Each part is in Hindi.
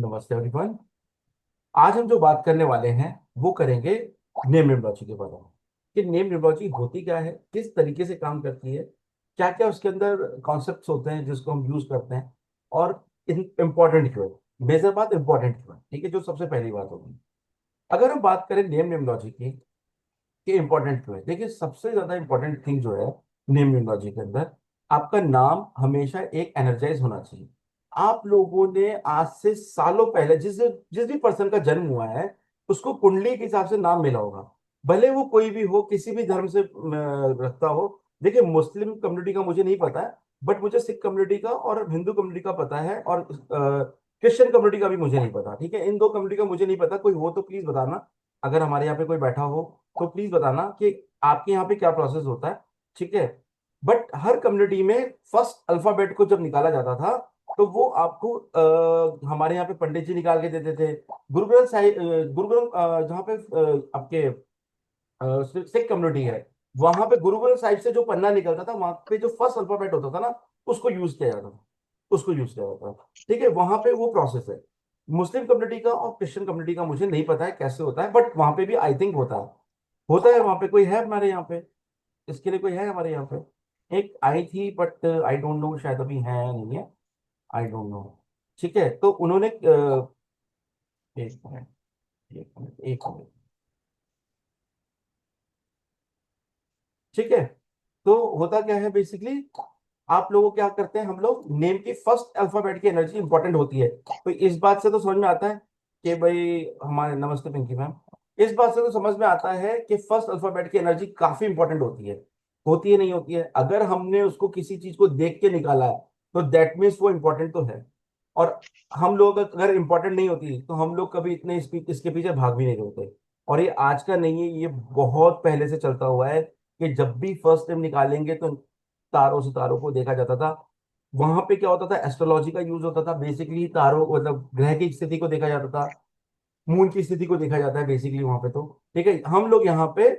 नमस्ते एवरीवन। आज हम जो बात करने वाले हैं वो करेंगे नेम न्यूमरोलॉजी के बारे में कि नेम न्यूमरोलॉजी होती क्या है, किस तरीके से काम करती है, क्या क्या उसके अंदर कॉन्सेप्ट्स होते हैं जिसको हम यूज करते हैं, और इम्पोर्टेंट क्यों है। मेजर बात इम्पोर्टेंट क्यों है, ठीक है, जो सबसे पहली बात होगी। अगर हम बात करें नेम न्यूमरोलॉजी की कि इम्पोर्टेंट क्यों है, देखिए सबसे ज्यादा इंपॉर्टेंट थिंग जो है नेम न्यूमरोलॉजी के अंदर, आपका नाम हमेशा एक एनर्जाइज होना चाहिए। आप लोगों ने आज से सालों पहले जिस जिस भी पर्सन का जन्म हुआ है उसको कुंडली के हिसाब से नाम मिला होगा। भले वो कोई भी हो, किसी भी धर्म से रखता हो। देखिए मुस्लिम कम्युनिटी का मुझे नहीं पता है, बट मुझे सिख कम्युनिटी का और हिंदू कम्युनिटी का पता है, और क्रिश्चियन कम्युनिटी का भी मुझे नहीं पता। ठीक है, इन दो कम्युनिटी का मुझे नहीं पता, कोई हो तो प्लीज बताना। अगर हमारे यहाँ पे कोई बैठा हो तो प्लीज बताना कि आपके यहाँ पे क्या प्रोसेस होता है। ठीक है, बट हर कम्युनिटी में फर्स्ट अल्फाबेट को जब निकाला जाता था तो वो आपको हमारे यहाँ पे पंडित जी निकाल के देते थे। गुरु ग्रंथ साहिब, गुरु ग्रंथ जहाँ पे आपके सिख कम्युनिटी है, वहां पे गुरु ग्रंथ साहिब से जो पन्ना निकलता था वहां पे जो फर्स्ट अल्फाबेट होता था ना, उसको यूज किया जाता था। उसको यूज किया जाता था। ठीक है, वहां पे वो प्रोसेस है। मुस्लिम कम्युनिटी का और क्रिश्चियन कम्युनिटी का मुझे नहीं पता है कैसे होता है, बट वहां पे भी आई थिंक होता है। होता है वहां पे, कोई है हमारे यहाँ पे इसके लिए, कोई है हमारे यहाँ पे। एक आई थी बट आई डोंट नो, शायद अभी है नहीं है। I don't know. ठीक है, तो उन्होंने एक मिनट, एक मिनट, एक मिनट। ठीक है, तो होता क्या है बेसिकली, आप लोग क्या करते हैं, हम लोग नेम की फर्स्ट अल्फाबेट की एनर्जी इंपॉर्टेंट होती है। तो इस बात से तो समझ में आता है कि भाई हमारे, नमस्ते पिंकी मैम, इस बात से तो समझ में आता है कि फर्स्ट अल्फाबेट की एनर्जी काफी इंपॉर्टेंट होती है। होती है नहीं होती है, अगर हमने उसको किसी चीज को देख के निकाला है तो दैट मीन्स वो इंपॉर्टेंट तो है। और हम लोग अगर इंपॉर्टेंट नहीं होती तो हम लोग कभी इतने इसके पीछे भाग भी नहीं होते। और ये आज का नहीं है, ये बहुत पहले से चलता हुआ है कि जब भी फर्स्ट टाइम निकालेंगे तो तारों सितारों को देखा जाता था। वहां पे क्या होता था, एस्ट्रोलॉजी का यूज होता था। बेसिकली तारों मतलब ग्रह की स्थिति को देखा जाता था, मून की स्थिति को देखा जाता है बेसिकली वहां पे। तो ठीक है, हम लोग यहाँ पे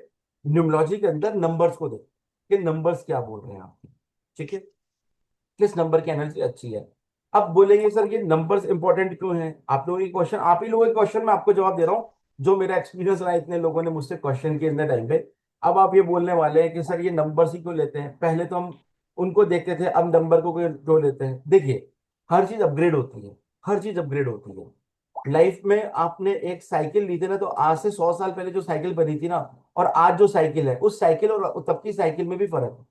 न्यूमरोलॉजी के अंदर नंबर्स को देखते कि नंबर्स क्या बोल रहे हैं आपके। ठीक है, किस नंबर की एनर्जी अच्छी है। अब बोलेंगे सर ये नंबर्स इंपॉर्टेंट क्यों हैं, आप लोगों की क्वेश्चन, आप ही लोगों के क्वेश्चन में आपको जवाब दे रहा हूँ। जो मेरा एक्सपीरियंस रहा, इतने लोगों ने मुझसे क्वेश्चन किए इतने टाइम पे। अब आप ये बोलने वाले हैं कि सर ये नंबर्स ही क्यों लेते हैं, पहले तो हम उनको देखते थे, अब नंबर को क्यों लेते हैं। देखिए, हर चीज अपग्रेड होती है। हर चीज अपग्रेड होती है लाइफ में। आपने एक साइकिल ली थी ना, तो आज से 100 साल पहले जो साइकिल बनी थी ना, और आज जो साइकिल है, उस साइकिल और तब की साइकिल में भी फर्क है।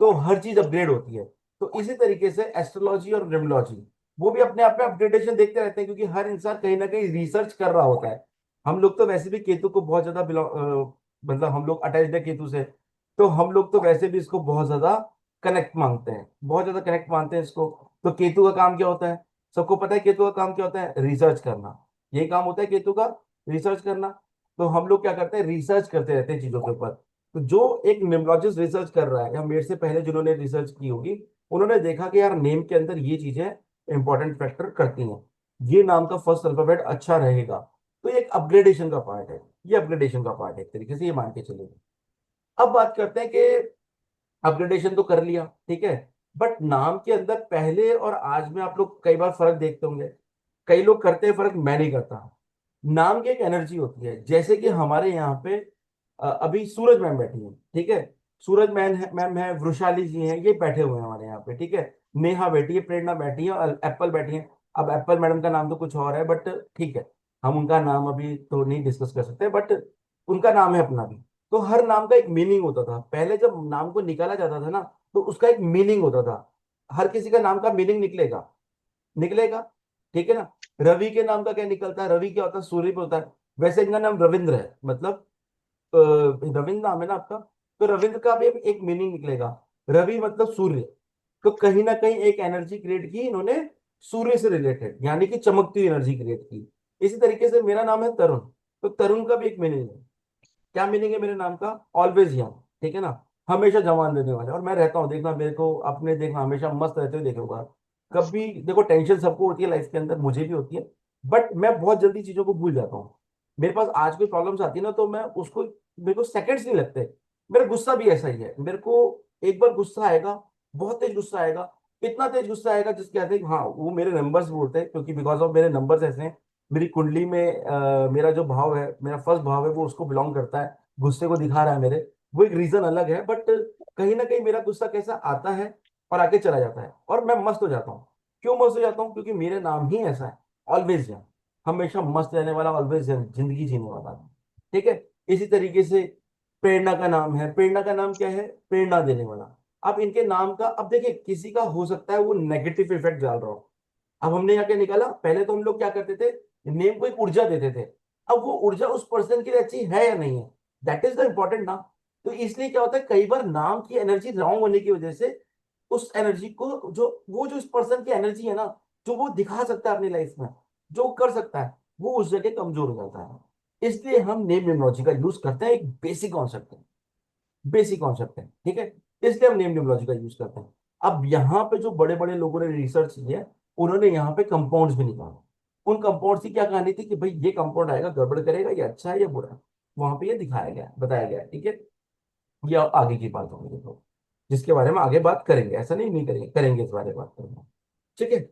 तो हर चीज अपग्रेड होती है। तो इसी तरीके से एस्ट्रोलॉजी और न्यूमरोलॉजी, वो भी अपने आप में अपग्रेडेशन देखते रहते हैं, क्योंकि हर इंसान कहीं ना कहीं रिसर्च कर रहा होता है। हम लोग तो वैसे भी केतु को बहुत ज्यादा मतलब हम लोग अटैच है केतु से। तो हम लोग तो वैसे भी इसको बहुत ज्यादा कनेक्ट मांगते हैं, बहुत ज्यादा कनेक्ट मानते हैं इसको। तो केतु का काम क्या होता है, सबको पता है केतु का काम क्या होता है, रिसर्च करना। यही काम होता है केतु का, रिसर्च करना। तो हम लोग क्या करते हैं, रिसर्च करते रहते हैं चीजों के ऊपर। तो जो एक न्यूमरोलॉजिस्ट रिसर्च कर रहा है, या मेरे से पहले जिन्होंने रिसर्च की होगी, उन्होंने देखा कि यार नेम के अंदर ये चीजें इंपॉर्टेंट फैक्टर करती हैं। ये नाम का फर्स्ट अल्फाबेट अच्छा रहेगा। तो ये एक अपग्रेडेशन का पार्ट है। ये अपग्रेडेशन का पार्ट है, एक तरीके से ये मान के चलेंगे। अब बात करते हैं कि अपग्रेडेशन तो कर लिया, ठीक है, बट नाम के अंदर पहले और आज में आप लोग कई बार फर्क देखते होंगे। कई लोग करते हैं फर्क, मैं नहीं करता। नाम की एक एनर्जी होती है, जैसे कि हमारे यहाँ पे अभी सूरज मैम बैठी है, ठीक है। सूरज मैम है, वृषाली जी हैं, ये बैठे हुए हैं हमारे यहाँ पे, ठीक है। नेहा बैठी है, प्रेरणा बैठी है, और एप्पल बैठी है। अब एप्पल मैडम का नाम तो कुछ और है, बट ठीक है, हम उनका नाम अभी तो नहीं डिस्कस कर सकते, बट उनका नाम है अपना भी। तो हर नाम का एक मीनिंग होता था पहले, जब नाम को निकाला जाता था ना, तो उसका एक मीनिंग होता था। हर किसी का नाम का मीनिंग निकलेगा, निकलेगा। ठीक है ना। रवि के नाम का क्या निकलता है, रवि क्या होता है, सूर्य पे होता है। वैसे इनका नाम रविंद्र है, मतलब रविंद्र नाम है ना आपका, तो रविंद्र का भी एक मीनिंग निकलेगा। रवि मतलब सूर्य। तो कहीं ना कहीं एक एनर्जी क्रिएट की इन्होंने सूर्य से रिलेटेड, यानी कि चमकती हुई एनर्जी क्रिएट की। इसी तरीके से मेरा नाम है तरुण, तो तरुण का भी एक मीनिंग है। क्या मीनिंग है मेरे नाम का, ऑलवेज यंग। ठीक है ना, हमेशा जवान रहने वाले। और मैं रहता हूँ, देखना मेरे को अपने, देखना हमेशा मस्त रहते हुए देखूंगा। कभी देखो, टेंशन सबको होती है लाइफ के अंदर, मुझे भी होती है, बट मैं बहुत जल्दी चीजों को भूल जाता हूँ। मेरे पास आज कोई प्रॉब्लम्स आती है ना, तो मैं उसको, मेरे को सेकंड्स नहीं लगते। मेरा गुस्सा भी ऐसा ही है, मेरे को एक बार गुस्सा आएगा, बहुत तेज गुस्सा आएगा, इतना तेज गुस्सा आएगा जिसके कहते हैं हाँ वो मेरे नंबर्स बोलते हैं, क्योंकि बिकॉज ऑफ मेरे नंबर्स ऐसे हैं। मेरी कुंडली में मेरा जो भाव है, मेरा फर्स्ट भाव है, वो उसको बिलोंग करता है, गुस्से को दिखा रहा है मेरे। वो एक रीजन अलग है, बट कहीं ना कहीं मेरा गुस्सा कैसा आता है और आके चला जाता है, और मैं मस्त हो जाता हूँ। क्यों मस्त हो जाता हूँ? क्योंकि मेरा नाम ही ऐसा है, ऑलवेज यंग, हमेशा मस्त रहने वाला, ऑलवेज यंग, जिंदगी जीने वाला। ठीक है। इसी तरीके से प्रेरणा का नाम है। प्रेरणा का नाम क्या है? प्रेरणा देने वाला। अब इनके नाम का, अब देखिए किसी का हो सकता है वो नेगेटिव इफेक्ट डाल रहा हो। अब हमने यहाँ क्या निकाला, पहले तो हम लोग क्या करते थे, नेम को एक ऊर्जा देते थे। अब वो ऊर्जा उस पर्सन के लिए अच्छी है या नहीं है, दैट इज द इम्पोर्टेंट ना। तो इसलिए क्या होता है, कई बार नाम की एनर्जी रॉन्ग होने की वजह से उस एनर्जी को, जो वो जो इस पर्सन की एनर्जी है ना, जो वो दिखा सकता है अपनी लाइफ में, जो वो कर सकता है, वो उस जगह कमजोर हो जाता है। इसलिए हम नेम न्यूमरोलॉजी का यूज करते हैं, एक बेसिक कॉन्सेप्ट है, बेसिक कॉन्सेप्ट है, ठीक है। इसलिए हम नेम न्यूमरोलॉजी का यूज करते हैं। अब यहाँ पे जो बड़े बड़े लोगों ने रिसर्च की है, उन्होंने यहाँ पे कंपाउंड्स भी निकाला। उन कंपाउंड्स की क्या कहानी थी कि भाई ये कंपाउंड आएगा, गड़बड़ करेगा, ये अच्छा है या बुरा है, वहां पे ये दिखाया गया, बताया गया, ठीक है। ये आगे की बात होगी, देखो, जिसके बारे में आगे बात करेंगे, ऐसा नहीं, नहीं करेंगे, करेंगे, इस बारे में बात करेंगे, ठीक है।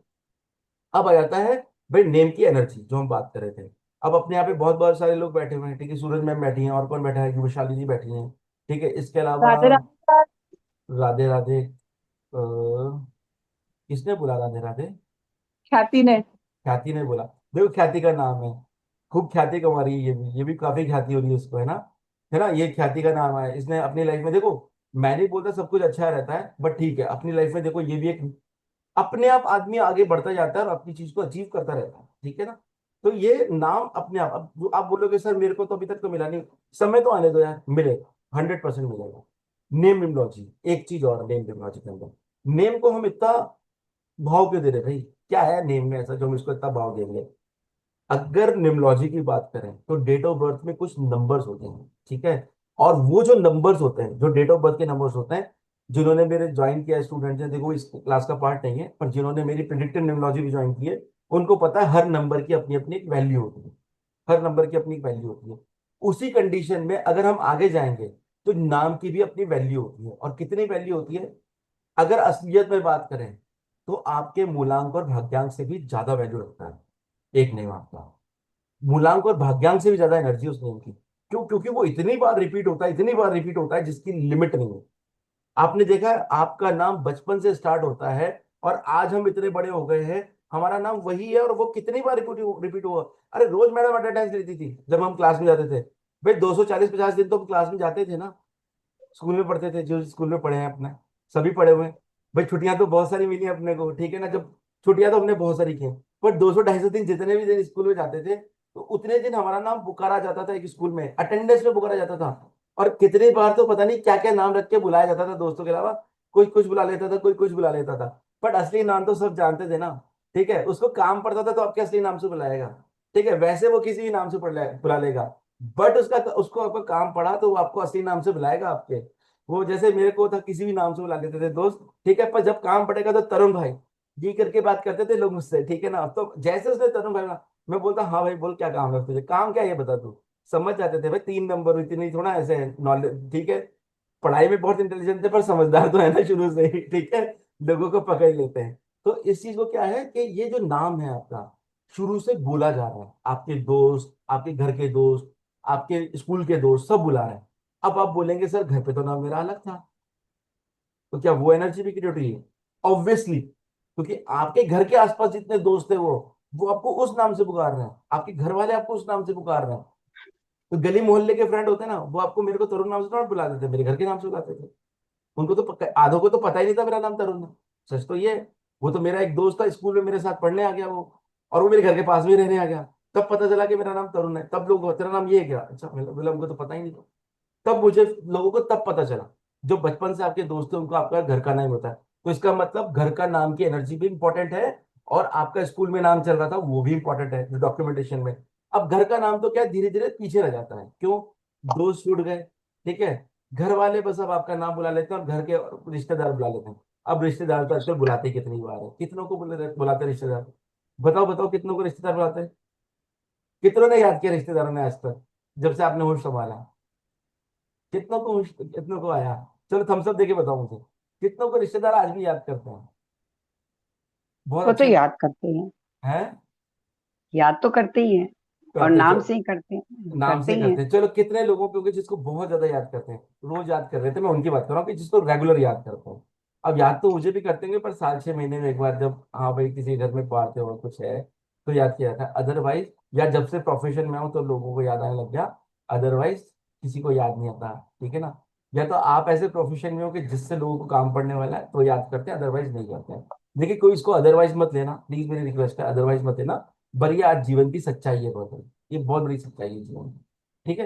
अब आ जाता है भाई नेम की एनर्जी, जो हम बात कर रहे थे। अब अपने यहाँ पे बहुत बहुत सारे लोग बैठे हुए हैं, ठीक है, सूरज मैम बैठी हैं, और कौन बैठा है, वैशाली जी बैठी हैं, ठीक है, इसके अलावा राधे राधे। राधे राधे। किसने बोला राधे राधे? ख्याति ने। ख्याति ने बोला। देखो ख्याति का नाम है, खूब ख्याति कमा रही है, ये भी काफी ख्याति हो रही है उसको, है ना, ये ख्याति का नाम है, इसने अपनी लाइफ में, देखो, मैं नहीं बोलता सब कुछ अच्छा रहता है, बट ठीक है, अपनी लाइफ में देखो ये भी एक, अपने आप आदमी आगे बढ़ता जाता है और अपनी चीज को अचीव करता रहता है, ठीक है ना। तो ये नाम अपने आप, अब जो आप बोलोगे सर मेरे को तो अभी तक तो मिला नहीं, समय तो आने दो यार, मिलेगा, 100% मिलेगा। नेम निमोलॉजी, एक चीज और नेम निमोलॉजी के अंदर, नेम को हम इतना भाव क्यों दे रहे भाई? क्या है नेम में ऐसा जो हम इसको इतना भाव देंगे? अगर निम्नोलॉजी की बात करें तो डेट ऑफ बर्थ में कुछ नंबर्स होते हैं, ठीक है। और वो जो नंबर्स होते हैं, जो डेट ऑफ बर्थ के नंबर्स होते हैं, जिन्होंने मेरे ज्वाइन किया स्टूडेंट है, देखो इस क्लास का पार्ट नहीं है, पर जिन्होंने मेरी प्रिडिक्टिव निम्नोलॉजी भी ज्वाइन की है, उनको पता है हर नंबर की अपनी अपनी एक वैल्यू होती है। हर नंबर की अपनी एक वैल्यू होती है। उसी कंडीशन में अगर हम आगे जाएंगे, तो नाम की भी अपनी वैल्यू होती है, और कितनी वैल्यू होती है? अगर असलियत में बात करें, तो आपके मूलांक और भाग्यांक से भी ज्यादा वैल्यू रखता है एक नेम आपका। मूलांक और भाग्यांक से भी ज्यादा एनर्जी उस नेम की। क्यों? क्योंकि वो इतनी बार रिपीट होता है, इतनी बार रिपीट होता है जिसकी लिमिट नहीं है। आपने देखा है, आपका नाम बचपन से स्टार्ट होता है, और आज हम इतने बड़े हो गए हैं, हमारा नाम वही है, और वो कितनी बार रिपीट रिपीट हुआ। अरे रोज मैडम अटेंडेंस लेती थी जब हम क्लास में जाते थे। भाई 240-50 दिन तो हम क्लास में जाते थे ना, स्कूल में पढ़ते थे, जो स्कूल में पढ़े हैं अपने, सभी पढ़े हुए हैं। भाई छुट्टियां तो बहुत सारी मिली अपने को, ठीक है ना, जब छुट्टियां तो हमने बहुत सारी की, पर 200-250 दिन जितने भी दिन स्कूल में जाते थे, तो उतने दिन हमारा नाम पुकारा जाता था, एक स्कूल में अटेंडेंस में पुकारा जाता था। और कितनी बार तो पता नहीं क्या क्या नाम रख के बुलाया जाता था दोस्तों के अलावा। कोई कुछ बुला लेता था, कोई कुछ बुला लेता था, बट असली नाम तो सब जानते थे ना। ठीक है, उसको काम पड़ता था तो आपके असली नाम से बुलाएगा। ठीक है, वैसे वो किसी भी नाम से बुला लेगा, बट उसका, उसको आपका काम पड़ा तो वो आपको असली नाम से बुलाएगा आपके। वो जैसे मेरे को था, किसी भी नाम से बुला लेते थे दोस्त, ठीक है, पर जब काम पड़ेगा तो तरुण भाई जी करके बात करते थे लोग मुझसे, ठीक है ना। तो जैसे उसने तरुण भाई ना, मैं बोलता हाँ भाई बोल क्या काम है तुझे, काम क्या है ये बता तू। समझ जाते थे भाई, 3 नंबर इतनी थोड़ा ऐसे नॉलेज, ठीक है। पढ़ाई में बहुत इंटेलिजेंट थे, पर समझदार तो है ना शुरू से ही, ठीक है। लोगों को पकड़ लेते हैं। तो इस चीज को क्या है कि ये जो नाम है आपका, शुरू से बोला जा रहा है, आपके दोस्त, आपके घर के दोस्त, आपके स्कूल के दोस्त, सब बुला रहे हैं। अब आप बोलेंगे सर घर पे तो नाम मेरा अलग था, तो क्या वो एनर्जी भी क्रिएट हुई है? ऑब्वियसली, क्योंकि आपके घर के आसपास जितने दोस्त है वो आपको उस नाम से पुकार रहे हैं, आपके घर वाले आपको उस नाम से पुकार रहे हैं। तो गली मोहल्ले के फ्रेंड होते हैं ना, वो आपको, मेरे को तरुण नाम से ना बुलाते थे, मेरे घर के नाम से बुलाते थे। उनको तो आधों को तो पता ही नहीं था मेरा नाम तरुण है। सच तो ये है। वो तो मेरा एक दोस्त था, स्कूल में मेरे साथ पढ़ने आ गया वो, और वो मेरे घर के पास में ही रहने आ गया। तब पता चला कि मेरा नाम तरुण है, तब लोग, तेरा नाम ये है क्या? अच्छा, बोला हमको तो पता ही नहीं था। तब मुझे, लोगों को तब पता चला। जो बचपन से आपके दोस्त हैं उनको आपका घर का नाम होता है, तो इसका मतलब घर का नाम की एनर्जी भी इंपॉर्टेंट है। और आपका स्कूल में नाम चल रहा था वो भी इंपॉर्टेंट है, जो डॉक्यूमेंटेशन में। अब घर का नाम तो क्या धीरे धीरे पीछे रह जाता है, क्यों? दोस्त छूट गए, ठीक है। घर वाले बस अब आपका नाम बुला लेते हैं, और घर के रिश्तेदार बुला लेते हैं। अब रिश्तेदार तो आजकल बुलाते कितनी बार है, कितनों को बुलाते रिश्तेदार? बताओ बताओ, कितनों को रिश्तेदार बुलाते हैं? कितनों ने याद किया रिश्तेदारों ने आज तक, जब से आपने होश संभाला? कितनों को आया? चलो थम्स अप देके बताओ मुझे, कितनों को रिश्तेदार आज भी याद करते हैं? बहुत वो तो अच्छे याद करते हैं, हैं। याद तो करते ही हैं, और करते नाम चलो, से ही करते हैं, नाम करते से ही हैं। करते हैं। चलो कितने लोगों के होंगे जिसको बहुत ज्यादा याद करते हैं, रोज याद कर रहे थे, मैं उनकी बात कर रहा हूँ कि जिसको रेगुलर याद करता हूँ। अब याद तो मुझे भी करते होंगे, पर साल 6 महीने में एक बार जब हाँ भाई किसी घर में पार्टी हो कुछ है तो याद किया था। अदरवाइज या जब से प्रोफेशन में हूँ तो लोगों को याद आने लग गया, अदरवाइज किसी को याद नहीं आता। ठीक है ना। या तो आप ऐसे प्रोफेशन में हो कि जिससे लोगों को काम पड़ने वाला है तो याद करते हैं, अदरवाइज नहीं करते हैं। देखिए कोई इसको अदरवाइज मत लेना, प्लीज मेरी रिक्वेस्ट है, अदरवाइज मत लेना। पर ये आज जीवन की सच्चाई है, बहुत बड़ी, ये बहुत बड़ी सच्चाई है जीवन की। ठीक है।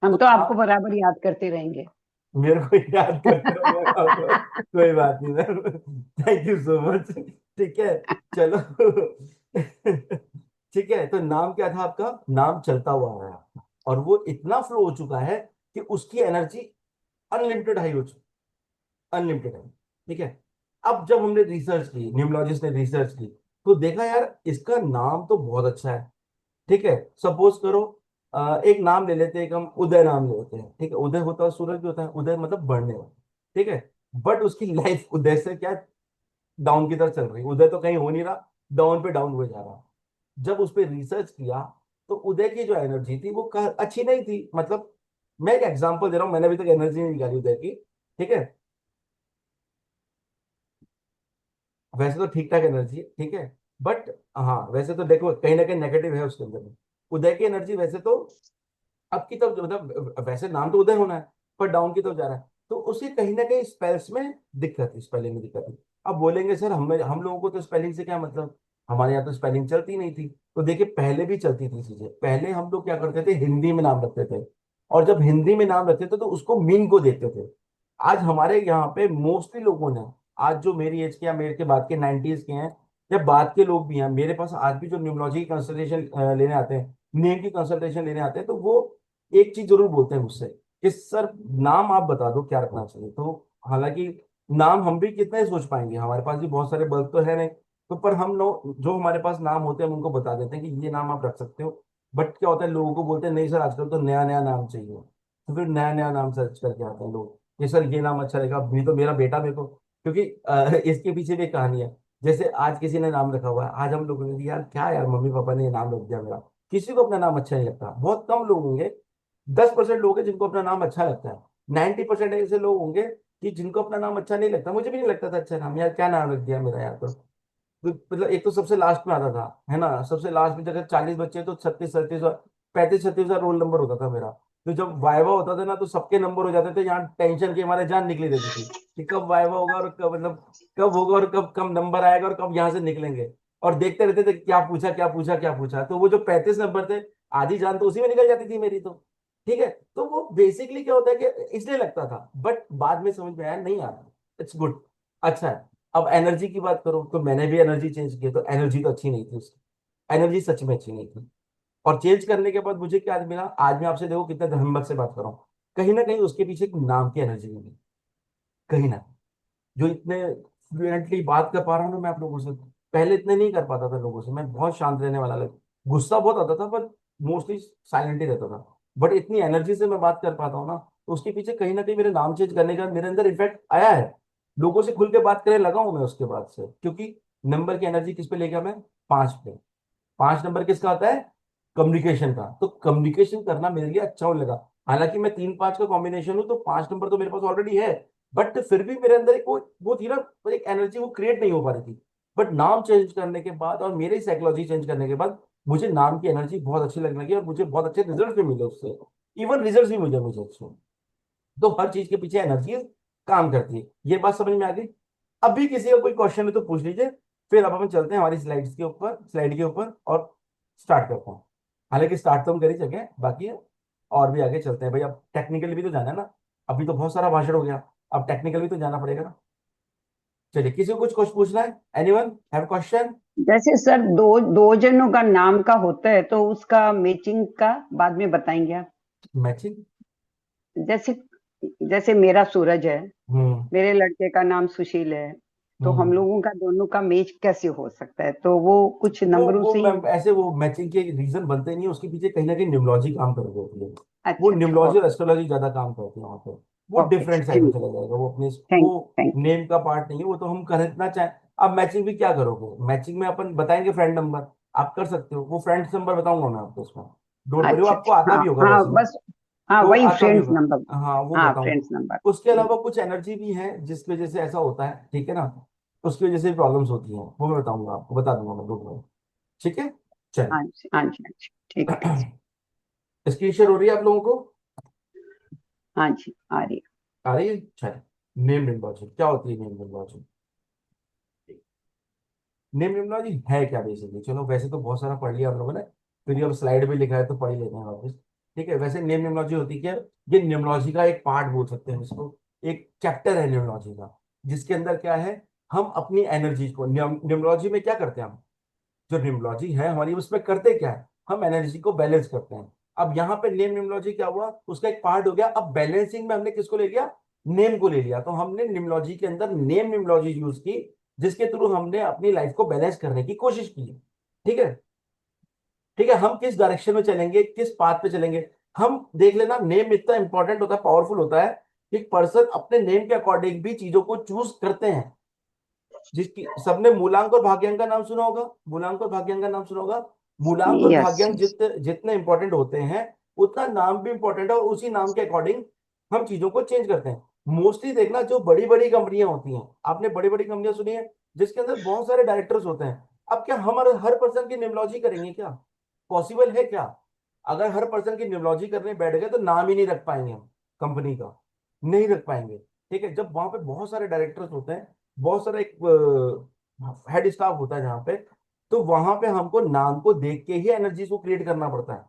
हम तो तो आपको आप बराबर याद करते रहेंगे। मेरे को याद करते हो मैं आपको, कोई बात नहीं ma'am, thank you so much. ठीक है। चलो ठीक है, तो नाम क्या था आपका? नाम चलता हुआ आ रहा है और वो इतना फ्लो हो चुका है कि उसकी एनर्जी अनलिमिटेड हाई हो चुकी, अनलिमिटेड है। ठीक है। अब जब हमने रिसर्च की, न्यूमरोलॉजिस्ट ने रिसर्च की, तो देखा यार इसका नाम तो बहुत अच्छा है। ठीक है। सपोज करो एक नाम ले लेते हैं, एक हम उदय नाम ले लेते हैं। ठीक है, उदय होता है, सूरज भी होता है, उदय मतलब बढ़ने वाला। ठीक है। बट उसकी लाइफ उदय से क्या डाउन की तरफ चल रही है, उदय तो कहीं हो नहीं रहा, डाउन पे डाउन हुए जा रहा। जब उस पर रिसर्च किया तो उदय की जो एनर्जी थी वो अच्छी नहीं थी। मतलब मैं एक एग्जांपल दे रहा हूँ, मैंने अभी तक एनर्जी नहीं निकाली उदय की। ठीक है। वैसे तो ठीक ठाक एनर्जी है। ठीक है। बट हाँ वैसे तो देखो कहीं ना कहीं नेगेटिव है उसके अंदर में। उदय की एनर्जी वैसे तो अब की तरफ मतलब वैसे नाम तो उदय होना है, पर डाउन की तरफ जा रहा है। तो उसे कहीं ना कहीं स्पेल्स में दिक्कत है, स्पेलिंग में दिक्कत है। अब बोलेंगे सर हम लोगों को तो स्पेलिंग से क्या मतलब, हमारे यहाँ तो स्पेलिंग चलती नहीं थी। तो देखिए पहले भी चलती थी चीजें, पहले हम लोग क्या करते थे, हिंदी में नाम रखते थे। और जब हिंदी में नाम रखते थे तो उसको मीन को देखते थे। आज हमारे यहाँ पे मोस्टली लोगों ने, आज जो मेरी एज के या मेरे के बाद के 90s के हैं या बाद के लोग भी हैं, मेरे पास आज भी जो न्यूमरोलॉजी की कंसल्टेशन लेने आते हैं, नेम की कंसल्टेशन लेने आते हैं, तो वो एक चीज जरूर बोलते हैं मुझसे कि सर नाम आप बता दो क्या रखना चाहिए। तो हालांकि नाम हम भी कितने सोच पाएंगे, हमारे पास भी बहुत सारे बल्ब तो है नहीं। तो पर हम लोग जो हमारे पास नाम होते हैं हम उनको बता देते हैं कि ये नाम आप रख सकते हो। बट क्या होता है, लोगों को बोलते हैं नहीं सर आजकल तो नया नया नाम चाहिए। तो फिर नया नया नाम सर्च करके आते हैं लोग कि सर ये नाम अच्छा रहेगा, नहीं तो मेरा बेटा मेरे को, क्योंकि इसके पीछे भी एक कहानी है। जैसे आज किसी ने नाम रखा हुआ है, आज हम लोग बोलेंगे यार क्या यार मम्मी पापा ने ये नाम रख दिया मेरा। किसी को अपना नाम अच्छा नहीं लगता, बहुत कम लोग होंगे, 10% लोग हैं जिनको अपना नाम अच्छा लगता है। 90% ऐसे लोग होंगे कि जिनको अपना नाम अच्छा नहीं लगता। मुझे भी नहीं लगता था अच्छा नाम, यार क्या नाम रख दिया मेरा यार। तो मतलब एक तो सबसे लास्ट में आता था, है ना, सबसे लास्ट में जगह 40 बच्चे तो 36 37 35 36 रूल नंबर होता था मेरा। तो जब वाइवा होता था ना तो सबके नंबर हो जाते थे, यहाँ टेंशन के हमारे जान निकली रहती थी कि कब वाइवा होगा और कब मतलब कब होगा और कब कम नंबर आएगा और कब यहाँ से निकलेंगे। और देखते रहते थे क्या पूछा क्या पूछा क्या पूछा। तो वो जो 35 नंबर थे, आधी जान तो उसी में निकल जाती थी मेरी तो। ठीक है। तो वो बेसिकली क्या होता है कि इसलिए लगता था, बट बाद में समझ में आया नहीं यार, इट्स गुड, अच्छा है। अब एनर्जी की बात करो तो मैंने भी एनर्जी चेंज की, तो एनर्जी तो अच्छी नहीं थी उसकी, एनर्जी सच में अच्छी नहीं थी। और चेंज करने के बाद मुझे क्या मिला, आज मैं आपसे देखो कितने धर्मभक्त से बात कर रहा हूँ, कहीं ना कहीं उसके पीछे एक नाम की एनर्जी मिली, कहीं ना, जो इतने फ्लुएंटली बात कर पा रहा हूँ ना मैं आप लोगों से, पहले इतने नहीं कर पाता था लोगों से। मैं बहुत शांत रहने वाला लग, गुस्सा बहुत आता था पर मोस्टली साइलेंट ही रहता था। बट इतनी एनर्जी से मैं बात कर पाता हूँ ना, तो उसके पीछे कहीं ना कहीं मेरे नाम चेंज करने का मेरे अंदर इफेक्ट आया है। लोगों से खुल के बात करने लगा हूं मैं उसके बाद से, क्योंकि नंबर की एनर्जी किस पे ले गया मैं, 5 पे। 5 नंबर किसका आता है, कम्युनिकेशन का। तो कम्युनिकेशन करना मेरे लिए अच्छा होने लगा। हालांकि मैं 3 5 का कॉम्बिनेशन हूँ तो 5 नंबर तो मेरे पास ऑलरेडी है, बट फिर भी मेरे अंदर एक वो थी ना, एक एनर्जी वो क्रिएट नहीं हो पा रही थी। बट नाम चेंज करने के बाद और मेरी साइकोलॉजी चेंज करने के बाद मुझे नाम की एनर्जी बहुत अच्छी लगने लगी और मुझे बहुत अच्छे रिजल्ट भी मिले उससे। इवन रिजल्ट भी मुझे मुझे अच्छे। तो हर चीज के पीछे एनर्जी काम करती है, ये बात समझ में आ गई। अभी किसी का कोई क्वेश्चन है तो पूछ लीजिए, फिर अब हम चलते हैं हमारी स्लाइड्स के ऊपर, स्लाइड के ऊपर, और स्टार्ट करते हैं। हालांकि स्टार्ट तो हम कर ही सके, बाकी है और भी आगे चलते हैं भाई, अब टेक्निकल भी तो जाना है ना। अभी तो बहुत सारा भाषण हो गया, अब टेक्निकल भी तो जाना पड़ेगा ना। चलिए किसी को कुछ कुछ पूछना है, एनीवन हैव क्वेश्चन? जैसे सर दो दो जनों का नाम का होता है तो उसका मैचिंग का बाद में बताएंगे आप। मैचिंग? जैसे जैसे मेरा सूरज है, हम्म। मेरे लड़के का नाम सुशील है, तो हम हम्म। लोगों का दोनों का मैच कैसे हो सकता है? तो वो कुछ नंबरों वो से ही। मैम ऐसे वो मैचिंग के रीजन बनते नहीं है, उसके पीछे कहीं ना कहीं न्यूमरोलॉजी काम कर रही होती है। वो अच्छा अच्छा, न्यूमरोलॉजी और ओके। एस्ट्रोलॉजी ज्यादा काम करती है वहाँ पे। वो ओके, डिफरेंट साइड में थैंक चला जाएगा, वो अपने थैंक वो थैंक नेम का पार्ट नहीं है, वो तो हम करना चाहें। अब मैचिंग भी क्या करोगे, मैचिंग में अपन बताएंगे फ्रेंड नंबर, आप कर सकते हो, वो फ्रेंड्स नंबर बताऊंगा मैं आपको उसमें, डोंट वरी, वो अच्छा आपको अच्छा, आता हाँ भी होगा हाँ वैसे में, बस, हाँ तो वही आता भी फ्रेंड्स होगा। नंबर। हाँ वो हाँ बताऊंगा। Friends number. उसके अलावा कुछ एनर्जी भी है जिसकी वजह से ऐसा होता है, ठीक है ना, उसकी वजह से प्रॉब्लम्स होती हैं, वो मैं बताऊंगा आपको, बता दूंगा मैं, डोंट वरी। ठीक है, हाँ चलिए। जी हाँ जी हाँ जी, ठीक है जी। स्क्रीन शेयर हो रही है आप लोगों को, हाँ जी आ रही आ रही है, चलिए। नेम निम्बॉजी क्या होती है, नेम निम्बॉजी, नेम निम्बॉजी है क्या बेसिकली, चलो वैसे तो बहुत सारा पढ़ लिया आप लोगों ने, फिर ये अब स्लाइड भी लिखा है तो पढ़ ही लेते हैं वापस। ठीक है, वैसे नेम निम्बॉजी होती क्या है, ये निम्नोलॉजी का एक पार्ट बोल सकते हैं इसको, एक चैप्टर है निम्नोलॉजी का, जिसके अंदर क्या है, हम अपनी एनर्जी को, निम्नोलॉजी में क्या करते हैं हम, जो न्यूमरोलॉजी है हमारी उसमें करते क्या है, हम एनर्जी को बैलेंस करते हैं। अब यहाँ पे नेम न्यूमरोलॉजी क्या हुआ, उसका एक पार्ट हो गया, अब बैलेंसिंग में हमने किसको ले लिया, नेम को ले लिया, तो हमने न्यूमरोलॉजी के अंदर नेम न्यूमरोलॉजी यूज की, जिसके थ्रू हमने अपनी लाइफ को बैलेंस करने की कोशिश की। ठीक है, ठीक है, हम किस डायरेक्शन में चलेंगे, किस पाथ पे चलेंगे, हम देख लेना, नेम इतना इंपॉर्टेंट होता है, पावरफुल होता है, कि पर्सन अपने नेम के अकॉर्डिंग भी चीजों को चूज करते हैं। जिसकी सबने मूलांक और भाग्यांक का नाम सुना होगा, मूलांक और भाग्यांक का नाम सुना होगा, मूलांक और यस भाग्यांक यस। जितने जितने इंपॉर्टेंट होते हैं, उतना नाम भी इंपॉर्टेंट है, और उसी नाम के अकॉर्डिंग हम चीजों को चेंज करते हैं। मोस्टली देखना, जो बड़ी बड़ी कंपनियां होती हैं, आपने बड़ी बड़ी कंपनियां सुनी है, जिसके अंदर बहुत सारे डायरेक्टर्स होते हैं, अब क्या हम हर पर्सन की निम्नोलॉजी करेंगे क्या, पॉसिबल है क्या, अगर हर पर्सन की निम्नोलॉजी करने बैठ गए तो नाम ही नहीं रख पाएंगे हम कंपनी का, नहीं रख पाएंगे। ठीक है, जब वहां पे बहुत सारे डायरेक्टर्स होते हैं, बहुत सारा एक हेड स्टाफ होता है जहाँ पे, तो वहां पे हमको नाम को देख के ही एनर्जी को क्रिएट करना पड़ता है।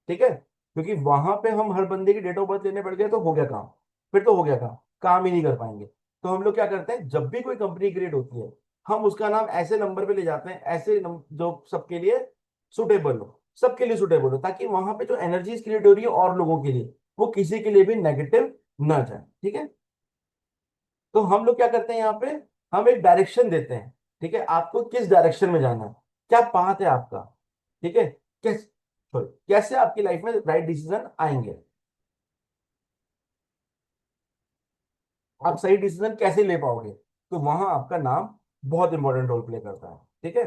ठीक है, क्योंकि वहां पे हम हर बंदे की डेट ऑफ बर्थ लेने बैठ गए तो हो गया काम, फिर तो हो गया काम, काम ही नहीं कर पाएंगे। तो हम लोग क्या करते हैं, जब भी कोई कंपनी क्रिएट होती है, हम उसका नाम ऐसे नंबर पे ले जाते हैं, ऐसे जो सबके लिए सुटेबल हो, सबके लिए सुटेबल हो, ताकि वहां पे जो एनर्जी क्रिएट हो रही है और लोगों के लिए, वो किसी के लिए भी नेगेटिव ना जाए। ठीक है, तो हम लोग क्या करते हैं यहाँ पे, हम एक डायरेक्शन देते हैं। ठीक है, आपको किस डायरेक्शन में जाना है, क्या पाथ है आपका, ठीक है, कैसे आपकी लाइफ में राइट डिसीजन आएंगे, आप सही डिसीजन कैसे ले पाओगे, तो वहां आपका नाम बहुत इंपॉर्टेंट रोल प्ले करता है। ठीक है,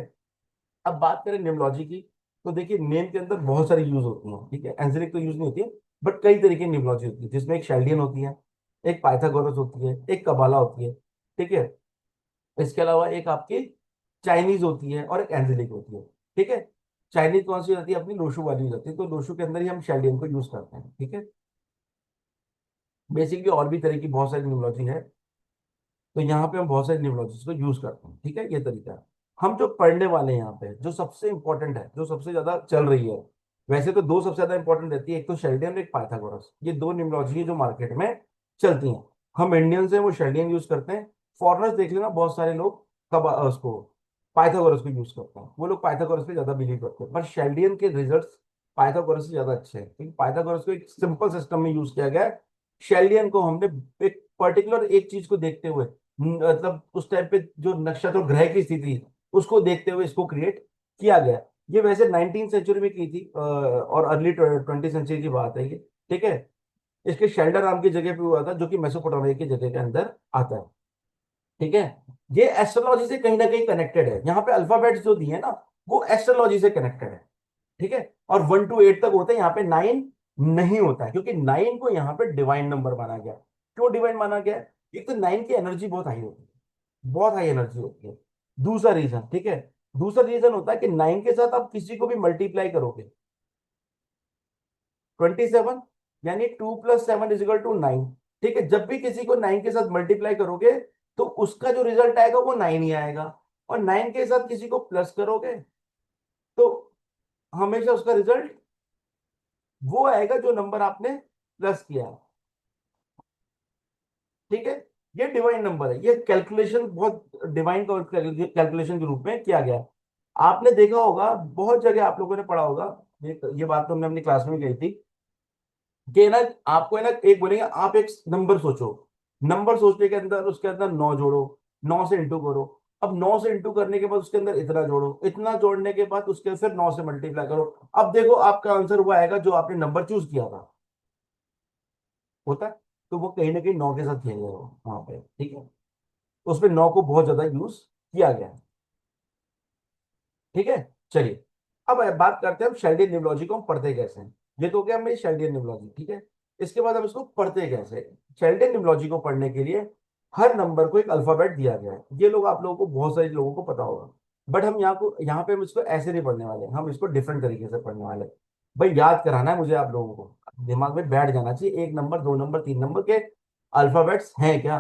अब बात करें निम्नोलॉजी की, तो देखिए नेम के अंदर बहुत सारी यूज होती हैं, ठीक है, एंजेलिक तो यूज नहीं होती है, बट कई तरीके की निम्नोलॉजी होती है, जिसमें एक शेल्डियन होती है, एक पाइथागोरस होती है, एक कबाला होती है। ठीक है, इसके अलावा एक आपकी चाइनीज होती है और एक एंजेलिक होती है। ठीक है, चाइनीज कौन सी होती है, अपनी लोशु वाली हो जाती है, तो लोशु के अंदर ही हम शेल्डियन को यूज करते हैं। ठीक है, बेसिकली और भी तरह की बहुत सारी न्यूमरोलॉजी है, तो यहाँ पे हम बहुत सारी न्यूमरोलॉजीज को यूज करते हैं। ठीक है, ये तरीका है। हम जो पढ़ने वाले हैं यहाँ पे, जो सबसे इंपॉर्टेंट है, जो सबसे ज्यादा चल रही है, वैसे तो दो सबसे ज्यादा इंपॉर्टेंट रहती है, एक तो शेल्डियन और एक पाइथागोरस, ये दो न्यूमरोलॉजी है जो मार्केट में चलती हैं। हम इंडियंस हैं वो शेल्डियन यूज करते हैं, फॉरेनर्स देख लेना बहुत सारे लोग कब उसको पाइथागोरस को यूज करते हैं, वो लोग पाइथागोरस पे ज्यादा बिलीव करते हैं, पर शेल्डियन के रिजल्ट्स पाइथागोरस से ज्यादा अच्छे हैं, क्योंकि पाइथागोरस को एक सिंपल सिस्टम में यूज किया गया है। शेल्डियन को हमने एक पर्टिकुलर एक चीज को देखते हुए, मतलब उस टाइम पे जो नक्षत्र और ग्रह की स्थिति, उसको देखते हुए इसको क्रिएट किया गया। ये वैसे 19th सेंचुरी में की थी, और अर्ली 20th सेंचुरी की बात है ये। ठीक है, इसके शेल्डर नाम की जगह पे हुआ था, जो कि मेसोपोटामिया की जगह के अंदर आता है। ठीक है, ये एस्ट्रोलॉजी से कहीं ना कहीं कनेक्टेड है, यहाँ पे अल्फाबेट्स जो दिए हैं ना, वो एस्ट्रोलॉजी से कनेक्टेड है। ठीक है, और 1 to 8 तक होते हैं, यहाँ पे 9 नहीं होता है, क्योंकि 9 को यहाँ पे डिवाइन नंबर माना गया। क्यों डिवाइन माना गया, एक तो 9 की एनर्जी बहुत हाई होती है, बहुत हाई एनर्जी होती है। दूसरा रीजन, ठीक है, दूसरा रीजन होता है कि 9 के साथ आप किसी को भी मल्टीप्लाई करोगे, 27, यानी 2 + 7 = 9। ठीक है, जब भी किसी को 9 के साथ मल्टीप्लाई करोगे, तो उसका जो रिजल्ट आएगा वो 9 ही आएगा, और 9 के साथ किसी को प्लस करोगे, तो हमेशा उसका रिजल्ट वो आएगा जो नंबर आपने प्लस किया है। ठीक है, ये डिवाइन नंबर है, ये कैलकुलेशन बहुत डिवाइन कैलकुलेशन के रूप में किया गया है। आपने देखा होगा, बहुत जगह आप लोगों ने पढ़ा होगा, ये बात तो हमने अपनी क्लास में कही थी, कि ना आपको है ना, एक बोलेंगे आप एक नंबर सोचो, नंबर सोचने के अंदर उसके अंदर 9 जोड़ो, 9 से इंटू करो, अब 9 से इंटू करने के बाद उसके अंदर इतना जोड़ो, इतना जोड़ने के बाद उसके फिर 9 से मल्टीप्लाई करो, अब देखो आपका आंसर वो आएगा जो आपने नंबर चूज किया था। होता है, तो वो कहीं ना कहीं 9 के साथ खेल रहे हो वहां पे। ठीक है, उसमें 9 को बहुत ज्यादा यूज किया गया है। ठीक है, चलिए अब बात करते हैं हम शेल्डियन न्यूमरोलॉजी को हम पढ़ते कैसे हैं। ये तो हो गया मेरी शेल्डियन न्यूमरोलॉजी, ठीक है। इसके बाद हम इसको पढ़ते कैसे हैं। शेल्डियन न्यूमरोलॉजी को पढ़ने के लिए हर नंबर को एक अल्फाबेट दिया गया है, ये लोग आप लोगों को बहुत सारे लोगों को पता होगा। बट हम यहाँ पे हम इसको ऐसे नहीं पढ़ने वाले, हम इसको डिफरेंट तरीके से पढ़ने वाले। भाई याद कराना है मुझे आप लोगों को, दिमाग में बैठ जाना चाहिए एक नंबर, दो नंबर, तीन नंबर के अल्फाबेट्स हैं क्या।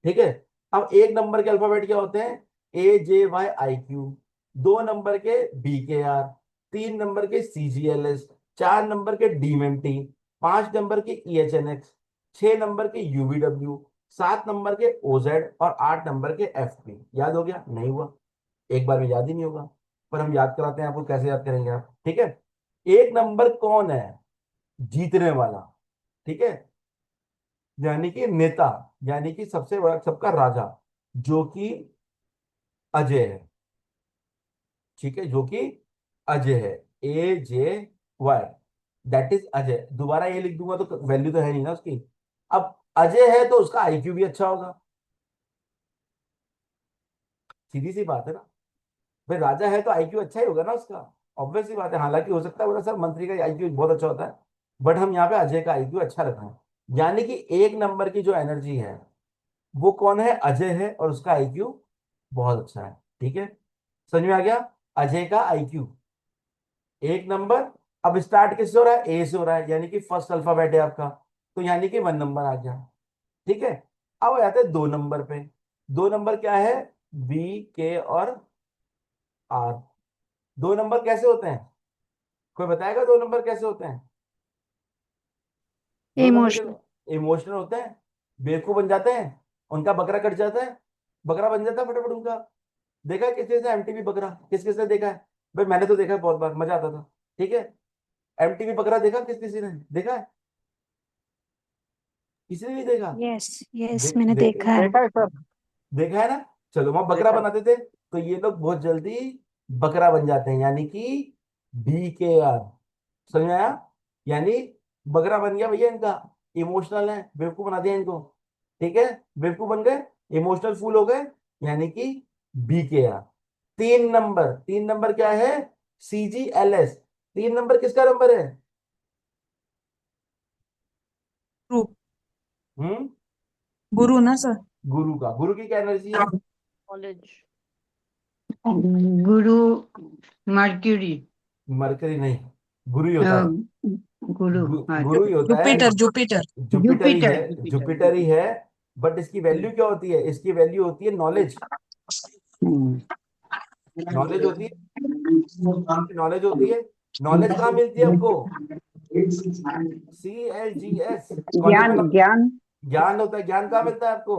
ठीक है, अब एक नंबर के अल्फाबेट क्या होते हैं, AJYIQ, दो नंबर के BKR, तीन नंबर के CGLS, चार नंबर के DMT, पांच नंबर के EHNX, छह नंबर के UVW, सात नंबर के OZ और आठ नंबर के FP। याद हो गया? नहीं हुआ, एक बार में याद ही नहीं होगा, पर हम याद कराते हैं आपको, कैसे याद करेंगे आप। ठीक है, एक नंबर कौन है, जीतने वाला, ठीक है, यानी कि नेता, यानी कि सबसे बड़ा, सबका राजा, जो कि अजय है। ठीक है, जो कि अजय है, AJY, दैट इज अजय। दोबारा ये लिख दूंगा तो वैल्यू तो है नहीं ना उसकी। अब अजय है तो उसका IQ भी अच्छा होगा, सीधी सी बात है ना। भाई राजा है तो IQ अच्छा ही होगा ना उसका, ऑब्वियस सी बात है। हालांकि हो सकता है बोला सर मंत्री का IQ बहुत अच्छा होता है, बट हम यहाँ पे अजय का IQ अच्छा रख रहे हैं। यानी कि एक नंबर की जो एनर्जी है वो कौन है, अजय है, और उसका IQ बहुत अच्छा है। ठीक है, समझ में आ गया, अजय का IQ एक नंबर। अब स्टार्ट किससे हो रहा है, A से हो रहा है, यानी कि फर्स्ट अल्फाबेट है आपका, तो यानी कि वन नंबर आ गया। ठीक है, अब आ जाते हैं दो नंबर पे। दो नंबर क्या है, BK और R। दो नंबर कैसे होते हैं, कोई बताएगा दो नंबर कैसे होते हैं? दो नंबर इमोशनल। के इमोशनल होते हैं, बेवकूफ बन जाते हैं, उनका बकरा कट जाता है, बकरा बन जाता है फटाफट उनका। देखा है किसी से MTV बकरा, किस किस ने देखा है? भाई मैंने तो देखा है, बहुत बार मजा आता था। ठीक है, MTV बकरा देखा, किस किसी ने देखा है? किसी ने नहीं देखा? यस यस, देख मैंने देख देखा है। देखा है सर। देखा है ना। चलो वहां बकरा देखा है। बनाते थे, तो ये लोग बहुत जल्दी बकरा बन जाते हैं, यानी कि BKR। समझ में आया, यानी बकरा बन गया भैया इनका, इमोशनल है, बेवकूफ बना दिया इनको। ठीक है, बेवकूफ बन गए, इमोशनल फूल हो गए, यानी कि BKR। तीन नंबर, तीन नंबर क्या है, CGLS। तीन नंबर किसका नंबर है? गुरु। हम्म, गुरु ना सर। गुरु का। गुरु की क्या एनर्जी है? कॉलेज। गुरु मर्क्यूरी। मरकरी नहीं, गुरु ही होता है। गुरु, हाँ गुरु ही होता है, जुपिटर जुपिटर। जुपिटर ही है, जुपिटर, जुपिटर, जुपिटर ही है। जुपिटर। बट इसकी वैल्यू क्या होती है, इसकी वैल्यू होती है नॉलेज। हम्म। नॉलेज होती है, नॉलेज होती है। नॉलेज कहाँ मिलती है आपको, CLGS, कॉलेज ज्ञान, में। ज्ञान। ज्ञान होता है, ज्ञान कहाँ मिलता है आपको?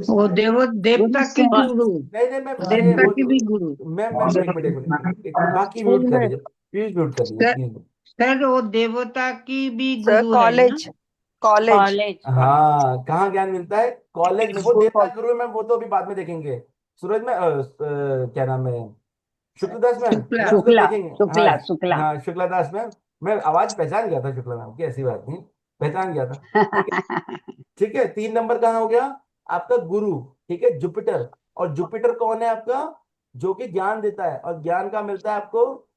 वो देवता की गुरु, नहीं नहीं, मैं अरे देवता वो की भी गुरु। मैं एक मिनट, एक मिनट, बाकी स्कूल म्यूट कर में। दीजिए प्लीज, म्यूट कर दीजिए सर, प्लीज। सर वो देवता की भी सर गुरु है ना। कॉलेज। कॉलेज। College, college. हाँ, कहाँ ज्ञान मिलता है, कॉलेज में। वो स्कूल देवता कॉलेज। गुरु है मैम, वो तो अभी बाद में देखेंगे। सूरज में क्या नाम है, शुक्लदास मैम, शुक्ला, मैम उसको शुक्ला, देखेंगे। हाँ, शुक्ला, शुक्ला। हाँ शुक्लादास मैम। मैं आवाज पहचान गया था शुक्ला मैम की, ऐसी बात नहीं, पहचान गया था। ठीक है, ठीक है, तीन नंबर कहाँ हो गया आपका, गुरु। ठीक है, जुपिटर। और जुपिटर कौन है आपका, जो कि ज्ञान देता है, और ज्ञान का मिलता है आपको,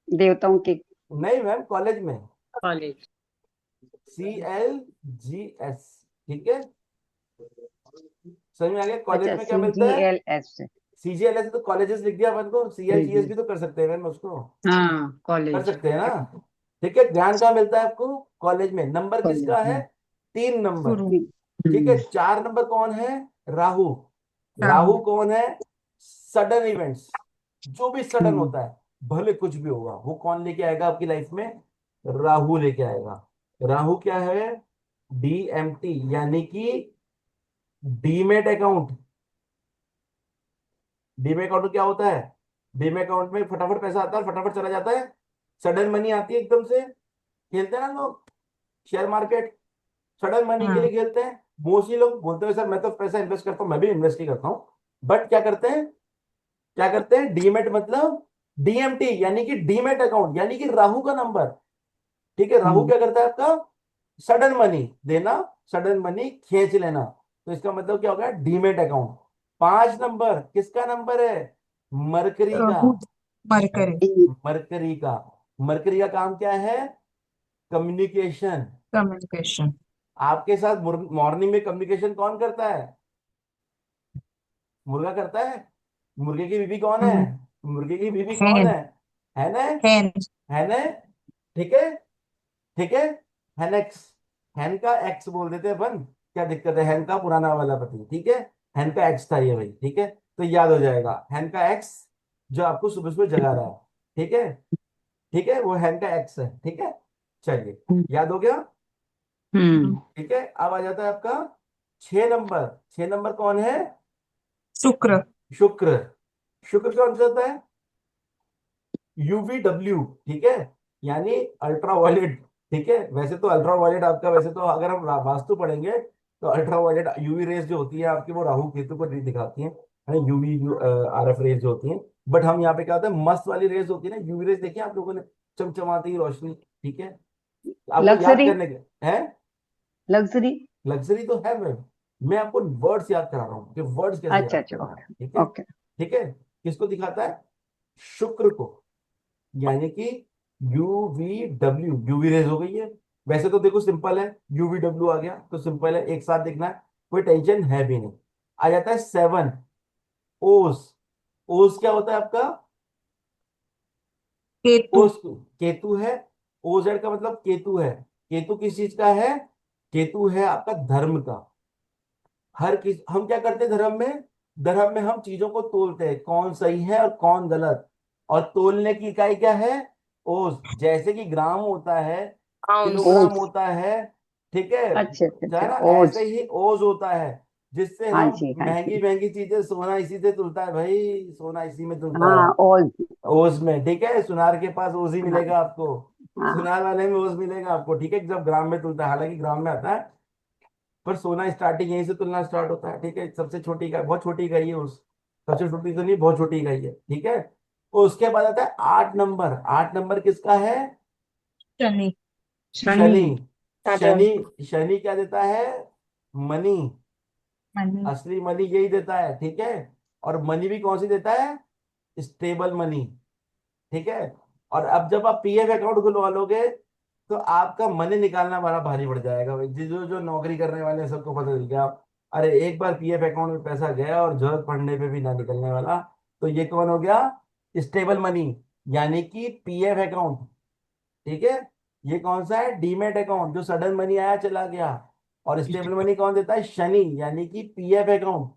देवताओं के नहीं मैम, कॉलेज में, कॉलेज। CLGS। ठीक है, समझ में आ गया, कॉलेज अच्छा, में क्या मिलता है, CGLS। CGLS, तो कॉलेजेस लिख दिया अपन को, CLGS भी तो कर सकते हैं मैम उसको, हाँ, कर कॉलेज, सकते हैं ना। ठीक है, ज्ञान का मिलता है आपको कॉलेज में। नंबर किसका है, कॉलेज। तीन नंबर। गुरु। ठीक है, हम्म, चार नंबर कौन है, राहु। राहु। राहु कौन है, सडन इवेंट्स, जो भी सडन हम्म। होता है, भले कुछ भी होगा, वो कौन लेके आएगा आपकी लाइफ में, राहु लेके आएगा। राहु क्या है, DMT, यानी कि डीमेट अकाउंट। डीमेट अकाउंट क्या होता है, डीमेट अकाउंट में फटाफट पैसा आता है, फटाफट चला जाता है, सडन मनी आती है एकदम से। खेलते हैं ना लोग शेयर मार्केट, सडन मनी के हाँ। लिए खेलते हैं। मोस्टली लोग बोलते हैं सर मैं तो पैसा इन्वेस्ट करता हूँ, मैं भी इन्वेस्ट ही करता हूँ, बट क्या करते हैं, क्या करते हैं, डीमेट मतलब DMT, यानी कि डीमेट अकाउंट, यानी कि राहु का नंबर। ठीक है, राहु हम्म। क्या करता है आपका, सडन मनी देना, सडन मनी खींच लेना, तो इसका मतलब क्या होगा, डीमेट अकाउंट। 5 नंबर किसका नंबर है? मरकरी का। बुध, मरकरी, मरकरी का। मरकरी का काम क्या है? कम्युनिकेशन। कम्युनिकेशन, आपके साथ मॉर्निंग में कम्युनिकेशन कौन करता है? मुर्गा करता है। मुर्गे की बीवी कौन है? मुर्गे की बीवी कौन हैन, है ना? हैन, है ना? ठीक है। ठीक है। हैन एक्स। हैन का एक्स बोल देते हैं अपन। क्या दिक्कत है? हैन का पुराना वाला पति, ठीक है। हैन का एक्स था ये भाई, ठीक है। तो याद हो जाएगा हैन का एक्स, जो आपको सुबह सुबह जगा रहा है। ठीक है। ठीक है, वो हैन का एक्स है, ठीक है। चलिए, याद हो गया। हम्म ठीक है, अब आ जाता है आपका 6 नंबर। 6 नंबर कौन है? शुक्र, शुक्र। शुक्र कौन सा होता है? UVW, ठीक है। यानी अल्ट्रा वायलेट। ठीक है, वैसे तो अल्ट्रा वायलेट आपका, वैसे तो अगर हम वास्तु पढ़ेंगे तो अल्ट्रा वायलेट यूवी रेज जो होती है आपकी, वो राहु केतु को दिखाती है ना, यूवी RF रेज जो होती है। बट हम यहाँ पे क्या होता है, मस्त वाली रेज होती है ना, यूवी रेज देखिए आप लोगों ने, चमचमाती हुई रोशनी। ठीक है, आपको याद लग्जरी, करने के है। लग्जरी। लग्जरी तो है मैम, मैं आपको वर्ड्स याद करा रहा हूँ कि वर्ड्स कैसे अच्छा याद अच्छा, करना है, ओके ठीक है। ओके। ठीक है, किसको दिखाता है? शुक्र को। यानी कि UVW, यूवी रेज हो गई है। वैसे तो देखो सिंपल है, UVW आ गया तो सिंपल है, एक साथ देखना है, कोई टेंशन है भी नहीं। आ जाता है 7, ओस। ओस क्या होता है आपका? केतु, ओस केतु है। ओजेड का मतलब केतु है। केतु किस चीज का है? केतु है आपका धर्म का। हर किस हम क्या करते हैं धर्म में? धर्म में हम चीजों को तोलते हैं, कौन सही है और कौन गलत। और तोलने की इकाई क्या है? ओस। जैसे कि ग्राम होता है, आउंस, किलोग्राम ओज। होता है, ठीक है, अच्छा अच्छा है अच्छा, ना, ऐसे ओज। ही ओज होता है। जिससे हाँ हम जी हाँ महंगी जी। महंगी चीजें, सोना इसी से तुलता है भाई, सोना इसी में तुलता है। हाँ, ओज। ओस में, ठीक है, सुनार के पास ओस ही हाँ मिलेगा आपको। हाँ सुनार वाले में ओस मिलेगा आपको, ठीक है, जब ग्राम में तुलता है, हालांकि ग्राम में आता है, पर सोना स्टार्टिंग यहीं से तुलना स्टार्ट होता है, ठीक है। सबसे छोटी इकाई, बहुत छोटी इकाई है उस, सबसे छोटी तो नहीं, बहुत छोटी इकाई है, ठीक है। और उसके बाद आता है 8 नंबर। 8 नंबर किसका है? शनि, शनि। शनि। साटर्न, शनि। शनि क्या देता है? मनी। मनी, असली मनी यही देता है, ठीक है। और मनी भी कौन सी देता है? Stable money. ठीक है। और अब जब आप PF अकाउंट खुलवा लोगे तो आपका मनी निकालना बड़ा भारी पड़ जाएगा भाई। जो जो नौकरी करने वाले हैं, सबको पता चल गया। अरे एक बार PF अकाउंट में पैसा गया और जरूरत पड़ने पे भी ना निकलने वाला, तो ये कौन हो गया? स्टेबल मनी, यानी कि PF अकाउंट। ठीक है। ये कौन सा है? डीमेट अकाउंट, जो सडन मनी आया चला गया। और स्टेबल मनी कौन देता है? शनि, यानी कि PF अकाउंट,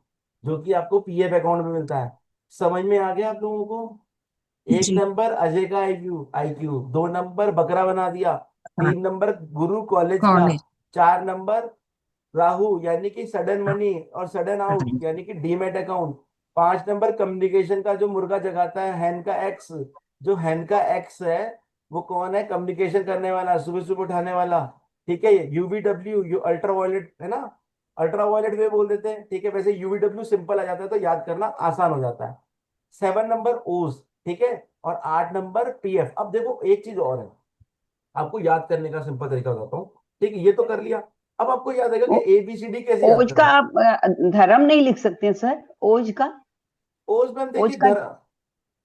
जो कि आपको PF अकाउंट में मिलता है। समझ में आ गया आप लोगों को? एक जी, नंबर अजय का IQ, IQ 2 नंबर बकरा बना दिया। 3 नंबर गुरु कॉलेज का। कॉलेज, 4 नंबर राहु, यानी कि सडन मनी और सडन आउट, यानी कि डीमेट अकाउंट। 5 नंबर कम्युनिकेशन का, जो मुर्गा जगाता है, हैन का एक्स। जो हैन का एक्स है, वो कौन है? कम्युनिकेशन करने वाला, सुबह सुबह उठाने वाला। ठीक है, UVW, यू अल्ट्रा वायलेट है ना, अल्ट्रा वायलेट वे बोल देते हैं, ठीक है। वैसे UVW सिंपल आ जाता है तो याद करना आसान हो जाता है। 7 नंबर ओस, ठीक है। और 8 नंबर PF। अब देखो एक चीज और है, आपको याद करने का सिंपल तरीका बताता हूँ। ठीक है, ये तो कर लिया। अब आपको याद आएगा कि ओ, ABCD कैसे याद ओज का करना है। आप धर्म नहीं लिख सकते हैं सर? ओज का, ओस मैम देखिए ओज का।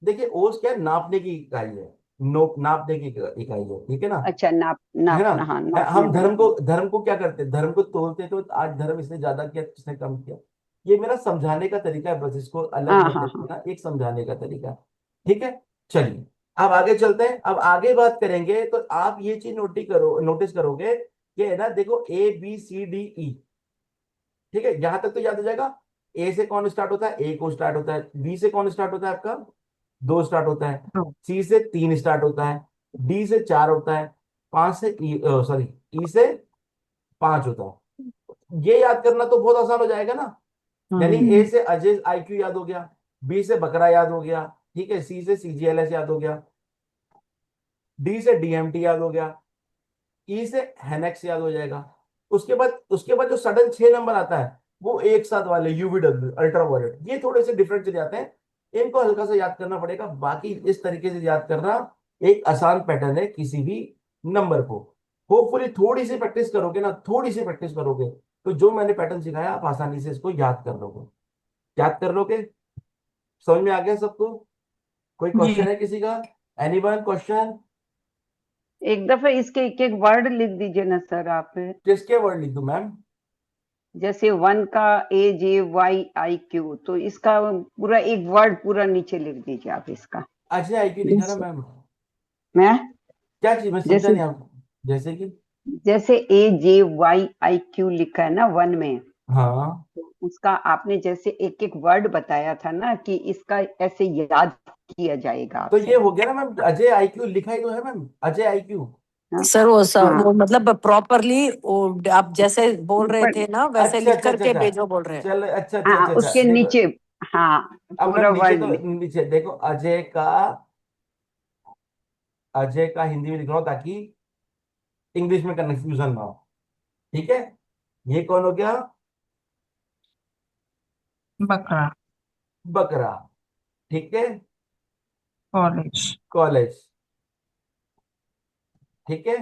देखिए ओस क्या है? नापने की इकाई है। नापने की इकाई है, ठीक है ना। अच्छा, नाप, है ना। नापना, हाँ, नापने हम वाला। धर्म को क्या करते हैं? धर्म को तोलते तो आज धर्म इसने ज्यादा किया, इसने कम किया। ये मेरा समझाने का तरीका है, बस इसको अलग हाँ मत हाँ हाँ। देखना, एक समझाने का तरीका है। ठीक है। चलिए, अब आगे चलते हैं। अब आगे बात करेंगे तो आप ये चीज नोटिस करोगे कि है ना, देखो ABCDE। ठीक है, यहां तक तो याद हो जाएगा। ए से कौन स्टार्ट होता है? A को स्टार्ट होता है। बी से कौन स्टार्ट होता है आपका? 2 स्टार्ट होता है। दो, C से 3 स्टार्ट होता है। D से 4 होता है। 5 से सॉरी, E से 5 होता है। ये याद करना तो बहुत आसान हो जाएगा ना। यानी हम्म। A से अजय IQ याद हो गया। B से बकरा याद हो गया। ठीक है, C से CGLS याद हो गया। D से DMT याद हो गया। E से हेनेक्स याद हो जाएगा। उसके बाद जो सडन 6 नंबर आता है, वो एक साथ वाले UVW अल्ट्रा वायलेट, ये थोड़े से डिफरेंट चले जाते हैं, इनको हल्का सा याद करना पड़ेगा। बाकी इस तरीके से याद करना एक आसान पैटर्न है किसी भी नंबर को। होपफुली थोड़ी सी प्रैक्टिस करोगे ना, थोड़ी सी प्रैक्टिस करोगे, तो जो मैंने पैटर्न सिखाया आप आसानी से इसको याद कर लोगे। याद कर लोगे? समझ में आ गया सबको? कोई जी। क्वेश्चन है किसी का? Anyone question? एक दफे इसके एक एक वर्ड लिख दीजिए ना सर आप। किसके वर्ड लिख दूं मैम? जैसे वन का AJYIQ, तो इसका पूरा एक वर्ड पूरा नीचे लिख दीजिए आप इसका। अच्छा, आईक्यू लिखा ना मैम? मैं क्या चीज, मैं समझा जैसे नहीं आप। जैसे कि? जैसे AJYIQ लिखा है ना वन में, हाँ, तो उसका आपने जैसे एक एक वर्ड बताया था ना कि इसका ऐसे याद किया जाएगा तो आपसे। ये हो गया ना मैम, अजय आईक्यू लिखा ही तो है मैम, अजय आईक्यू। हाँ सर वो हाँ मतलब प्रॉपरली वो आप जैसे बोल रहे ऊपर। थे ना वैसे अच्छा लिख अच्छा अच्छा करके अच्छा। भेजो बोल रहे हैं। चलो, अच्छा अच्छा हाँ अच्छा अच्छा, उसके देखो। नीचे। हाँ अब मैम पूरा नीचे वर्ड तो, लिख। नीचे देखो, अजय का हिंदी में लिख रहा हूँ ताकि इंग्लिश में कंफ्यूजन ना हो। ठीक है? ये कौन हो गया? बकरा। बकरा। ठीक है। कॉलेज। कॉलेज। ठीक है।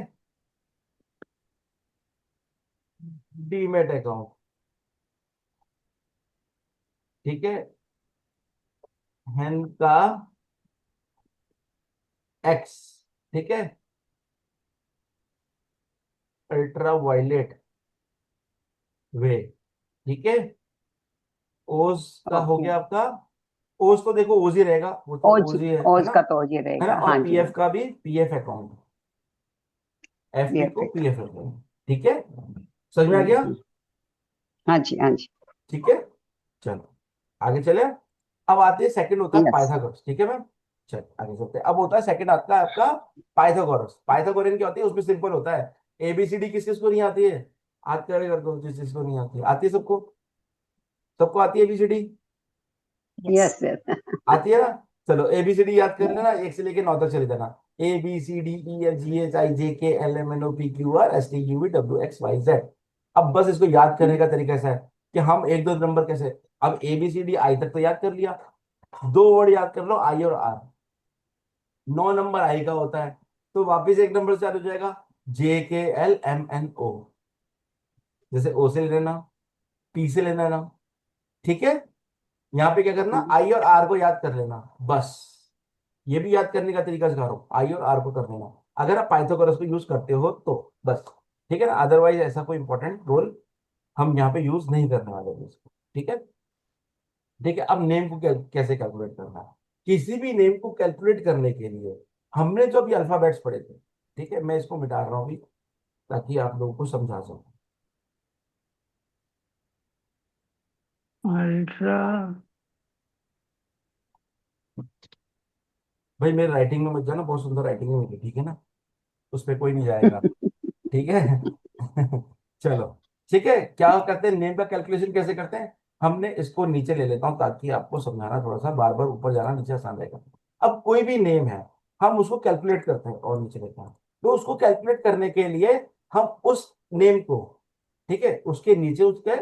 Demat account. ठीक है। हेन का एक्स। ठीक है। अल्ट्रा वायलेट वे। ठीक है। ओज का हो ओके। गया आपका। ओज तो देखो ओज ही रहेगा, वो तो ओज। ओज ही है ओज ना? का तो ओज ही है ना? रहेगा, और हाँ जी। पीएफ का भी पीएफ अकाउंट। एफडी को परफेक्ट। PF account. ठीक है? समझ में आ गया? हाँ जी हाँ जी। ठीक है। चलो आगे चले। अब आते हैं, सेकंड होता है यस। पाइथागोरस। ठीक है मैम? चल आगे चलते हैं। अब होता है सेकंड, आता है आपका पाइथागोरस। पाइथागोरन क्या होती है? उसमें सिंपल होता है। एबीसीडी किस किस को नहीं आती है? हाथ खड़े कर दो जिस जिसको नहीं आती है। आती है सबको? सबको आती है एबीसीडी? यस। Yes yes. आती है ना? चलो एबीसीडी याद कर लेना, एक से लेके नौ तक चले जाना। ABCDEFGHIJKLMNOPQRSTUVWXYZ। अब बस इसको याद करने का तरीका ऐसा है कि हम एक दो नंबर कैसे, अब ABCD आई तक तो याद कर लिया, दो वर्ड याद कर लो, आई और आर। नौ नंबर आई का होता है, तो वापिस एक नंबर से याद हो जाएगा, JKLMNO। जैसे ओ से लेना, पी से लेना ना। ठीक है? यहाँ पे क्या करना, आई और आर को याद कर लेना बस। ये भी याद करने का तरीका सिखा रहा हूँ, आई और आर को कर लेना, अगर आप पाइथागोरस को यूज करते हो तो बस। ठीक है ना? अदरवाइज ऐसा कोई इंपॉर्टेंट रोल हम यहाँ पे यूज नहीं करने वाले हैं इसको। ठीक है? ठीक है। अब नेम को कैसे कैलकुलेट करना है? किसी भी नेम को कैलकुलेट करने के लिए हमने जो अभी अल्फाबेट्स पढ़े थे, ठीक है, मैं इसको मिटा रहा हूँ अभी ताकि आप लोगों को समझा सकूं। अल्ट्रा। भाई मेरी राइटिंग में मत जाना, बहुत सुंदर राइटिंग है मेरी, ठीक है ना? उस पर कोई नहीं जाएगा। ठीक है? चलो। ठीक है, क्या करते हैं, नेम का कैलकुलेशन कैसे करते हैं? हमने इसको नीचे ले लेता हूं ताकि आपको समझाना थोड़ा सा, बार बार ऊपर जाना नीचे आसान रहेगा। अब कोई भी नेम है, हम उसको कैलकुलेट करते हैं और नीचे लेते हैं, तो उसको कैलकुलेट करने के लिए हम उस नेम को, ठीक है, उसके नीचे उसके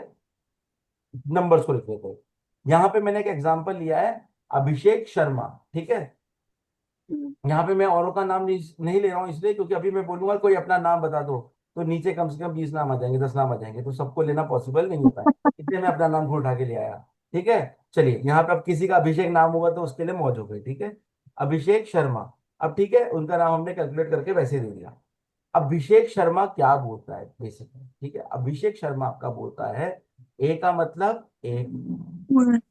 नंबर्स को लिख लेते हैं। यहाँ पे मैंने एक एग्जांपल लिया है, अभिषेक शर्मा। ठीक है? यहाँ पे मैं औरों का नाम नहीं ले रहा हूँ इसलिए क्योंकि अभी मैं बोलूंगा कोई अपना नाम बता दो, तो नीचे कम से कम 20 नाम आ जाएंगे, 10 नाम आ जाएंगे, तो सबको लेना पॉसिबल नहीं होता है, इसलिए मैं अपना नाम को उठा के ले आया। ठीक है? चलिए, यहाँ पे अब किसी का अभिषेक नाम होगा तो उसके लिए मौज हो गई। ठीक है? अभिषेक शर्मा। अब ठीक है, उनका नाम हमने कैलकुलेट करके वैसे दे दिया। अभिषेक शर्मा क्या बोलता है बेसिकली? ठीक है, अभिषेक शर्मा आपका बोलता है, ए का मतलब एक,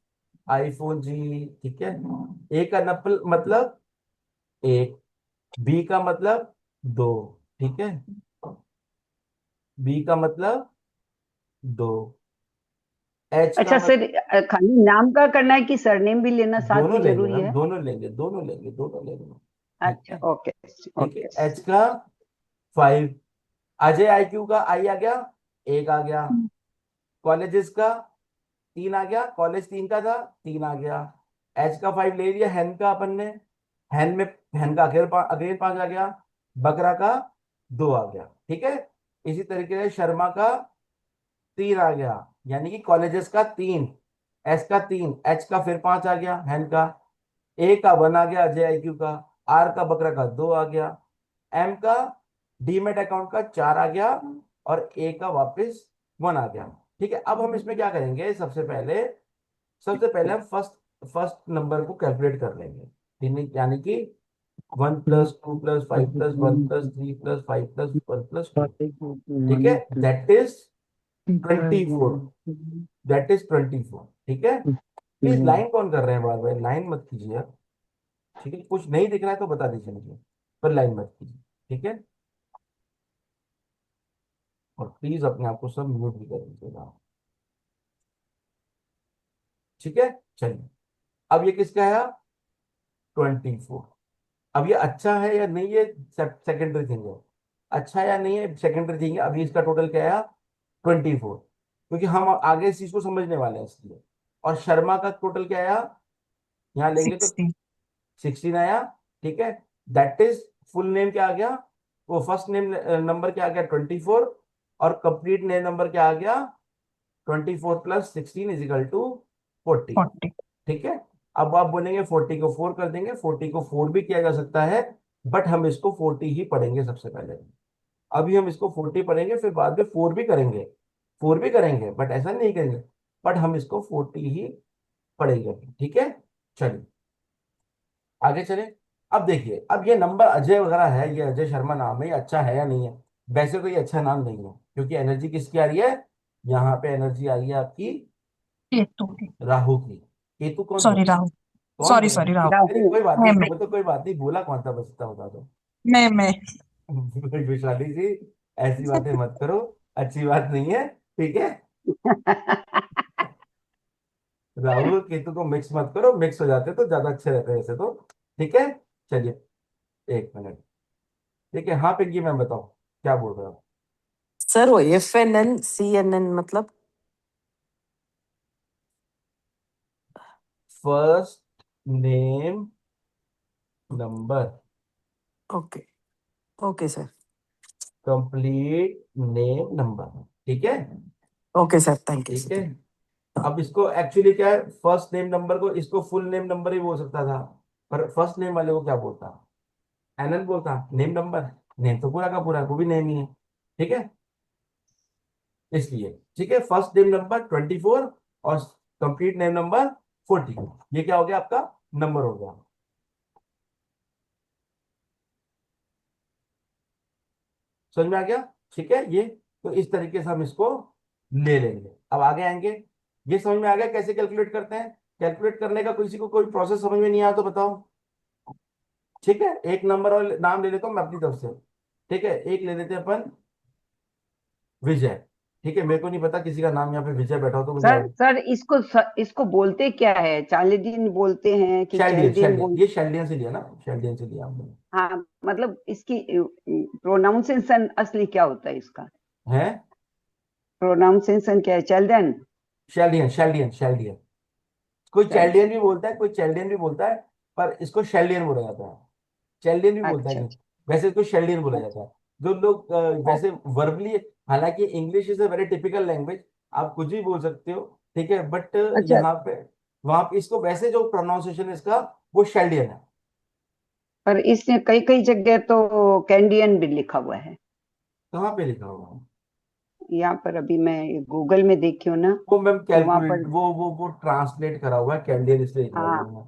आईफोन जी। ठीक है? ए का मतलब एक, बी का मतलब दो। ठीक है? बी का मतलब दो, एच का अच्छा सर, खाली नाम का करना है कि सरनेम भी लेना साथ दोनों में लेंगे जरूरी मैम, है? दोनों लेंगे, दोनों लेंगे, दोनों लेंगे। ठीक अच्छा है? ओके। ठीक है। ओके। एच का 5। अजय आईक्यू का आई आ गया, एक आ गया। कॉलेजेस का 3 आ गया, कॉलेज 3 का था, 3 आ गया। एच का 5 ले लिया, हैन का अपन ने, हैन में हैन का अगेन 5 आ गया। बकरा का 2 आ गया। ठीक है? इसी तरीके से शर्मा का 3 आ गया, यानी कि कॉलेजेस का 3, एस का 3, एच का फिर 5 आ गया, हैन का। ए का 1 आ गया, जे आई क्यू का। आर का बकरा का 2 आ गया। एम का डीमेट अकाउंट का 4 आ गया। और ए का वापस 1 आ गया। ठीक है? अब हम इसमें क्या करेंगे, सबसे पहले सबसे पहले हम फर्स्ट फर्स्ट नंबर को कैलकुलेट कर लेंगे, यानी कि 1+2+5+1+3+5+1+2, ठीक है, दैट इज 24, दैट इज 24, ठीक है। प्लीज लाइन कौन कर रहे हैं बार बार, लाइन मत कीजिए आप, ठीक है, कुछ नहीं दिख रहा है तो बता दीजिए मुझे, पर लाइन मत कीजिए, ठीक है। और प्लीज अपने आप को सब म्यूट भी कर दीजिएगा, ठीक है। चलिए, अब ये किसका है, 24। अब ये अच्छा है या नहीं, ये सेकेंडरी थिंग है, अच्छा है या नहीं है सेकेंडरी थिंग है। अभी इसका टोटल क्या आया, 24, क्योंकि हम आगे इस चीज को समझने वाले हैं इसलिए। और शर्मा का टोटल क्या आया, यहाँ लेंगे तो 60। 16 आया, ठीक है। दैट इज, फुल नेम क्या आ गया, वो फर्स्ट नेम नंबर क्या आ गया, 24, और कंप्लीट नेम नंबर क्या आ गया, 24+16 = 40, 40। ठीक है। अब आप बोलेंगे 40 को 4 कर देंगे, 40 को 4 भी किया जा सकता है, बट हम इसको 40 ही पढ़ेंगे सबसे पहले। अभी हम इसको 40 पढ़ेंगे, फिर बाद में 4 भी करेंगे, 4 भी करेंगे, बट ऐसा नहीं करेंगे, बट हम इसको 40 ही पढ़ेंगे, ठीक है। चलिए आगे चले। अब देखिए, अब ये नंबर अजय वगैरह है, ये अजय शर्मा नाम है, ये अच्छा है या नहीं है। वैसे तो ये अच्छा नाम नहीं है, क्योंकि एनर्जी किसकी आ रही है, यहाँ पे एनर्जी आ रही है आपकी केतु। राहु की। केतु कौन सॉरी बोला, राहु। कौन सॉरी बोला, सॉरी राहु। अरे राहु। कोई बात मैं नहीं, मैं वो तो कोई बात नहीं, बोला कौन था, बस इतना बता दो। मैं विशाली जी, ऐसी बातें मत करो, अच्छी बात नहीं है, ठीक है। राहु और केतु को मिक्स मत करो, मिक्स हो जाते तो ज्यादा अच्छे रहते हैं वैसे तो, ठीक है। चलिए, एक मिनट, ठीक है। हाँ पिंकी मैम बताओ, क्या बोल रहे हो। सर वो FNN CNN मतलब। First name number, okay, okay sir. Complete name number, ठीक है, ओके सर, थैंक यू ठीक है। सर। अब इसको एक्चुअली क्या है, फर्स्ट नेम नंबर को इसको फुल नेम नंबर ही बोल सकता था, पर फर्स्ट नेम वाले को क्या बोलता, एनन बोलता, नेम नंबर, नेम तो पूरा का पूरा, वो भी नेम ही है, ठीक है, इसलिए, ठीक है। फर्स्ट नेम नंबर 24 और कंप्लीट नेम नंबर 40, ये क्या हो गया आपका नंबर हो गया। समझ में आ गया, ठीक है। ये तो इस तरीके से हम इसको ले लेंगे। अब आगे आएंगे, ये समझ में आ गया कैसे कैलकुलेट करते हैं। कैलकुलेट करने का किसी को कोई प्रोसेस समझ में नहीं आया तो बताओ, ठीक है। एक नंबर और नाम ले लेता हूँ मैं अपनी तरफ से, ठीक है। एक ले लेते हैं अपन, विजय, ठीक है। मेरे को नहीं पता किसी का नाम यहाँ पे विजय बैठा हो तो मुझे सर सर इसको बोलते क्या है, चालीडीन बोलते हैं कि शैल्डियन, चैल्डियन शैल्डियन, बोलते ये शैल्डियन से लिया ना, शैल्डियन से लिया हमने, हाँ, मतलब इसकी प्रोनाउंसिएशन असली क्या होता है इसका, है प्रोनाउंसिएशन क्या है, चैल्डन। शैल्डियन, शैल्डियन, शैल्डियन। कोई चैल्डियन भी चैल्डियन। बोलता है, कोई चैल्डियन भी बोलता है, पर इसको शैल्डियन बोला जाता है। चैल्डियन भी बोलता है अच्छा नहीं, अच्छा वैसे इसको शेल्डियन बोला जाता अच्छा। है। जो लोग ओ- वैसे वर्बली, हालांकि English is a very typical language, आप कुछ भी बोल सकते हो, ठीक है, बट अच्छा, यहाँ पे वहां पे इसको वैसे जो प्रोनाउंसिएशन है इसका, वो शेल्डियन है। पर इसमें कई कई जगह तो कैंडियन भी लिखा हुआ है। कहाँ पे लिखा हुआ है, यहाँ पर अभी मैं गूगल में देखी हूँ ना, वो मैम तो वहां कैलकुलेट, पर वो ट्रांसलेट करा हुआ है, कैंडियन इसलिए लिखा हुआ हाँ है,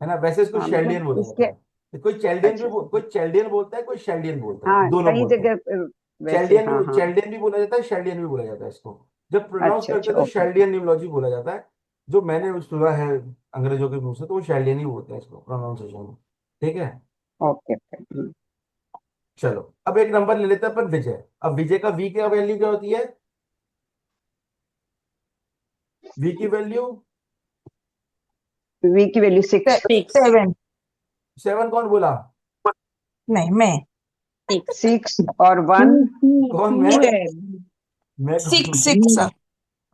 है ना। वैसे इसको हाँ, मतलब शेल्डियन बोला इसके जाता है। तो कोई चैल्डियन भी अच्छा कोई चैल्डियन बोलता है, कोई शेल्डियन बोलता है, हाँ, दोनों कई बोलते हैं। जगह पर वैसे हाँ हाँ। चैल्डियन भी बोला जाता है, शेल्डियन भी बोला जाता है इसको। जब प्रोनाउंस अच्छा करते अच्छा, हैं तो ओके शेल्डियन निमोलॉजी बोला जाता है, जो मैंने सुना है अंग्रेजों के मुंह से, तो वो शेल्डियन ही बोलते हैं इसको प्रोनाउंसिएशन में, ठीक है। Okay okay. चलो, अब एक नंबर ले लेते हैं अपन, विजय। अब विजय का वी की वैल्यू क्या होती है, वी की वैल्यू, वी की वैल्यू 6। 7। 7, कौन बोला, नहीं मैं। 6 और 1। कौन, मैं, मैं कौन, 6 6।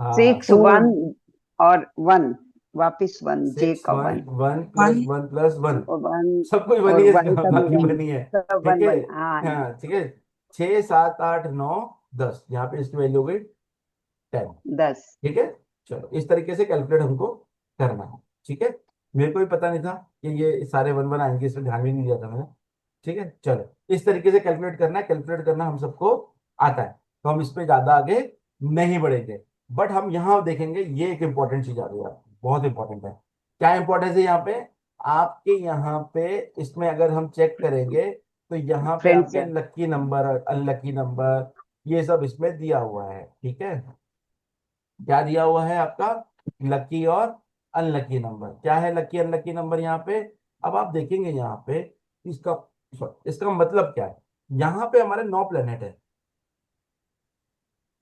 हाँ, 6 1 और 1, वापिस 1, जे 6 का 1 1 1 1। प्लस 1 प्लस 1, और 1 सब कुछ और बनी है 1 इसका, का भी बाकी 1, बनी है, सब ठीक 1 है। 1 हाँ। हाँ ठीक है, 6 7 8 9 10, यहाँ पे इसकी वैल्यू हो गई 10, 10। ठीक है। चलो, इस तरीके से कैलकुलेट हमको करना है, ठीक है। मेरे को भी पता नहीं था कि ये सारे वन वन आएंगे, इसमें ध्यान भी नहीं दिया था मैंने, ठीक है। चलो, इस तरीके से कैलकुलेट करना है, कैलकुलेट करना हम सबको आता है, तो हम इस पे ज्यादा आगे नहीं बढ़ेंगे। बट हम यहाँ देखेंगे, ये एक इंपॉर्टेंट चीज आ रही है आपकी, बहुत इंपॉर्टेंट है। क्या इंपॉर्टेंस है यहाँ पे? आपके यहाँ पे इसमें अगर हम चेक करेंगे तो यहाँ पे फ्रेंड्स आपके लकी नंबर, अनलकी नंबर, ये सब इसमें दिया हुआ है। ठीक है, क्या दिया हुआ है आपका? लकी और अनलकी नंबर। क्या है लकी अनलकी नंबर यहाँ पे? अब आप देखेंगे यहाँ पे इसका इसका मतलब क्या है। यहाँ पे हमारे 9 प्लेनेट है।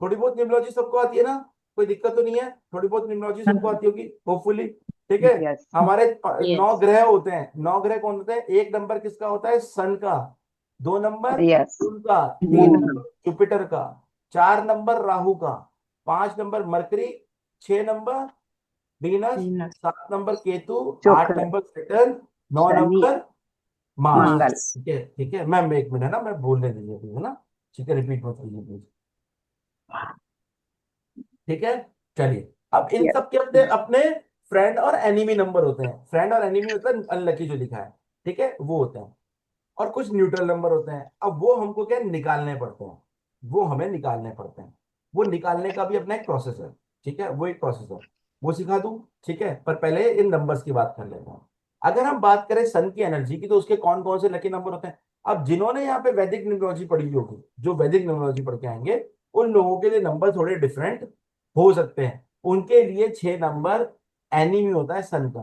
थोड़ी बहुत न्यूमरोलॉजी सबको आती है ना, कोई दिक्कत तो नहीं है? थोड़ी बहुत न्यूमरोलॉजी सबको आती होगी होपफुली। ठीक है, यस हमारे 9 यस ग्रह होते हैं। 9 ग्रह कौन होते हैं? एक नंबर किसका होता है? सन का। 2 नंबर यस मून का। 3 मून नंबर जुपिटर का। 4 नंबर राहु का। 5 number Mercury. 6 number Venus. Venus, 7 number Ketu. 8 Shukra number Saturn. 9 Shani number Mars. Mangal. Mars. ठीक है, ठीक है मैम, एक मिनट है ना, मैं बोलने दीजिए प्लीज, है ना? ठीक है, रिपीट मत कीजिए प्लीज। ठीक है, चलिए। अब इन यस सब के अपने अपने फ्रेंड और एनिमी नंबर होते हैं। फ्रेंड और एनिमी होता है अनलकी जो लिखा है, ठीक है, वो होते हैं। और कुछ न्यूट्रल नंबर होते हैं। अब वो हमको क्या निकालने पड़ते हैं, वो हमें निकालने पड़ते हैं। वो निकालने का भी अपना एक प्रोसेस है। ठीक है, वो एक प्रोसेस है, वो सिखा दूं। ठीक है, पर पहले इन नंबर्स की बात कर लेते हैं। अगर हम बात करें सन की एनर्जी की, तो उसके कौन कौन से लकी नंबर होते हैं? अब जिन्होंने यहाँ पे वैदिक न्यूमरोलॉजी पढ़ी होगी, जो वैदिक न्यूमरोलॉजी पढ़ के आएंगे, उन लोगों के लिए नंबर थोड़े डिफरेंट हो सकते हैं। उनके लिए 6 नंबर एनिमी होता है सन का।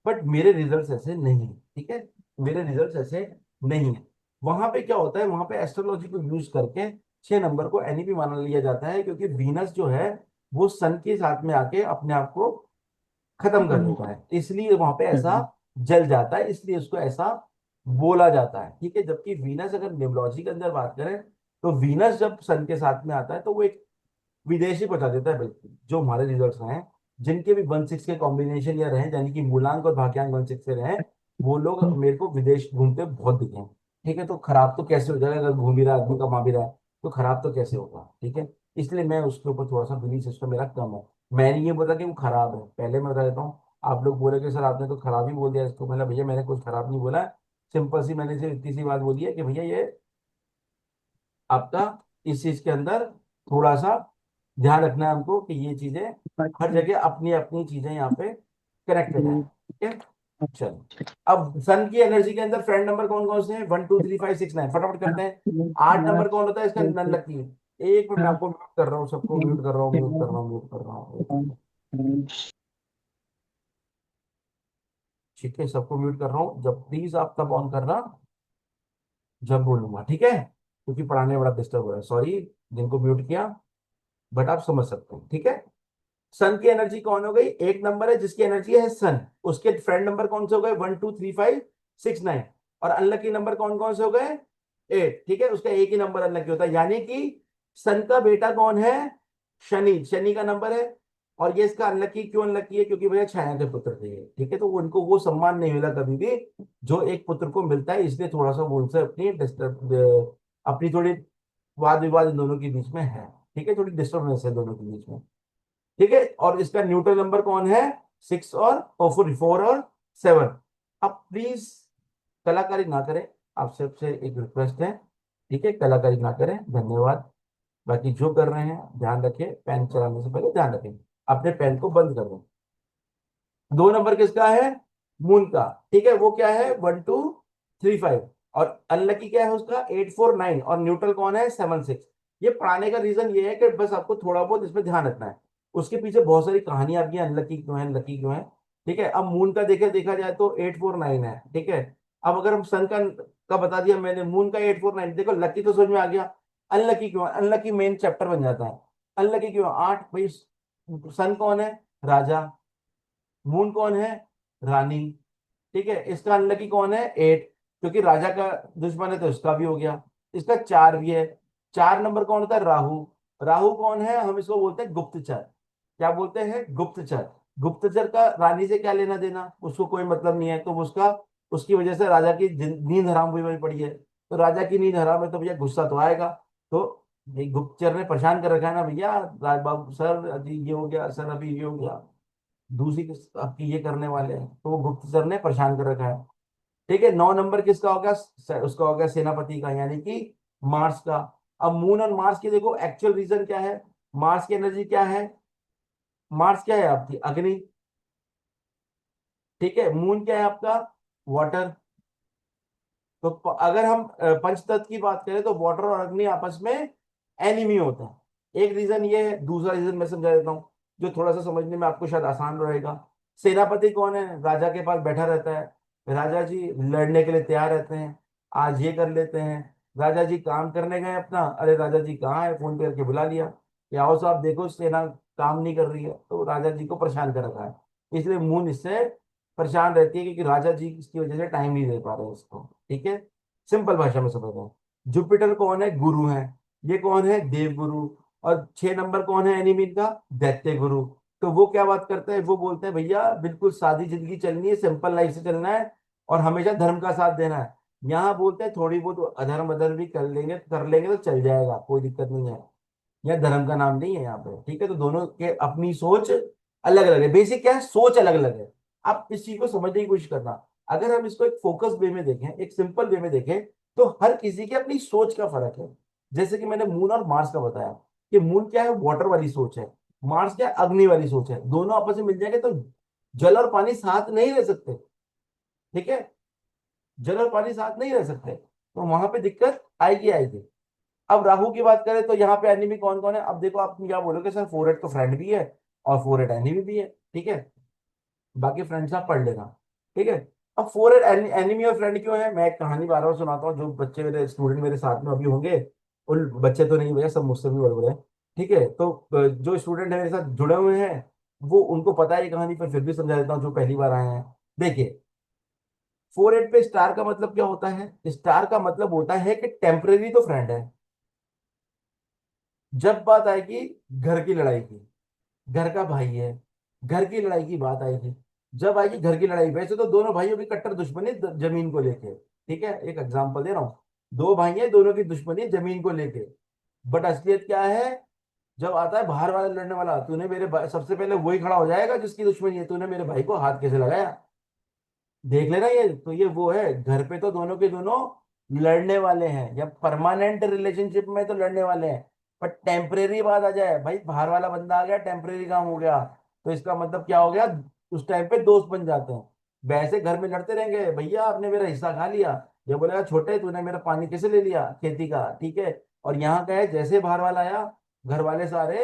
बट मेरे रिजल्ट्स ऐसे नहीं है। ठीक है, मेरे रिजल्ट्स ऐसे नहीं है। वहां पे क्या होता है, वहां पे एस्ट्रोलॉजी को यूज करके 6 नंबर को एनईपी मान लिया जाता है, क्योंकि वीनस जो है वो सन के साथ में आके अपने आप को खत्म कर देता है, इसलिए वहां पे ऐसा जल जाता है, इसलिए उसको ऐसा बोला जाता है। ठीक है, जबकि वीनस, अगर न्यूमरोलॉजी के अंदर बात करें, तो वीनस जब सन के साथ में आता है तो वो एक विदेशी बता देता है। बिल्कुल जो हमारे रिजल्ट्स हैं, जिनके भी 1-6 के कॉम्बिनेशन या रहे, यानी कि मूलांक और भाग्यांक 1-6 से रहे, वो लोग मेरे को विदेश घूमते बहुत दिखे हैं। ठीक है, तो खराब तो कैसे हो जाएगा? अगर घूम भी रहा है आदमी, कमा भी रहा है, तो खराब तो कैसे होगा? ठीक है, इसलिए मैं उसके ऊपर थोड़ा सा बिलीफ सिस्टम मेरा कम है। मैंने ये बोला कि वो खराब है, पहले मैं बता देता हूँ। आप लोग बोले कि सर आपने तो खराब ही बोल दिया इसको, मतलब भैया मैंने कुछ खराब नहीं बोला। सिंपल सी मैंने सिर्फ इतनी सी बात बोली है कि भैया ये आपका इस चीज के अंदर थोड़ा सा ध्यान रखना है हमको, कि ये चीजें हर जगह अपनी अपनी चीजें यहाँ पे कनेक्टेड है। ठीक है, चलो। अब सन की एनर्जी के अंदर फ्रेंड नंबर कौन कौन से हैं? 1 2 3 5 6 9, फटाफट करते हैं। 8 नंबर कौन होता है इसका? None lucky. एक मिनट, मैं आपको म्यूट कर रहा हूँ, सबको म्यूट कर रहा हूँ, म्यूट कर रहा हूँ, म्यूट कर रहा हूँ। ठीक है, सबको म्यूट कर रहा हूँ। जब प्लीज आप तब ऑन करना जब बोलूंगा, ठीक है? क्योंकि पढ़ाने में बड़ा डिस्टर्ब हो रहा है, सॉरी जिनको म्यूट किया, बट आप समझ सकते हैं। ठीक है, सन की एनर्जी कौन हो गई? एक नंबर है जिसकी एनर्जी है सन, उसके फ्रेंड नंबर कौन से हो गए? 1 2 3 5 6 9। और अनलकी नंबर कौन कौन से हो गए? 8। ठीक है, उसका एक ही नंबर अनलकी होता है, यानी कि सन का बेटा कौन है? शनि। शनि का नंबर है। और ये इसका अनलकी क्यों अनलकी है? क्योंकि भैया छाया के पुत्र थे ये। ठीक है, तो उनको वो सम्मान नहीं मिला कभी भी जो एक पुत्र को मिलता है, इसलिए थोड़ा सा वो उनसे अपनी डिस्टर्ब, अपनी थोड़ी वाद विवाद इन दोनों के बीच में है। ठीक है, थोड़ी डिस्टर्बेंस है दोनों के बीच में। ठीक है, और इसका न्यूट्रल नंबर कौन है? 6 और 4 और 7। अब प्लीज कलाकारी ना करें, आप सबसे एक रिक्वेस्ट है। ठीक है, कलाकारी ना करें, धन्यवाद। बाकी जो कर रहे हैं ध्यान रखें, पेन चलाने से पहले ध्यान रखें, अपने पेन को बंद कर दें। 2 नंबर किसका है? मून का। ठीक है, वो क्या है? 1 2 3 5। और अनलकी क्या है उसका? 8 4 9। और न्यूट्रल कौन है? 7 6। ये पढ़ाने का रीजन ये है कि बस आपको थोड़ा बहुत इसमें ध्यान रखना है। उसके पीछे बहुत सारी कहानियां आपकी, अनलकी क्यों है, लकी क्यों है। ठीक है, अब मून का देखा जाए तो 8 4 9 है। ठीक है, अब अगर हम सन का बता दिया मैंने, मून का 8 4 9, देखो लकी तो समझ में आ गया। अनलकी क्यों है? अनलकी मेन चैप्टर बन जाता है। अनलकी क्यों? 8 भाई, सन कौन है? राजा। मून कौन है? रानी। ठीक है, इसका अनलकी कौन है? 8, क्योंकि राजा का दुश्मन है तो इसका भी हो गया। इसका 4 भी है। 4 नंबर कौन होता है? राहु। राहु कौन है? हम इसको बोलते हैं गुप्तचर। क्या बोलते हैं? गुप्तचर। गुप्तचर का रानी से क्या लेना देना, उसको कोई मतलब नहीं है, तो उसका उसकी वजह से राजा की नींद हराम हुई पड़ी है। तो राजा की नींद हराम है तो भैया गुस्सा तो आएगा। तो ये गुप्तचर ने परेशान कर रखा है ना भैया, राज बाबू सर अभी ये हो गया, सर अभी ये हो गया, दूसरी आपकी ये करने वाले हैं, तो वो गुप्तचर ने परेशान कर रखा है। ठीक है, 9 नंबर किसका हो गया? उसका हो गया सेनापति का, यानी कि मार्स का। अब मून और मार्स की देखो एक्चुअल रीजन क्या है। मार्स की एनर्जी क्या है? मार्स क्या है आपकी? अग्नि। ठीक है। मून क्या है आपका? वाटर। तो अगर हम पंचतत्व की बात करें तो वाटर और अग्नि आपस में एनिमी होता है। एक रीजन ये है, दूसरा रीजन मैं समझा देता हूँ जो थोड़ा सा समझने में आपको शायद आसान रहेगा। सेनापति कौन है? राजा के पास बैठा रहता है। राजा जी लड़ने के लिए तैयार रहते हैं, आज ये कर लेते हैं। राजा जी काम करने गए अपना, अरे राजा जी कहाँ है, फोन पे करके बुला लिया कि आओ साहब देखो सेना काम नहीं कर रही है, तो राजा जी को परेशान कर रखा है। इसलिए मून इससे परेशान रहती है क्योंकि राजा जी इसकी वजह से टाइम नहीं दे पा रहे हैं उसको। ठीक है, सिंपल भाषा में समझ रहे हैं। जुपिटर कौन है? गुरु है। ये कौन है? देव गुरु। और 6 नंबर कौन है एनिमी का? दैत्य गुरु। तो वो क्या बात करते हैं? वो बोलते हैं भैया बिल्कुल सादी जिंदगी चलनी है, सिंपल लाइफ से चलना है और हमेशा धर्म का साथ देना है। यहाँ बोलते हैं थोड़ी बहुत अधर्म अधर्म भी कर लेंगे तो चल जाएगा, कोई दिक्कत नहीं है। यह धर्म का नाम नहीं है यहाँ पे। ठीक है, तो दोनों के अपनी सोच अलग अलग है। बेसिक क्या है? सोच अलग अलग है। आप इस चीज को समझने की कोशिश करना। अगर हम इसको एक फोकस वे में देखें, एक सिंपल वे में देखें, तो हर किसी की अपनी सोच का फर्क है। जैसे कि मैंने मून और मार्स का बताया कि मून क्या है? वाटर वाली सोच है। मार्स क्या है? अग्नि वाली सोच है। दोनों आपस में मिल जाएंगे तो जल और पानी साथ नहीं रह सकते। ठीक है, जल और पानी साथ नहीं रह सकते, तो वहां पे दिक्कत आएगी आएगी। अब राहु की बात करें तो यहाँ पे एनिमी कौन कौन है? अब देखो आप क्या बोलोगे, सर फोरहेड तो फ्रेंड भी है और फोरहेड एनिमी भी है। ठीक है, बाकी फ्रेंड्स आप पढ़ लेना। ठीक है, अब फोरहेड एनिमी और फ्रेंड क्यों है? मैं एक कहानी बार बार सुनाता हूँ, जो बच्चे मेरे स्टूडेंट मेरे साथ में अभी होंगे, उन बच्चे तो नहीं भैया, सब मुझसे भी बड़े बड़े हैं। ठीक है, तो जो स्टूडेंट है मेरे साथ जुड़े हुए हैं वो उनको पता है ये कहानी, पर फिर भी समझा देता हूँ जो पहली बार आए हैं। देखिए, फोरहेड पे स्टार का मतलब क्या होता है? स्टार का मतलब होता है कि टेम्परेरी तो फ्रेंड है, जब बात आएगी घर की लड़ाई की, घर का भाई है, घर की लड़ाई की बात आएगी, जब आएगी घर की लड़ाई। वैसे तो दोनों भाइयों की कट्टर दुश्मनी जमीन को लेके। ठीक है, एक एग्जांपल दे रहा हूँ, दो भाई हैं, दोनों की दुश्मनी जमीन को लेके। बट असलियत क्या है? जब आता है बाहर वाला लड़ने वाला, तूने मेरे सबसे पहले वही खड़ा हो जाएगा जिसकी दुश्मनी है, तूने मेरे भाई को हाथ कैसे लगाया। देख लेना, ये तो ये वो है, घर पे तो दोनों के दोनों लड़ने वाले हैं, या परमानेंट रिलेशनशिप में तो लड़ने वाले हैं। पर टेम्परेरी बात आ जाए, भाई बाहर वाला बंदा आ गया, टेम्परेरी काम हो गया, तो इसका मतलब क्या हो गया? उस टाइम पे दोस्त बन जाते हैं। वैसे घर में लड़ते रहेंगे, भैया आपने मेरा हिस्सा खा लिया, ये बोलेगा छोटे तूने मेरा पानी कैसे ले लिया खेती का। ठीक है, और यहाँ का है जैसे बाहर वाला आया, घर वाले सारे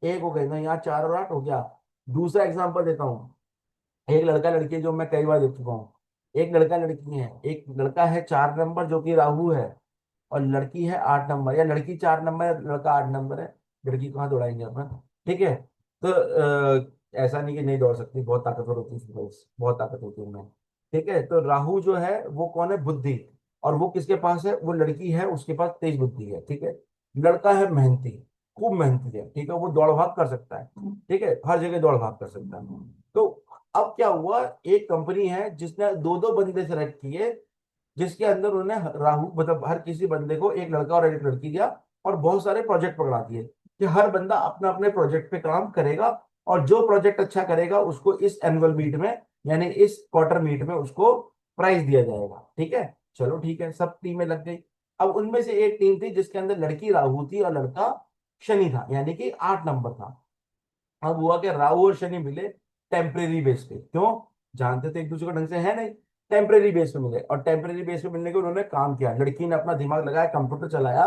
एक हो गए, तो यहाँ 4 और 8 हो गया। दूसरा एग्जाम्पल देता हूँ, एक लड़का लड़की जो मैं कई बार देख चुका हूँ। एक लड़का लड़की है, एक लड़का है 4 नंबर जो कि राहु है, और लड़की है 8 नंबर, या लड़की 4 नंबर लड़का 8 नंबर है। लड़की कहाँ दौड़ाएंगे अपन? ठीक है, तो ऐसा नहीं कि नहीं दौड़ सकती, बहुत ताकतवर होती है girls, बहुत ताकत होती है उनमें। ठीक है, तो राहु जो है वो कौन है? बुद्धि। और वो किसके पास है? वो लड़की है, उसके पास तेज बुद्धि है। ठीक है, लड़का है मेहनती, खूब मेहनती है। ठीक है, वो दौड़ भाग कर सकता है। ठीक है, हर जगह दौड़ भाग कर सकता है। तो अब क्या हुआ, एक कंपनी है जिसने दो दो बंदे सेलेक्ट किए, जिसके अंदर उन्होंने राहु मतलब हर किसी बंदे को एक लड़का और एक लड़की दिया, और बहुत सारे प्रोजेक्ट पकड़ा दिए कि हर बंदा अपना अपने प्रोजेक्ट पे काम करेगा, और जो प्रोजेक्ट अच्छा करेगा उसको इस एनुअल मीट में, यानी इस क्वार्टर मीट में उसको प्राइज दिया जाएगा। ठीक है, चलो ठीक है, सब टीमें लग गई। अब उनमें से एक टीम थी जिसके अंदर लड़की राहु थी और लड़का शनि था, यानी कि 8 नंबर था। अब हुआ कि राहु और शनि मिले टेम्परेरी बेस पे। क्यों? जानते तो एक दूसरे को ढंग से है नहीं, टेम्परेरी बेस पे मिले, और टेम्परेरी बेस पे मिलने के उन्होंने काम किया। लड़की ने अपना दिमाग लगाया, कंप्यूटर चलाया,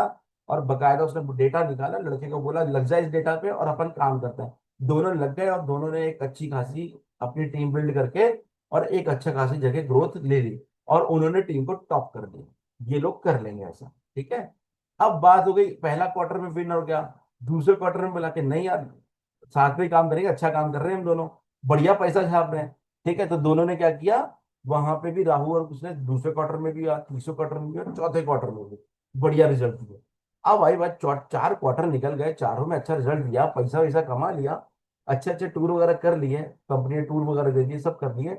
और बकायदा उसने डेटा निकाला, लड़के को बोला लग जाए इस डेटा पे और अपन काम करते हैं। दोनों लग गए और दोनों ने एक अच्छी खासी अपनी टीम बिल्ड करके और एक अच्छा खासी जगह ग्रोथ ले ली, और उन्होंने टीम को टॉप कर दिया। ये लोग कर लेंगे ऐसा। ठीक है, अब बात हो गई, पहला क्वार्टर में विन हो गया, दूसरे क्वार्टर में बोला कि नहीं यार, साथ में ही काम करेंगे, अच्छा काम कर रहे हैं हम दोनों, बढ़िया पैसा छाप रहे हैं। ठीक है, तो दोनों ने क्या किया, वहां पे भी राहु और उसने दूसरे क्वार्टर में भी और तीसरे क्वार्टर में भी और चौथे क्वार्टर में भी बढ़िया रिजल्ट दिए। अब भाई बात 4 क्वार्टर निकल गए, चारों में अच्छा रिजल्ट दिया, पैसा वैसा कमा लिया, अच्छे अच्छे टूर वगैरह कर लिए, कंपनी ने टूर वगैरह दे दिए, सब कर दिए।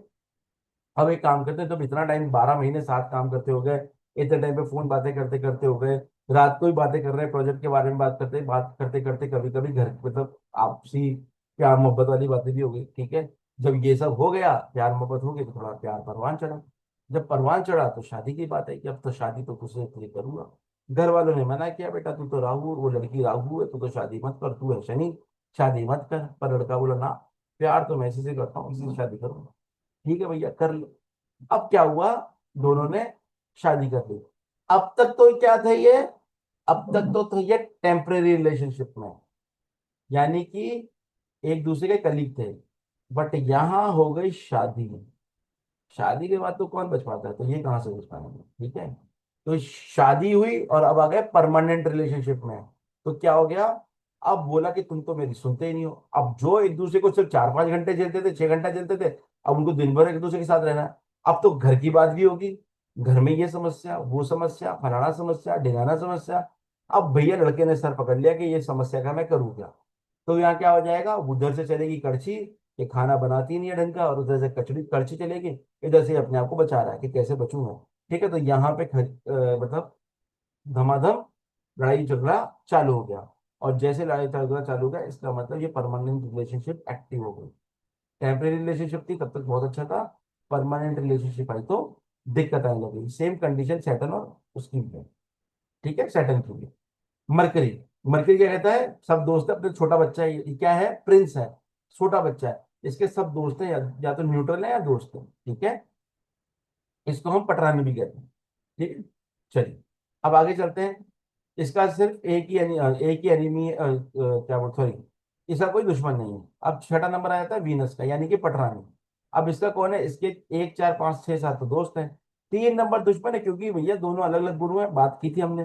अब एक काम करते हैं, जब इतना टाइम 12 महीने साथ काम करते हो गए, इतने टाइम पे फोन बातें करते करते हो गए, रात को ही बातें कर रहे हैं, प्रोजेक्ट के बारे में बात करते करते कभी कभी घर मतलब आपसी प्यार मोहब्बत वाली बातें भी हो गई। ठीक है, जब ये सब हो गया, प्यार मोहब्बत हो गई, तो थोड़ा प्यार परवान चढ़ा। जब परवान चढ़ा तो शादी की बात है कि अब तो शादी तो तुझसे तुझे करूंगा। घर वालों ने मना किया, बेटा तू तो राहु, वो लड़की राहु है, तू तो शादी मत कर, तू है शनि, शादी मत कर। पर लड़का बोला ना, प्यार तो मैं इसी से करता हूँ, इसी से शादी करूंगा। ठीक है भैया, कर लो। अब क्या हुआ, दोनों ने शादी कर ली। अब तक तो क्या था ये, अब तक तो था ये टेम्परेरी रिलेशनशिप में, यानी कि एक दूसरे के कलीग थे। बट यहाँ हो गई शादी। शादी के बाद तो कौन बच पाता है, तो ये कहाँ से बच पाएंगे, ठीक है। तो शादी हुई और अब आ गए परमानेंट रिलेशनशिप में। तो क्या हो गया, अब बोला कि तुम तो मेरी सुनते ही नहीं हो। अब जो एक दूसरे को सिर्फ 4-5 घंटे झेलते थे, 6 घंटा झेलते थे, अब उनको दिन भर एक दूसरे के साथ रहना है। अब तो घर की बात भी होगी, घर में ये समस्या, वो समस्या, फलाना समस्या, ढिंगाना समस्या। अब भैया लड़के ने सर पकड़ लिया कि ये समस्या का मैं करूँ क्या। तो यहाँ क्या हो जाएगा, उधर से चलेगी कड़छी, ये खाना बनाती नहीं है ढंग का, और उधर से कचड़ी कड़छी चलेगी, इधर से अपने आप को बचा रहा है कि कैसे बचूं मैं। ठीक है, तो यहाँ पे मतलब धमाधम लड़ाई झगड़ा चालू हो गया। और जैसे लड़ाई झगड़ा चालू हो गया, इसका मतलब ये परमानेंट रिलेशनशिप एक्टिव हो गई। टेम्परेरी रिलेशनशिप थी तब तक बहुत अच्छा था, परमानेंट रिलेशनशिप आई तो दिक्कत आने लगी। सेम कंडीशन सैटर्न और उसकी भी है। ठीक है, सैटर्न की भी। मरकरी, मरकरी क्या कहता है, सब दोस्त है, अपने छोटा बच्चा है, ये क्या है, प्रिंस है, छोटा बच्चा है, इसके सब दोस्त हैं, या तो न्यूट्रल है या दोस्त है। ठीक है, इसको हम पटरानी भी कहते हैं। ठीक है, चलिए अब आगे चलते हैं। इसका सिर्फ एक ही एनिमी क्या बोल, सॉरी, इसका कोई दुश्मन नहीं है। अब छठा नंबर आ जाता है वीनस का, यानी कि पटरानी। अब इसका कौन है, इसके 1 4 5 6 7 तो दोस्त हैं। 3 नंबर दुश्मन है, क्योंकि भैया दोनों अलग अलग गुरु हैं, बात की थी हमने।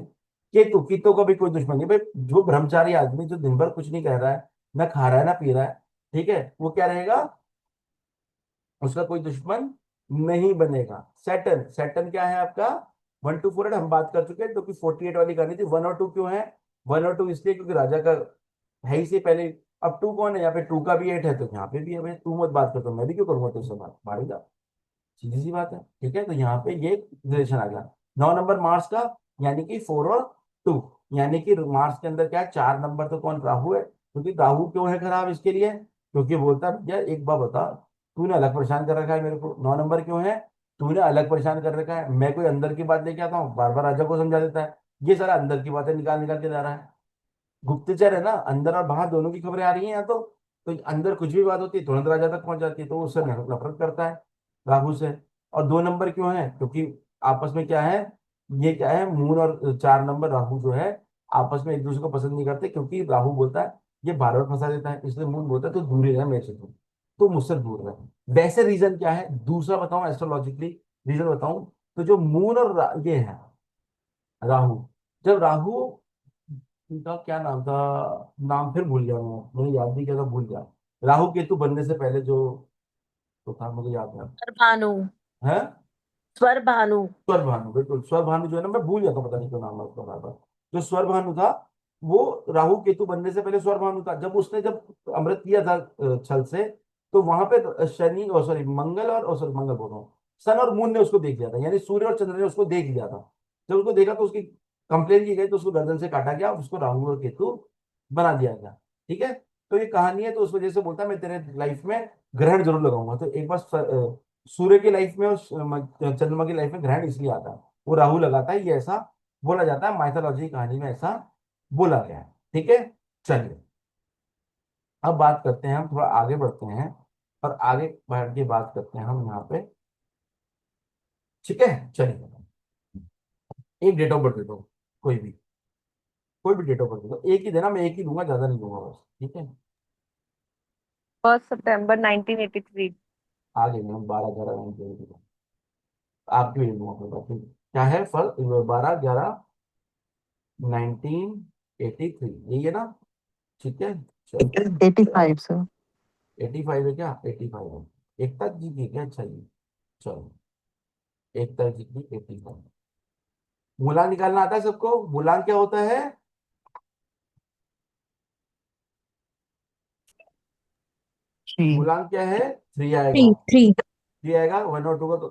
केतु, केतु का भी कोई दुश्मन नहीं भाई। जो ब्रह्मचारी आदमी जो दिन भर कुछ नहीं कह रहा है, ना खा रहा है ना पी रहा है, ठीक है, वो क्या रहेगा, उसका कोई दुश्मन नहीं बनेगा। सैटर्न, सैटर्न क्या है आपका, 1 2 4 8 हम बात कर चुके हैं, तो कि 48 वाली करनी थी। 1 और 2 क्यों है, 1 और 2 इसलिए क्योंकि राजा का है ही से पहले। अब 2 कौन है, यहाँ पे 2 का भी 8 है, तो यहाँ पे भी है भाई। तू मत बात कर, तो मैं भी क्यों करूंगा तुझसे बात, भाड़ेगा, सीधी सी बात है। ठीक है, तो यहाँ पे ये रिलेशन आ गया। 9 नंबर मार्स का, यानी कि 4 और 2, यानी कि मार्स के अंदर क्या है, 4 नंबर तो कौन, राहु है। क्योंकि राहु क्यों है खराब इसके लिए, क्योंकि बोलता है भैया एक बार बता, तूने अलग परेशान कर रखा है मेरे को। 9 नंबर क्यों है, तूने अलग परेशान कर रखा है। मैं कोई अंदर की बात लेके आता हूँ, बार बार राजा को समझा देता है, ये सारा अंदर की बातें निकाल निकाल के जा रहा है। गुप्तचर है ना, अंदर और बाहर दोनों की खबरें आ रही हैं यहाँ तो अंदर कुछ भी बात होती है तुरंत राजा तक पहुंच जाती है, तो वो उससे नफरत करता है, राहु से। और 2 नंबर क्यों है, क्योंकि आपस में क्या है, ये क्या है, मून और 4 नंबर राहु जो है, आपस में एक दूसरे को पसंद नहीं करते, क्योंकि राहु बोलता है ये बार बार फंसा देता है, इसलिए मून बोलता है तो दूर ही रहे मेरे से, तो मुझसे दूर रहे। वैसे रीजन क्या है, दूसरा बताऊं एस्ट्रोलॉजिकली, रीजन बताऊं, तो जो मून और ये है राहु, जब राहु, उनका क्या नाम था, नाम फिर भूल गया मैं, मुझे याद नहीं किया था, भूल गया। राहु केतु बनने से पहले जो तो था, मुझे याद भानु, है। स्वर भानु। स्वर भानु, बिल्कुल स्वर भानु जो है ना, मैं भूल जाता हूँ, पता नहीं क्यों नाम है उसका बार बार। जो स्वर भानु था, वो राहु केतु बनने से पहले स्वर भानु था। जब उसने जब अमृत किया था छल से, तो वहां पे शनि और सॉरी मंगल और सॉरी मंगल बोल रहा हूँ, सन और मून ने उसको देख लिया था, यानी सूर्य और चंद्र ने उसको देख लिया था। जब उसको देखा तो उसकी कंप्लेन की गई, तो उसको गर्दन से काटा गया, उसको राहु और केतु बना दिया गया। ठीक है, तो ये कहानी है, तो उस वजह से बोलता है मैं तेरे लाइफ में ग्रहण जरूर लगाऊंगा। तो एक बार सूर्य की लाइफ में और चंद्रमा की लाइफ में ग्रहण इसलिए आता है, वो राहु लगाता है, ये ऐसा बोला जाता है, माइथोलॉजी कहानी में ऐसा बोला गया है। ठीक है, चलिए अब बात करते हैं, हम थोड़ा आगे बढ़ते हैं, और आगे बढ़ के बात करते हैं हम यहाँ पे। ठीक है, चलिए एक डेट ऑफ बर्थ दे दो, कोई भी, कोई भी डेट ऑफ बर्थ दे दो, एक ही देना, मैं एक ही दूंगा, ज्यादा नहीं दूंगा बस। ठीक है, 1 सितंबर 1983। आगे मैं 12 11 आपकी भी दूंगा कोई बात नहीं। क्या है फल, 12 11 1983, यही है ना। ठीक है, चलो। 85 सर। 85 है क्या, 85 है, एकता जी की क्या, अच्छा जी, चलो, एकता जी की 85। मूलांक निकालना आता है सबको, मूलांक क्या होता है, जी। मूलांक क्या है, 3 आएगा। 3 3 3 आएगा, 1 और 2 का तो,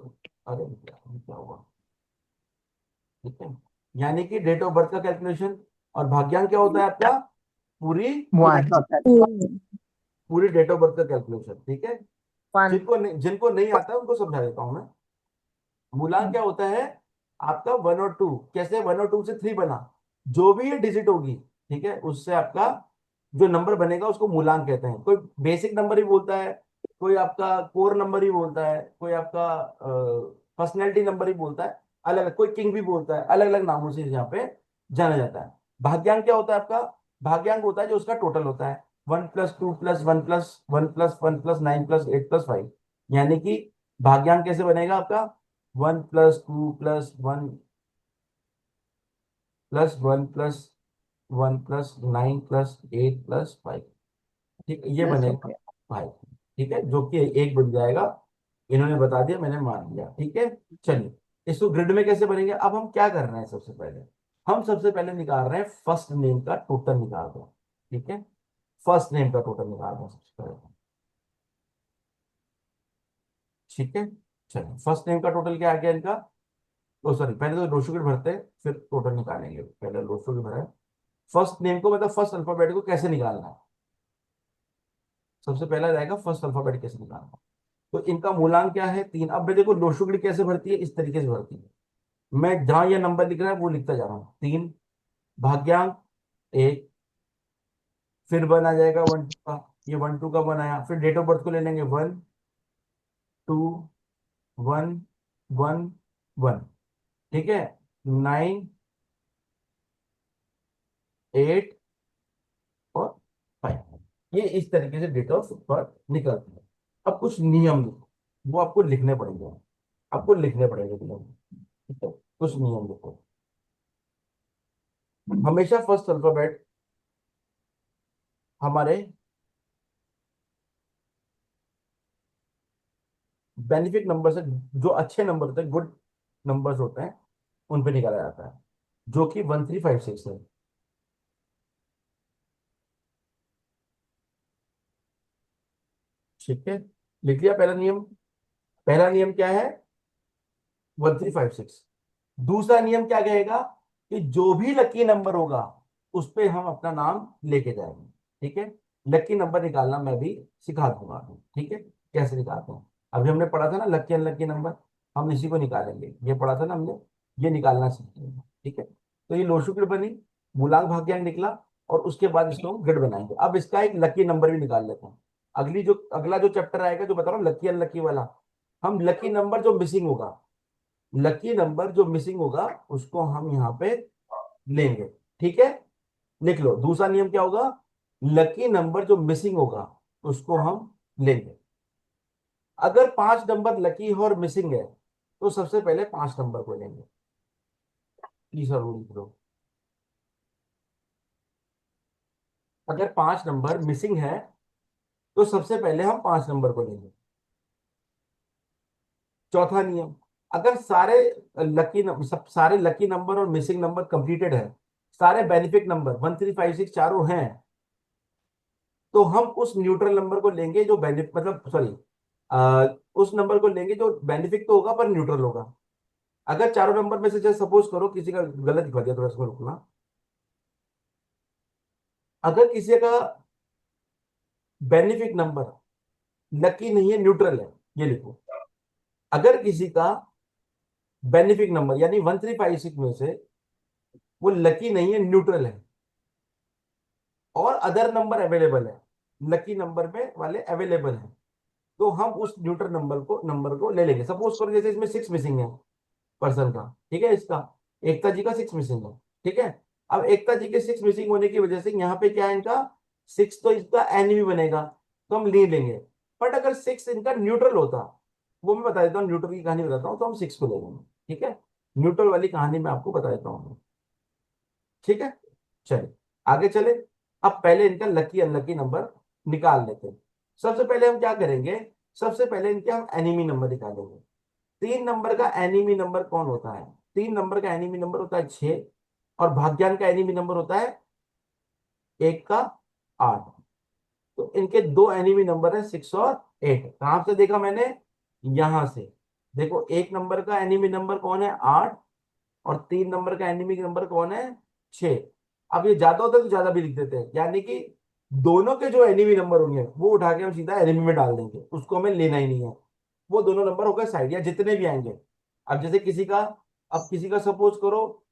अरे क्या हुआ, ठीक है, यानी कि डेट ऑफ बर्थ का कैलकुलेशन। और भाग्यांक क्या होता है आपका, पूरी वन। पूरी डेट ऑफ बर्थ का कैलकुलेशन। ठीक है, 1। जिनको नहीं आता उनको समझा देता हूं मैं। मूलांक क्या होता है आपका, 1 और 2, कैसे 1 और 2 से 3 बना, जो भी ये डिजिट होगी, ठीक है, उससे आपका जो नंबर बनेगा उसको मूलांक कहते हैं। कोई बेसिक नंबर ही बोलता है, कोई आपका कोर नंबर ही बोलता है, कोई आपका पर्सनैलिटी नंबर ही बोलता है, अलग अलग, कोई किंग भी बोलता है, अलग अलग नामों से यहाँ पे जाना जाता है। भाग्यांक क्या होता है आपका? भाग्यांक होता है जो उसका टोटल होता है, 1+2+1+1+9+8+5, यानी कि भाग्यांक कैसे बनेगा आपका? 1+2+1+1+9+8+5, ठीक है, ये 10 हो बनेगा गया। भाई। ठीक है, जो कि एक बन जाएगा। इन्होंने बता दिया, मैंने मान लिया, ठीक है। चलिए, इसको ग्रिड में कैसे बनेंगे? अब हम क्या कर रहे हैं, सबसे पहले हम सबसे पहले निकाल रहे हैं फर्स्ट नेम का टोटल निकाल रहे हैं। ठीक है, फर्स्ट नेम का टोटल निकाल रहे हैं सबसे पहले। ठीक है, चलिए, फर्स्ट नेम का टोटल क्या आ गया इनका? ओ सॉरी, पहले तो लोशुगिड भरते हैं, फिर टोटल निकालेंगे। पहले लोशुगिड भरा है। फर्स्ट नेम को, मतलब फर्स्ट अल्फाबेट को कैसे निकालना है? सबसे पहला रहेगा फर्स्ट अल्फाबेट कैसे निकालना है। तो इनका मूलांक क्या है? 3। अब मैं देखो लोशुगिड कैसे भरती है, इस तरीके से भरती है। मैं जहां ये नंबर लिख रहा है वो लिखता जा रहा हूँ। 3, भाग्यांक 1, फिर 1 आ जाएगा 1 2 का, ये 1 2 का 1 आया, फिर डेट ऑफ बर्थ को ले लेंगे, 1 2 1 1 1, ठीक है, 9 8 और 5। ये इस तरीके से डेट ऑफ बर्थ निकलती है। अब कुछ नियम लिखो, वो आपको लिखने पड़ेंगे, आपको लिखने पड़ेंगे नियम। ठीक है, कुछ नियम लिखो। हमेशा फर्स्ट अल्फाबेट हमारे बेनिफिक नंबर से, जो अच्छे नंबर होते हैं, गुड नंबर्स होते हैं, उन पे निकाला जाता है, जो कि 1356 है। ठीक है, लिख लिया पहला नियम। पहला नियम क्या है? 1356। दूसरा नियम क्या कहेगा? कि जो भी लकी नंबर होगा उस पे हम अपना नाम लेके जाएंगे। ठीक है, लकी नंबर निकालना मैं भी सिखा दूंगा। ठीक है, कैसे निकालते हैं? अभी हमने पढ़ा था ना लकी अनलकी नंबर, हम इसी को निकालेंगे। ये पढ़ा था ना हमने, ये निकालना सीखेंगे। ठीक है, तो ये लोशु ग्रिड बनी, मूलांक भाग्यांक निकला, और उसके बाद इसको हम ग्रिड बनाएंगे। अब इसका एक लकी नंबर भी निकाल लेते हैं। अगला जो चैप्टर आएगा, जो बता रहा हूँ लकी अनलकी वाला, हम लकी नंबर जो मिसिंग होगा, लकी नंबर जो मिसिंग होगा उसको हम यहाँ पे लेंगे। ठीक है, लिख लो। दूसरा नियम क्या होगा? लकी नंबर जो मिसिंग होगा उसको हम लेंगे। अगर 5 नंबर लकी और मिसिंग है तो सबसे पहले 5 नंबर को लेंगे। तीसरा रूल लिख लो। अगर 5 नंबर मिसिंग है तो सबसे पहले हम 5 नंबर को लेंगे। चौथा नियम, अगर सारे लकी नंबर और मिसिंग नंबर कंप्लीटेड है, सारे बेनिफिक नंबर 1356 चारों हैं, तो हम उस न्यूट्रल नंबर को लेंगे जो बेनिफिक, मतलब सॉरी, उस नंबर को लेंगे जो बेनिफिक तो होगा पर न्यूट्रल होगा। अगर चारों नंबर में से, जैसे सपोज करो किसी का गलत दिखा दिया, थोड़ा इसमें रुकना। अगर किसी का बेनिफिक नंबर लकी नहीं है, न्यूट्रल है, ये लिखो। अगर किसी का बेनिफिक नंबर यानी 1356 में से वो लकी नहीं है, न्यूट्रल है, और अदर नंबर अवेलेबल है, लकी नंबर में वाले अवेलेबल है, तो हम उस न्यूट्रल नंबर को ले लेंगे। सपोज करो जैसे इसमें 6 मिसिंग है पर्सन का, ठीक है, इसका एकता जी का 6 मिसिंग है। ठीक है, अब एकता जी के 6 मिसिंग होने की वजह से यहाँ पे क्या है, इनका 6 तो इसका एनिमी बनेगा, तो हम ले लेंगे। बट अगर 6 इनका न्यूट्रल होता, वो मैं बता देता हूँ, न्यूट्रल की कहानी बताता हूँ, तो हम 6 को ले लेंगे। ठीक है, न्यूट्रल वाली कहानी मैं आपको बता देता हूँ। ठीक है, चलिए आगे चले। अब पहले इनका लकी अनलकी नंबर निकाल लेते हैं। सबसे पहले हम क्या करेंगे? सबसे पहले इनके हम एनिमी नंबर निकालेंगे। 3 नंबर का एनिमी नंबर कौन होता है? 3 नंबर का एनिमी नंबर होता है 6, और भाग्यांक का एनिमी नंबर होता है 1 का 8। तो इनके दो एनिमी नंबर है 6 और 8। कहां से देखा मैंने? यहां से देखो, 1 नंबर का एनिमी नंबर कौन है? 8, और 3 नंबर का एनिमी नंबर कौन है? 6। अब ये ज्यादा होता है तो ज्यादा भी लिख देते हैं, यानी कि दोनों के जो एनिमी नंबर होंगे वो उठा के हम सीधा एनिमी में डाल देंगे, उसको हमें लेना ही नहीं है। वो दोनों नंबर होकर साइड, या जितने भी आएंगे। अब जैसे किसी का सपोज करो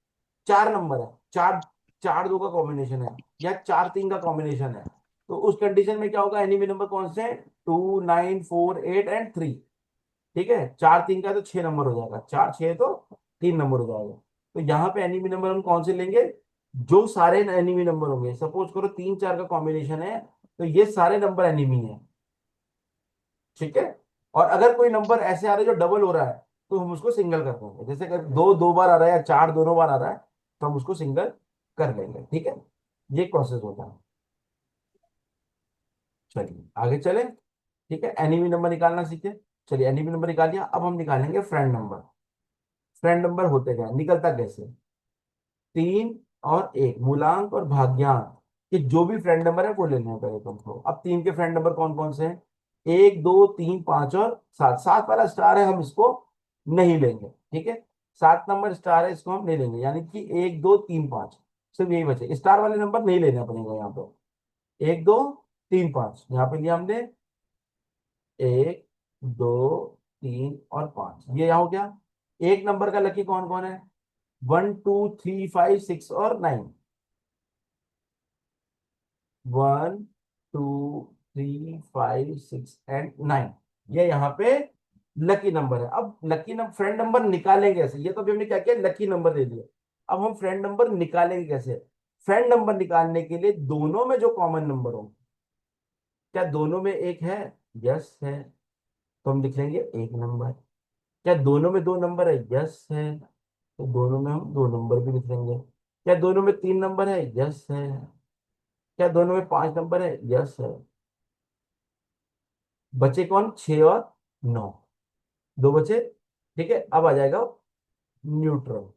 4 नंबर है, 4 4 2 का कॉम्बिनेशन है, या 4 3 का कॉम्बिनेशन है, तो उस कंडीशन में क्या होगा? एनिमी नंबर कौन से हैं? 2 9 4 8 एंड 3। ठीक है, 4 3 का तो 6 नंबर हो जाएगा, 4 6 तो 3 नंबर हो जाएगा। तो यहाँ पे एनिमी नंबर हम कौन से लेंगे, जो सारे एनिमी नंबर होंगे। सपोज करो 3 4 का कॉम्बिनेशन है, तो ये सारे नंबर एनिमी है। ठीक है, और अगर कोई नंबर ऐसे आ रहा है जो डबल हो रहा है, तो हम उसको सिंगल कर देंगे। जैसे अगर 2 2 बार आ रहा है या 4 दोनों बार आ रहा है, तो हम उसको सिंगल कर लेंगे। ठीक है, ये प्रोसेस होता है। चलिए आगे चले। ठीक है, एनिमी नंबर निकालना सीखे। चलिए एनिमी नंबर निकाल लिया, अब हम निकालेंगे फ्रेंड नंबर। फ्रेंड नंबर होते क्या, निकलता कैसे, 3 और 1, मूलांक और भाग्यांक के जो भी फ्रेंड नंबर है वो लेने हैं पहले तुमको। अब 3 के फ्रेंड नंबर कौन कौन से हैं, 1 2 3 5 और 7। 7 वाला स्टार है, हम इसको नहीं लेंगे। ठीक है, 7 नंबर स्टार है, इसको हम नहीं लेंगे। यानी कि 1 2 3 5, सिर्फ यही बचे। स्टार वाले नंबर नहीं लेने पड़ेंगे यहाँ पे। 1 2 3 5 यहाँ पे लिया हमने, 1 2 3 और 5, ये यहाँ हो गया। एक नंबर का लकी कौन कौन है, 1 2 3 5 6 और 9। 1 2 3 5 6 एंड 9, ये यहाँ पे लकी नंबर है। अब लकी नंबर फ्रेंड नंबर निकालेंगे कैसे, ये तो अभी हमने क्या किया, लकी नंबर ले लिया। अब हम फ्रेंड नंबर निकालेंगे कैसे। फ्रेंड नंबर निकालने के लिए दोनों में जो कॉमन नंबर हो, क्या दोनों में एक है, यस है, तो हम लिख लेंगे एक नंबर। क्या दोनों में 2 नंबर है, यस है, तो दोनों में हम 2 नंबर भी लिख लेंगे। क्या दोनों में 3 नंबर है, यस है। क्या दोनों में 5 नंबर है, यस है। बचे कौन, 6 और 9, 2 बचे। ठीक है, अब आ जाएगा न्यूट्रल।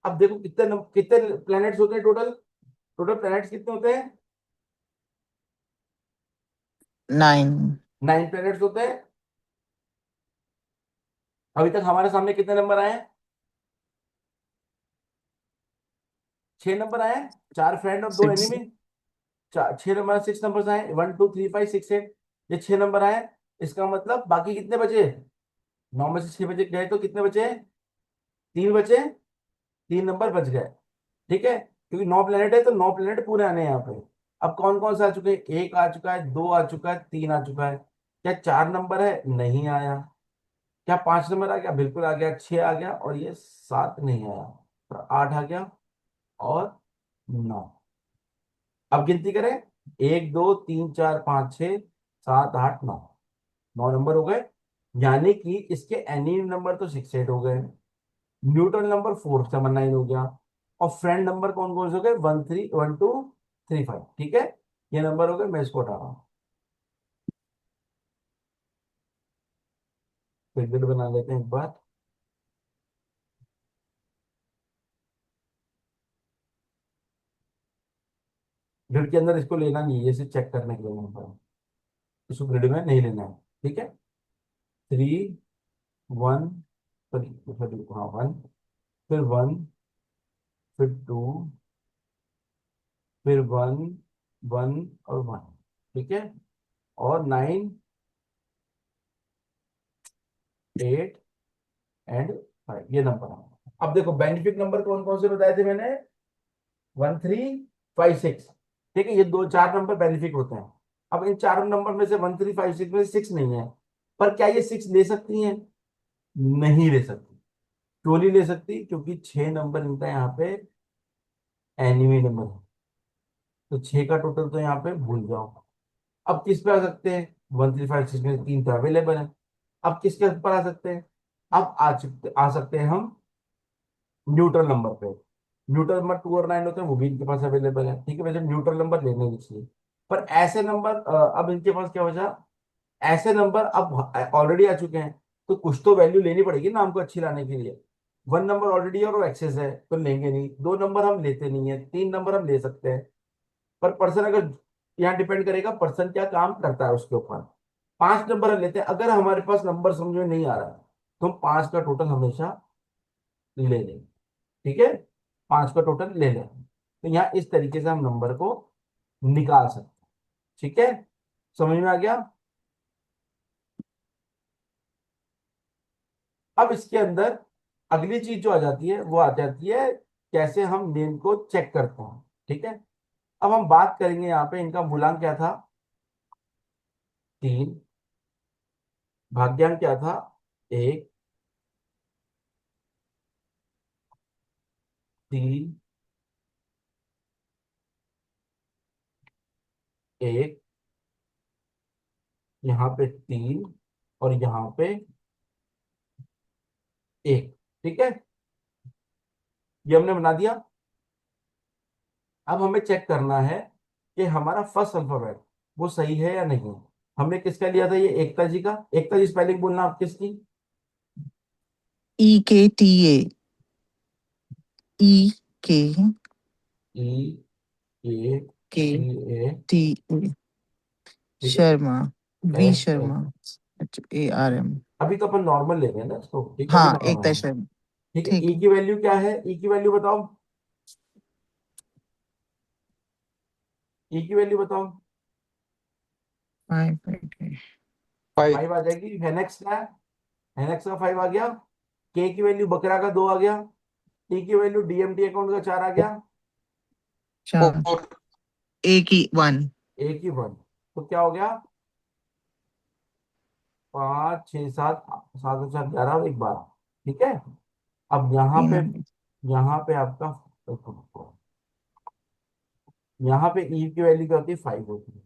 अब देखो कितने प्लैनेट्स होते हैं टोटल। टोटल प्लैनेट्स कितने होते हैं, 9. 9 प्लैनेट्स होते हैं। अभी तक हमारे सामने कितने नंबर आए हैं, 6 नंबर आए हैं, 4 फ्रेंड और 2 6. एनिमी। 6 नंबर, 6 नंबर आए, 1 2 3 5 6 8, ये 6 नंबर आए। इसका मतलब बाकी कितने बचे, 9 में से 6 बचे गए, तो कितने बचे, 3 बचे, 3 नंबर बच गए। ठीक है, क्योंकि 9 प्लेनेट है तो 9 प्लेनेट पूरे आने हैं यहाँ पे। अब कौन कौन सा आ चुके हैं, 1 आ चुका है, 2 आ चुका है, 3 आ चुका है। क्या 4 नंबर है, नहीं आया। क्या 5 नंबर आ गया, बिल्कुल आ गया। 6 आ गया, और ये 7 नहीं आया, तो 8 आ गया और 9। अब गिनती करें, 1 2 3 4 5 6 7 8 9, 9 नंबर हो गए। यानी कि इसके एनी नंबर तो 6 8 हो गए, न्यूटन नंबर 4 7 9 हो गया, और फ्रेंड नंबर कौन कौन से हो गए, 1 3 1 2 3 5। ठीक है, ये नंबर हो गए। मैं इसको हटा रहा हूँ, फिर ग्रिड बना लेते हैं एक बार। ग्रिड के अंदर इसको लेना नहीं है, इसे चेक करने के लिए नंबर है, इसको ग्रिड में नहीं लेना है। ठीक है, 3 1, सॉरी हाँ 1, फिर 1, फिर 2, फिर 1 1 और 1। ठीक है, और 9 8 एंड 5, ये नंबर है। अब देखो बेनिफिक नंबर कौन कौन से बताए थे मैंने, 1 3 5 6। ठीक है, ये 2 4 नंबर बेनिफिक होते हैं। अब इन चारों नंबर में से 1 3 5 6 में से 6 नहीं है, पर क्या ये 6 ले सकती हैं, नहीं ले सकती। क्यों नहीं ले सकती, क्योंकि 6 नंबर इनका यहाँ पे एनिमी नंबर है, तो 6 का टोटल तो यहाँ पे भूल जाओ। अब किस पे आ सकते हैं, 1 3 5 6 में से 3 तो अवेलेबल है। अब किसके ऊपर आ सकते हैं, अब आ सकते हैं हम न्यूट्रल नंबर पे। न्यूट्रल नंबर 2 और 9 होते हैं, वो भी इनके पास अवेलेबल है। ठीक है, वैसे न्यूट्रल नंबर लेने नहीं चाहिए, पर ऐसे नंबर अब इनके पास क्या बचा, ऐसे नंबर अब ऑलरेडी आ चुके हैं, तो कुछ तो वैल्यू लेनी पड़ेगी ना हमको अच्छी लाने के लिए। 1 नंबर ऑलरेडी और वो एक्सेस है, तो लेंगे नहीं। 2 नंबर हम लेते नहीं है, 3 नंबर हम ले सकते हैं। पर पर्सन अगर, यहाँ डिपेंड करेगा पर्सन क्या काम करता है उसके ऊपर। 5 नंबर हम लेते हैं, अगर हमारे पास नंबर समझ में नहीं आ रहा है, तो हम 5 का टोटल हमेशा ले लेंगे। ठीक है, 5 का टोटल ले लें, तो यहाँ इस तरीके से हम नंबर को निकाल सकते हैं। ठीक है, समझ में आ गया। अब इसके अंदर अगली चीज जो आ जाती है, वो आ जाती है कैसे हम नेम को चेक करते हैं। ठीक है, अब हम बात करेंगे यहाँ पे इनका मूलांक क्या था, 3, भाग्यांक क्या था, 1, 3, 1, यहाँ पे 3 और यहाँ पे 1। ठीक है, ये हमने बना दिया। अब हमें चेक करना है कि हमारा फर्स्ट अल्फाबेट वो सही है या नहीं। हमने किसका लिया था, ये एकता जी का। एकता जी स्पेलिंग बोलना आप किसकी। EKTA, EKTA, E A T A, ठीक है। Sharma, V S H. Sharma, HARM। अभी तो अपन नॉर्मल ले रहे हैं ना इसको, ठीक है, अभी हाँ, नॉर्मल एकता है। शर्मा। ठीक है, ठीक ई है। की वैल्यू क्या है, ई की वैल्यू बताओ, ई की वैल्यू बताओ। 5, 5 5 आ जाएगी। हेनेक्स का है, हेनेक्स का 5 आ गया। के की वैल्यू बकरा का 2 आ गया। टी की वैल्यू डीएमटी अकाउंट का 4 आ गया। 4, 4 A की 1। ए की 1, तो क्या हो गया, 5 6 7, 7 और 4 11 और 1 12। ठीक है, अब यहाँ 3 पे, नंबर। यहाँ पे आपका, यहाँ पे ई की वैल्यू क्या होती है, 5 होती है।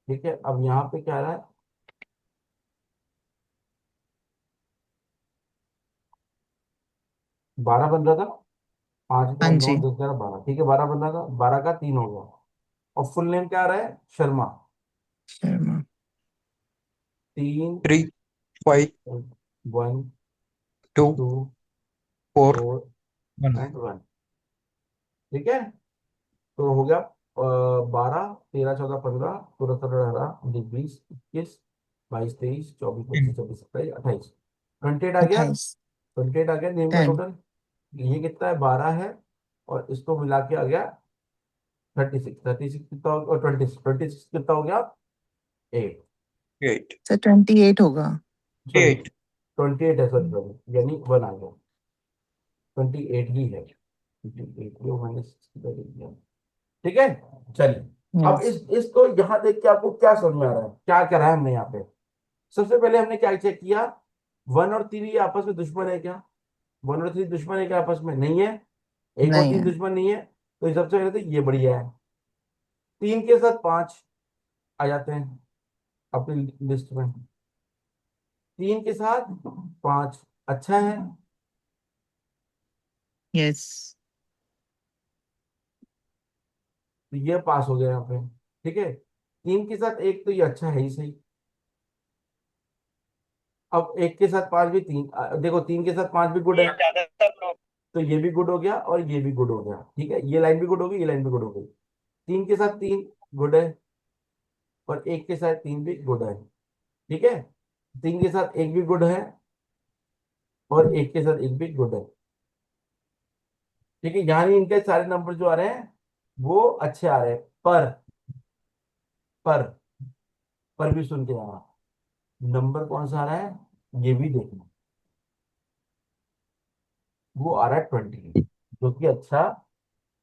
ठीक है, अब यहाँ पे क्या आ रहा है, 12 बन रहा था, 5 हाँ 9 जी। 10 11 12। ठीक है, 12 बन रहा था, 12 का 3 हो गया। और फुल नेम क्या आ रहा है, शर्मा। शर्मा। 3 3 5 1 2 2 4 4 1 एंड 1। ठीक है, तो हो गया 12 13 14 15 16 17 18 19 20 21 22 23 24 25 26 27 28। 28 आ गया। 28। 28 आ गया नेम का 10। टोटल। ये कितना है, 12 है, और इसको मिला के आ गया 36। 36 कितना और 26 कितना हो गया, 8। 8 सर 28 होगा। सॉरी, 8 28 है, सॉरी सॉरी, यानी 1 आ गया, 28 ही है, 28 जो मैंने 60 कर दिया। ठीक है, चलिए। अब यस। इसको यहाँ देख के आपको क्या समझ में आ रहा है, क्या करा है हमने यहाँ पे। सबसे पहले हमने क्या चेक किया, 1 और 3 ये आपस में दुश्मन है क्या, 1 और 3 दुश्मन है क्या आपस में, नहीं है। 1 और नहीं 3 है। दुश्मन नहीं है, तो सबसे पहले तो ये बढ़िया है। 3 के साथ 5 आ जाते हैं अपनी लिस्ट में। 3 के साथ 5 अच्छा है, यस। तो ये पास हो गया यहाँ पे। ठीक है, 3 के साथ 1, तो ये अच्छा है ही सही। अब 1 के साथ 5 भी, देखो 3 के साथ 5 भी गुड है, तो ये भी गुड हो गया और ये भी गुड हो गया। ठीक है, ये लाइन भी गुड हो गई, ये लाइन भी गुड हो गई। 3 के साथ 3 गुड है, और 1 के साथ 3 भी गुड है। ठीक है, 3 के साथ 1 भी गुड है, और 1 के साथ 1 भी गुड है। ठीक है, यानी इनके सारे नंबर जो आ रहे हैं वो अच्छे आ रहे हैं। पर पर भी सुन के आना, नंबर कौन सा आ रहा है ये भी देखना, वो आ रहा है 20, जो कि अच्छा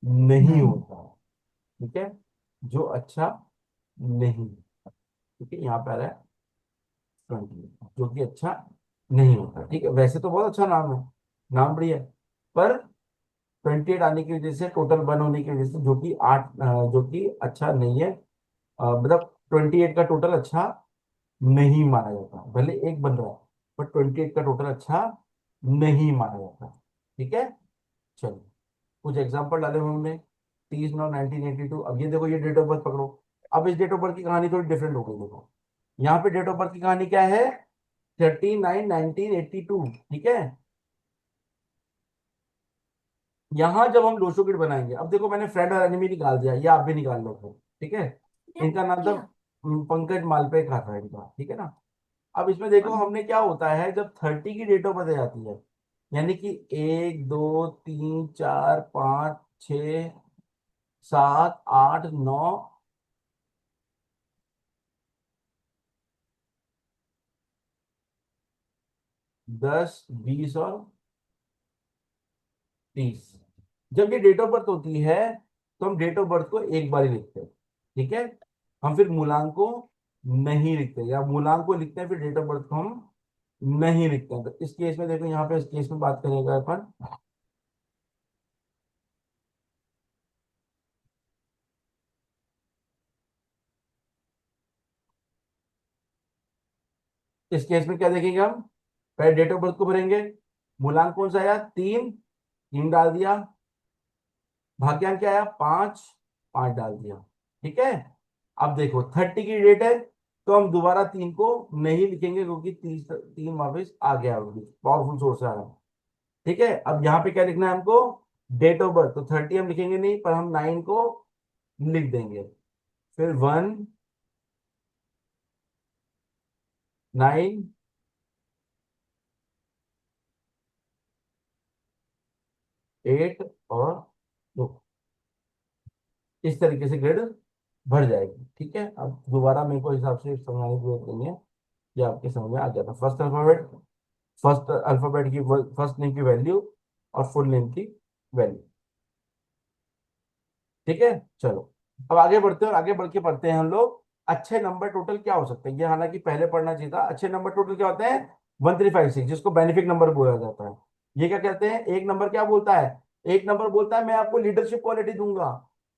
नहीं नहीं। होता है। ठीक है, जो अच्छा नहीं, ठीक है, यहाँ पे आ रहा है 20, जो कि अच्छा नहीं होता। ठीक है, वैसे तो बहुत अच्छा नाम है, नाम बढ़िया है, पर 28 आने की वजह से, टोटल 1 होने की वजह से, जो कि 8, जो कि अच्छा नहीं है, मतलब 28 का टोटल अच्छा नहीं माना जाता, भले एक बन रहा है, पर 28 का टोटल अच्छा नहीं माना जाता। ठीक है, चलो कुछ एग्जांपल डाले हुए हमने। 30 9 1982। अब ये देखो, ये डेट ऑफ बर्थ पकड़ो। अब इस डेट ऑफ बर्थ की कहानी थोड़ी डिफरेंट हो गई। देखो यहाँ पे डेट ऑफ बर्थ की कहानी क्या है, 39 1982। ठीक है, यहाँ जब हम लोशो किट बनाएंगे, अब देखो मैंने फ्रेंड और एनिमी निकाल दिया, ये आप भी निकाल लो फिर। ठीक है, इनका नाम था पंकज मालपेय खा था इनका। ठीक है ना, अब इसमें देखो हमने क्या होता है, जब 30 की डेट ऑफ बर्थ आ जाती है, यानी कि 1 2 3 4 5 6 7 8 9, 10 20 और 30, जब ये डेट ऑफ बर्थ होती है, तो हम डेट ऑफ बर्थ को एक बार ही लिखते हैं। ठीक है, हम फिर मूलांक को नहीं लिखते, या मूलांक को लिखते हैं फिर डेट ऑफ बर्थ को हम नहीं लिखते हैं। तो इस केस में देखो, यहाँ पे इस केस में बात करेगा अपन, इस केस में क्या देखेंगे हम, पहले डेट ऑफ बर्थ को भरेंगे, मूलांक कौन सा आया 3, 3 डाल दिया, भाग्यांक क्या आया 5, 5 डाल दिया। ठीक है, अब देखो 30 की डेट है, तो हम दोबारा 3 को नहीं लिखेंगे क्योंकि 3 वापस आ गया, पावरफुल सोर्स आ रहा है। ठीक है, अब यहाँ पे क्या लिखना है हमको, डेट ऑफ बर्थ, तो 30 हम लिखेंगे नहीं, पर हम 9 को लिख देंगे, फिर 1, 9, 8 और 2, इस तरीके से ग्रेड भर जाएगी। ठीक है, अब दोबारा मेरे को हिसाब से समझाने की जरूरत नहीं है, ये आपके समझ में आ गया था। फर्स्ट अल्फाबेट की फर्स्ट नेम की वैल्यू और फुल नेम की वैल्यू। ठीक है, चलो अब आगे बढ़ते हैं, और आगे बढ़ के पढ़ते हैं हम लोग अच्छे नंबर टोटल क्या हो सकते हैं। ये हालांकि पहले पढ़ना चाहिए था। अच्छे नंबर टोटल क्या होते हैं, 1356, जिसको बेनिफिक नंबर बोला जाता है। ये क्या कहते हैं, एक नंबर क्या बोलता है, एक नंबर बोलता है मैं आपको लीडरशिप क्वालिटी दूंगा,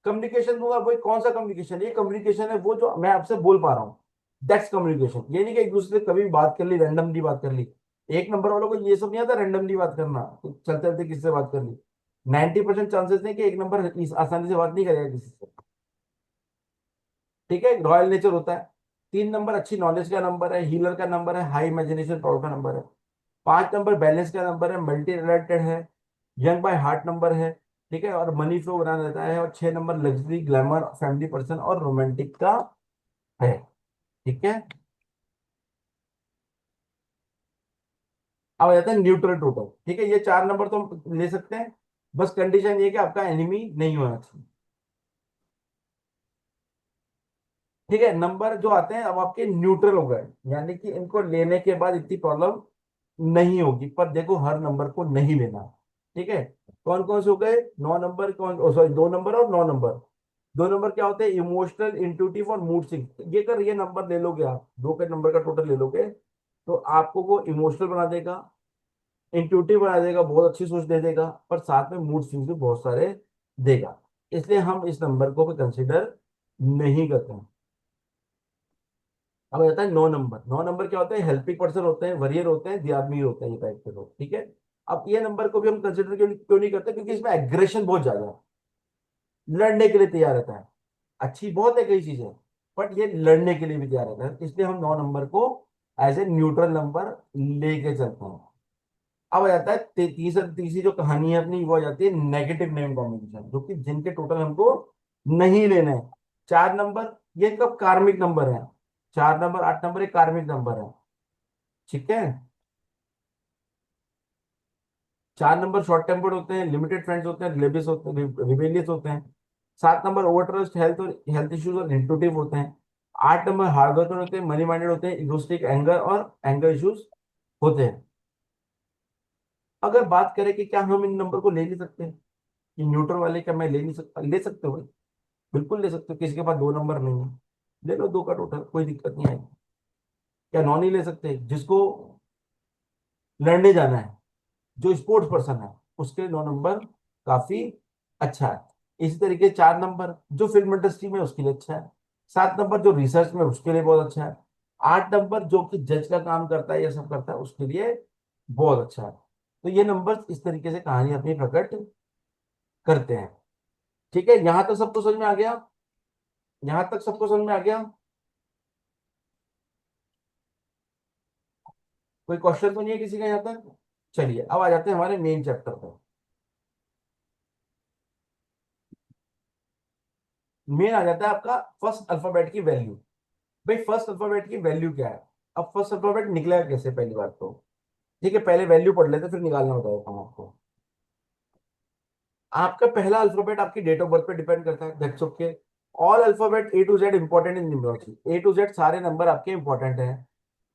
कम्युनिकेशन दूंगा। वो कौन सा कम्युनिकेशन, ये कम्युनिकेशन है वो जो मैं आपसे बोल पा रहा हूँ, दैट्स कम्युनिकेशन। ये नहीं कि एक दूसरे से कभी भी बात कर ली, रैंडमली बात कर ली। एक नंबर वालों को ये सब नहीं आता रैंडमली बात करना, तो चलते चलते किससे बात कर ली। 90% चांसेस नहीं कि एक नंबर आसानी से बात नहीं करेगा किसी से। ठीक है, रॉयल नेचर होता है। 3 नंबर अच्छी नॉलेज का नंबर है, हीलर का नंबर है, हाई इमेजिनेशन पावर का नंबर है। 5 नंबर बैलेंस का नंबर है, मल्टी रिलेटेड है, यंग बाय हार्ट नंबर है। ठीक है, और मनी फ्लो बना देता है। और 6 number luxury, glamour, family person और रोमांटिक का है। ठीक है, अब आ जाता है न्यूट्रल टोटल। ठीक है, ये 4 नंबर तो हम ले सकते हैं, बस कंडीशन ये कि आपका एनिमी नहीं होना चाहिए। ठीक है, नंबर जो आते हैं अब आपके न्यूट्रल हो गए, यानी कि इनको लेने के बाद इतनी प्रॉब्लम नहीं होगी। पर देखो हर नंबर को नहीं लेना। ठीक है, कौन कौन से हो गए, 9 नंबर, कौन, सॉरी 2 नंबर और 9 नंबर। 2 नंबर क्या होते हैं, इमोशनल, इंट्यूटिव और मूड स्विंग। ये अगर ये नंबर ले लोगे आप, 2 के नंबर का टोटल ले लोगे, तो आपको वो इमोशनल बना देगा, इंट्यूटिव बना देगा, बहुत अच्छी सोच दे देगा, पर साथ में मूड स्विंग भी बहुत सारे देगा। इसलिए हम इस नंबर को भी कंसिडर नहीं करते हैं। अब आ जाता है 9 नंबर। 9 नंबर क्या होते हैं, हेल्पिंग पर्सन होते हैं, वरियर होते हैं, दियादमी होते हैं, ये टाइप के लोग। ठीक है, अब ये नंबर को भी हम कंसिडर क्यों नहीं करते, क्योंकि इसमें एग्रेशन बहुत ज्यादा है, लड़ने के लिए तैयार रहता है। अच्छी बहुत है कई चीजें, बट ये लड़ने के लिए भी तैयार रहता है, इसलिए हम 9 नंबर को एज ए न्यूट्रल नंबर लेके चलते हैं। अब आ जाता है तीसरी जो कहानी है अपनी, वो आ जाती है नेगेटिव नेम कॉम्बिनेशन, जो कि जिनके टोटल हमको नहीं लेने हैं। 4 नंबर, ये इनका कार्मिक नंबर है। 4 नंबर, 8 नंबर एक कार्मिक नंबर है। ठीक है, 4 नंबर शॉर्ट टेम्पर्ड होते हैं, लिमिटेड फ्रेंड्स होते हैं, रिबेलियस होते हैं। 7 नंबर ओवर ट्रस्ट, हेल्थ और हेल्थ इश्यूज और इंट्यूटिव होते हैं। 8 नंबर हार्ड वर्कर होते हैं, मनी माइंडेड होते हैं, इगोस्टिक, एंगर और एंगर इश्यूज होते हैं। अगर बात करें कि क्या हम इन नंबर को ले नहीं सकते, ये न्यूट्रल वाले क्या मैं ले नहीं सकता, ले सकते हो भाई, बिल्कुल ले सकते हो। किसी के पास 2 नंबर नहीं है, ले लो 2 का टोटल, कोई दिक्कत नहीं आएगी। क्या नॉन ही ले सकते, जिसको लड़ने जाना है, जो स्पोर्ट्स पर्सन है, उसके लिए 9 नंबर काफी अच्छा है। इसी तरीके 4 नंबर जो फिल्म इंडस्ट्री में, उसके लिए अच्छा है। 7 नंबर जो रिसर्च में, उसके लिए बहुत अच्छा है। 8 नंबर जो कि जज का काम करता है, ये सब करता है, उसके लिए बहुत अच्छा है। तो ये नंबर इस तरीके से कहानी अपनी प्रकट करते हैं। ठीक है, यहां तक सबको समझ में आ गया, यहां तक सबको समझ में आ गया, कोई क्वेश्चन तो नहीं है किसी का यहाँ तक। चलिए अब आ जाते हैं हमारे मेन चैप्टर पर। मेन आ जाता है आपका फर्स्ट अल्फाबेट की वैल्यू। भाई फर्स्ट अल्फाबेट की वैल्यू क्या है, अब फर्स्ट अल्फाबेट निकलेगा कैसे, पहली बात तो ठीक है, पहले वैल्यू पढ़ लेते फिर निकालना बताएगा हम आपको। आपका पहला अल्फाबेट आपकी डेट ऑफ बर्थ पे डिपेंड करता है, that's okay. All alphabet A to Z important in numerology, A to Z सारे नंबर आपके इंपॉर्टेंट हैं।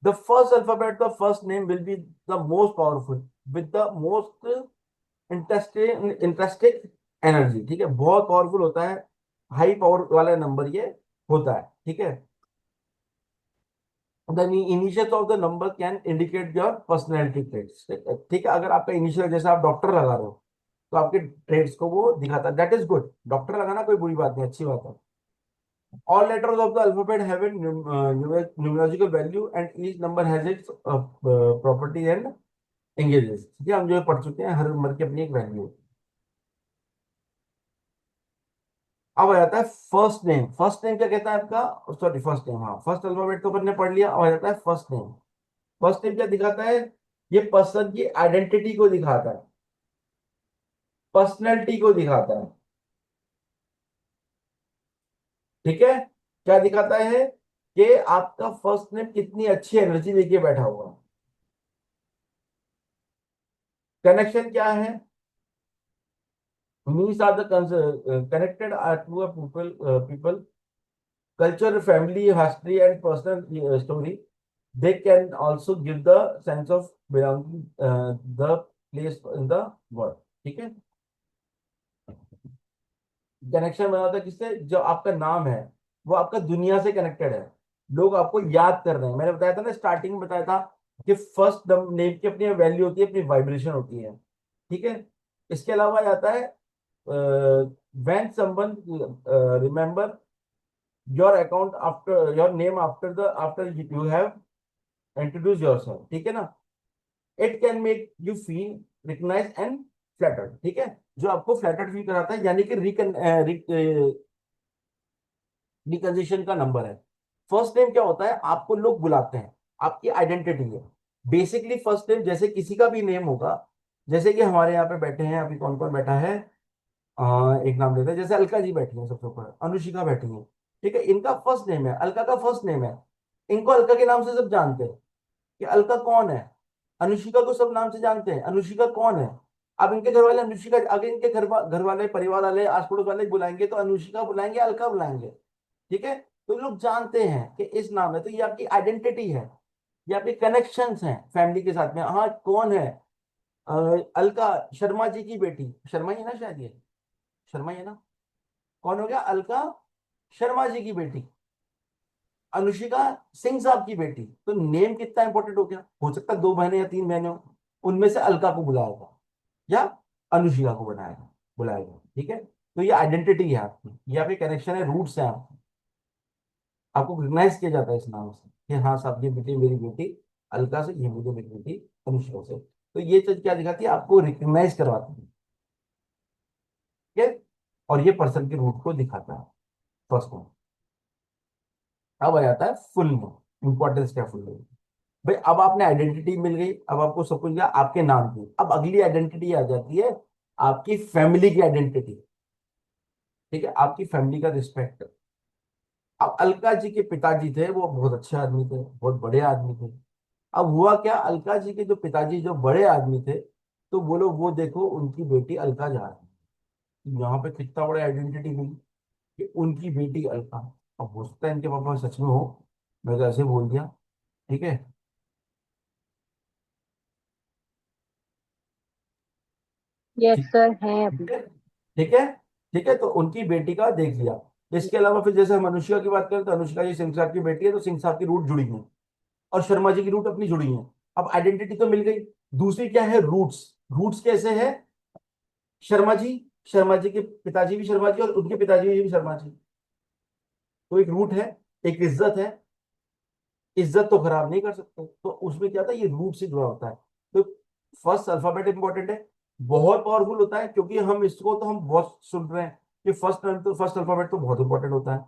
The first alphabet, the first name will be the most powerful with the most interesting energy. ठीक है, बहुत पावरफुल होता है, हाई पावर वाला नंबर ये होता है। ठीक है, the initial of the number can indicate your personality traits. ठीक है, अगर आपका इनिशियल जैसे आप डॉक्टर लगा रहे हो तो आपके ट्रेड्स को वो दिखाता है, दैट इज गुड। डॉक्टर लगाना कोई बुरी बात नहीं, अच्छी बात है। All letters of the alphabet have a numerological value and each number has its property and engages। ठीक है, हम जो पढ़ चुके हैं, हर नंबर की अपनी एक वैल्यू। अब आ जाता है फर्स्ट नेम। फर्स्ट नेम क्या कहता है आपका, सॉरी फर्स्ट नेम, हाँ फर्स्ट अल्फाबेट तो अपन ने पढ़ लिया। अब आ जाता है फर्स्ट नेम। फर्स्ट नेम क्या दिखाता है, ये पर्सन की आइडेंटिटी को दिखाता है, पर्सनैलिटी को दिखाता है। ठीक है, क्या दिखाता है कि आपका फर्स्ट नेम कितनी अच्छी एनर्जी लेके बैठा हुआ है। कनेक्शन क्या है, means are the connected to a people, culture, family history and personal story। They can also give the sense of belonging the place in the world। ठीक है, कनेक्शन बनाता है किससे, जो आपका नाम है वो आपका दुनिया से कनेक्टेड है, लोग आपको याद कर रहे हैं। मैंने बताया था ना, स्टार्टिंग में बताया था कि फर्स्ट नेम की अपनी वैल्यू होती है, अपनी वाइब्रेशन होती है। ठीक है, इसके अलावा जाता है when someone remember your account after your name after you have introduce yourself. ठीक है ना, it can make you feel recognise and flattered. ठीक है, जो आपको फ्लैटर्ड फील कराता है, यानी कि रिकग्निशन का नंबर है। फर्स्ट नेम क्या होता है, आपको लोग बुलाते हैं, आपकी आइडेंटिटी है बेसिकली। फर्स्ट नेम जैसे किसी का भी नेम होगा, जैसे कि हमारे यहाँ पे बैठे हैं अभी, कौन कौन बैठा है, एक नाम लेते हैं, जैसे अलका जी बैठी है सबसे ऊपर, अनुशिका बैठी है। ठीक है, इनका फर्स्ट नेम है, अलका का फर्स्ट नेम है, इनको अलका के नाम से सब जानते हैं कि अलका कौन है। अनुशिका को सब नाम से जानते हैं, अनुशिका कौन है। अब इनके घर वाले अनुशिका, अगर इनके घर वाले, परिवार वाले, आस पड़ोस वाले बुलाएंगे तो अनुशिका बुलाएंगे, अलका बुलाएंगे। ठीक है, तो लोग जानते हैं कि इस नाम है, तो ये आपकी आइडेंटिटी है, ये आपके कनेक्शंस हैं फैमिली के साथ में। हाँ, कौन है, अ, अलका शर्मा जी की बेटी, शर्मा ही है ना शायद, ये शर्मा ही है ना, कौन हो गया, अलका शर्मा जी की बेटी, अनुशिका सिंह साहब की बेटी। तो नेम कितना इंपॉर्टेंट हो गया, हो सकता है दो बहनें या तीन बहनें हो, उनमें से अलका को बुलाएगा या अनुशिका को बनाएगा, बुलाएगा। ठीक है, तो ये आइडेंटिटी है आपकी, ये आपके कनेक्शन है, रूट्स है आपकी, आपको रिकग्नाइज किया जाता है इस नाम से कि हाँ साहब ये बेटी मेरी बेटी अलका से, ये मुझे मेरी बेटी अनुशिका से। तो ये चीज क्या दिखाती है, आपको रिकग्नाइज करवाती है। ठीक है, और ये पर्सन के रूट को दिखाता है फर्स्ट में। अब आ जाता है फुल नेम, इंपॉर्टेंस क्या फुल नेम। भाई अब आपने आइडेंटिटी मिल गई, अब आपको सब कुछ गया आपके नाम की। अब अगली आइडेंटिटी आ जाती है आपकी फैमिली की आइडेंटिटी। ठीक है, आपकी फैमिली का रिस्पेक्ट। अब अलका जी के पिताजी थे, वो बहुत अच्छे आदमी थे, बहुत बड़े आदमी थे। अब हुआ क्या, अलका जी के जो पिताजी जो बड़े आदमी थे, तो बोलो वो देखो उनकी बेटी अलका जा रही है। यहाँ पे कितना बड़ा आइडेंटिटी मिली कि उनकी बेटी अलका। अब हो सकता है इनके पापा सच में हो, मैं तो ऐसे बोल दिया। ठीक है, यस ठीक सर है ठीक अभी। है, ठीक है, ठीक है, तो उनकी बेटी का देख लिया। इसके अलावा फिर जैसे हम अनुष्का की बात करें, तो अनुष्का जी सिंह साहब की बेटी है, तो सिंह साहब की रूट जुड़ी है, और शर्मा जी की रूट अपनी जुड़ी है। अब आइडेंटिटी तो मिल गई। दूसरी क्या है, रूट्स। रूट्स कैसे है, शर्मा जी, शर्मा जी के पिताजी भी शर्मा जी और उनके पिताजी भी शर्मा जी। तो एक रूट है, एक इज्जत है, इज्जत तो खराब नहीं कर सकते, तो उसमें क्या था, ये रूट से जुड़ा होता है। तो फर्स्ट अल्फाबेट इंपॉर्टेंट है, बहुत पावरफुल होता है, क्योंकि हम इसको तो हम बहुत सुन रहे हैं कि फर्स्ट अल्फाबेट तो बहुत इंपॉर्टेंट होता है।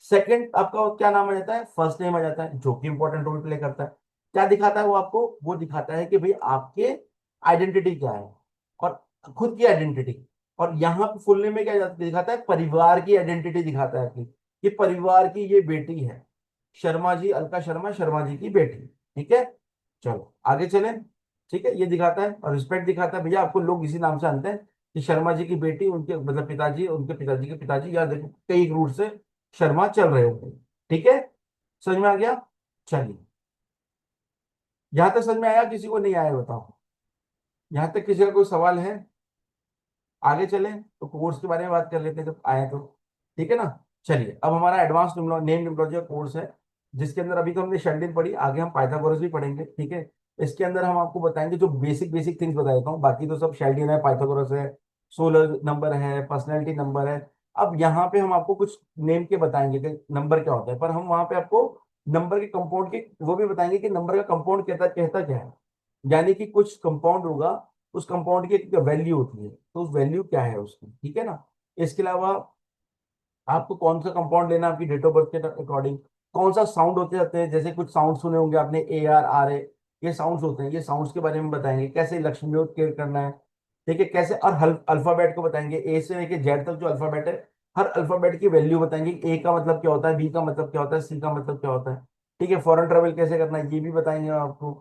सेकंड आपका क्या नाम आ जाता है, फर्स्ट नेम आ जाता है, जो कि इंपॉर्टेंट रोल प्ले करता है। क्या दिखाता है वो आपको, वो दिखाता है कि भाई आपके आइडेंटिटी क्या है, और खुद की आइडेंटिटी। और यहाँ पे फुल नेम में क्या दिखाता है, परिवार की आइडेंटिटी दिखाता है कि ये परिवार की ये बेटी है, शर्मा जी, अलका शर्मा, शर्मा जी की बेटी। ठीक है, चलो आगे चलें। ठीक है, ये दिखाता है, और रिस्पेक्ट दिखाता है, भैया आपको लोग इसी नाम से जानते हैं कि शर्मा जी की बेटी, उनके मतलब पिताजी, उनके पिताजी के पिताजी, या देखो कई रूट से शर्मा चल रहे होंगे। ठीक है, समझ में आ गया। चलिए, यहां तक समझ में आया, किसी को नहीं आया बताओ, यहां तक किसी का कोई सवाल है। आगे चलें तो कोर्स के बारे में बात कर लेते हैं जब आए तो। ठीक है ना, चलिए अब हमारा एडवांस नेम न्यूमरोलॉजी का कोर्स है, जिसके अंदर अभी तो हमने शेल्डिन पढ़ी, आगे हम पाइथागोरस भी पढ़ेंगे, ठीक है। इसके अंदर हम आपको बताएंगे जो बेसिक बेसिक थिंग्स बता देता हूँ, बाकी तो सब शेल्डिन है, पाइथागोरस है, सोलर नंबर है, पर्सनैलिटी नंबर है। अब यहाँ पे हम आपको कुछ नेम के बताएंगे कि नंबर क्या होता है, पर हम वहां पे आपको नंबर के कंपाउंड के वो भी बताएंगे कि नंबर का कंपाउंड कहता कहता क्या है। यानी कि कुछ कंपाउंड होगा, उस कंपाउंड की एक वैल्यू होती है, तो उस वैल्यू क्या है उसकी, ठीक है ना। इसके अलावा आपको कौन सा कंपाउंड लेना है आपकी डेट ऑफ बर्थ के अकॉर्डिंग, कौन सा साउंड होते जाते हैं, जैसे कुछ साउंड सुने होंगे आपने, AR RA, ये साउंड्स होते हैं, ये साउंड्स के बारे में बताएंगे, कैसे लक्ष्मी केयर करना है, ठीक है, कैसे। और अल्फाबेट को बताएंगे, A से लेके Z तक जो अल्फाबेट है, हर अल्फाबेट की वैल्यू बताएंगे, A का मतलब क्या होता है, B का मतलब क्या होता है, C का मतलब क्या होता है, ठीक है। फॉरेन ट्रेवल कैसे करना है ये भी बताएंगे आपको।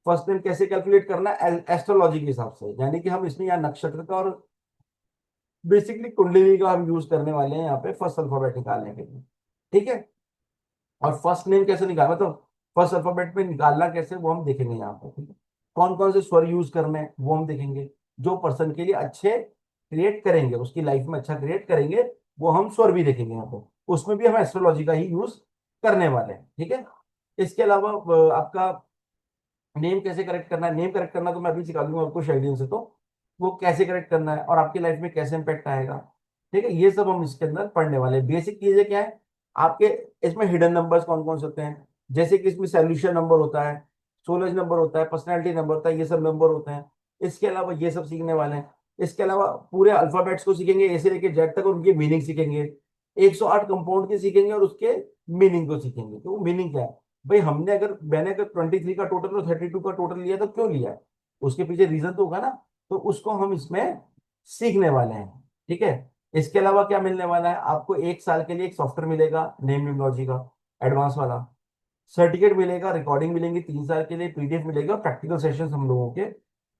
फर्स्ट नेम कैसे कैलकुलेट करना है एस्ट्रोलॉजी के हिसाब से, यानी कि हम इसमें यहाँ नक्षत्र का और बेसिकली कुंडली का हम यूज करने वाले हैं यहाँ पे फर्स्ट अल्फाबेट निकालने के लिए, ठीक है। और फर्स्ट नेम कैसे निकालना, तो फर्स्ट अल्फाबेट में निकालना कैसे वो हम देखेंगे यहाँ पे, ठीक है। कौन कौन से स्वर यूज करने हैं वो हम देखेंगे, जो पर्सन के लिए अच्छे क्रिएट करेंगे, उसकी लाइफ में अच्छा क्रिएट करेंगे, वो हम स्वर भी देखेंगे यहाँ पे। उसमें भी हम एस्ट्रोलॉजी का ही यूज करने वाले हैं, ठीक है। इसके अलावा आपका नेम कैसे करेक्ट करना है, नेम करेक्ट करना तो मैं अभी सिखा दूंगा आपको शेड्यूल से, तो वो कैसे करेक्ट करना है और आपकी लाइफ में कैसे इंपैक्ट आएगा, ठीक है। ये सब हम इसके अंदर पढ़ने वाले हैं। बेसिक चीजें क्या है आपके, इसमें हिडन नंबर्स कौन कौन से होते हैं, जैसे कि इसमें सॉल्यूशन नंबर होता है, सोलज नंबर होता है, पर्सनैलिटी नंबर होता है, ये सब नंबर होते हैं। इसके अलावा ये सब सीखने वाले हैं। इसके अलावा पूरे अल्फाबेट्स को सीखेंगे, ए से लेके जेड तक, और उनकी मीनिंग सीखेंगे। 108 कंपाउंड की सीखेंगे और उसके मीनिंग को सीखेंगे, तो वो मीनिंग क्या है भाई, मैंने अगर 23 का टोटल और 32 का टोटल लिया तो क्यों लिया है, उसके पीछे रीजन तो होगा ना, तो उसको हम इसमें सीखने वाले हैं, ठीक है। इसके अलावा क्या मिलने वाला है आपको, 1 साल के लिए एक सॉफ्टवेयर मिलेगा नेम न्यूमरोलॉजी का, एडवांस वाला। सर्टिफिकेट मिलेगा, रिकॉर्डिंग मिलेंगी 3 साल के लिए, PDF मिलेगा, प्रैक्टिकल सेशन हम लोगों के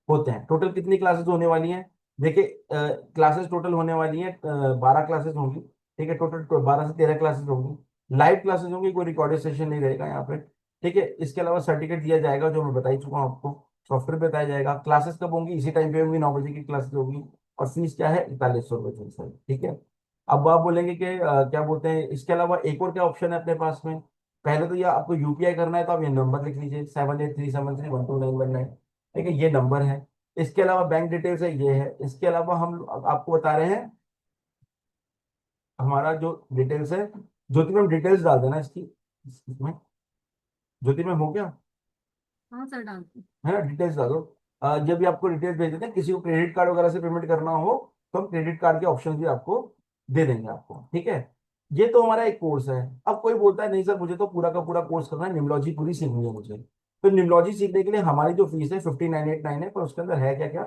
होते हैं। टोटल कितनी क्लासेस होने वाली हैं, देखिए क्लासेस टोटल होने वाली हैं 12 क्लासेस होंगी, ठीक है। टोटल 12 से 13 क्लासेस होंगी, लाइव क्लासेस होंगी, कोई रिकॉर्डेड सेशन नहीं रहेगा यहाँ पे, ठीक है। इसके अलावा सर्टिफिकेट दिया जाएगा जो मैं बता ही चुका हूँ आपको, सॉफ्टवेयर बताया जाएगा। क्लासेस कब होंगी, इसी टाइम पे होंगी, 9 बजे की क्लासेस होगी। और फीस क्या है, 4100 रुपये फीस है, ठीक है। अब आप बोलेंगे कि क्या बोलते हैं, इसके अलावा एक और क्या ऑप्शन है अपने पास में। पहले तो ये आपको UPI करना है, तो आप ये नंबर लिख लीजिए 7837312919, ठीक है, ये नंबर है। इसके अलावा बैंक डिटेल्स है, ये है। इसके अलावा हम आपको बता रहे हैं हमारा जो डिटेल्स है, ज्योति मैम डिटेल्स डाल देना इसकी, इसमें ज्योति मैम हो गया हाँ सर डालती है ना, डिटेल्स डालो। जब भी आपको डिटेल्स भेज देते हैं, किसी को क्रेडिट कार्ड वगैरह से पेमेंट करना हो तो हम क्रेडिट कार्ड के ऑप्शन भी आपको दे देंगे आपको, ठीक है। ये तो हमारा एक कोर्स है। अब कोई बोलता है नहीं सर मुझे तो पूरा का पूरा कोर्स करना है, निम्नोलॉजी पूरी सीखनी है मुझे, तो निम्नोलॉजी सीखने के लिए हमारी जो फीस है 5989 है, पर उसके अंदर है क्या क्या,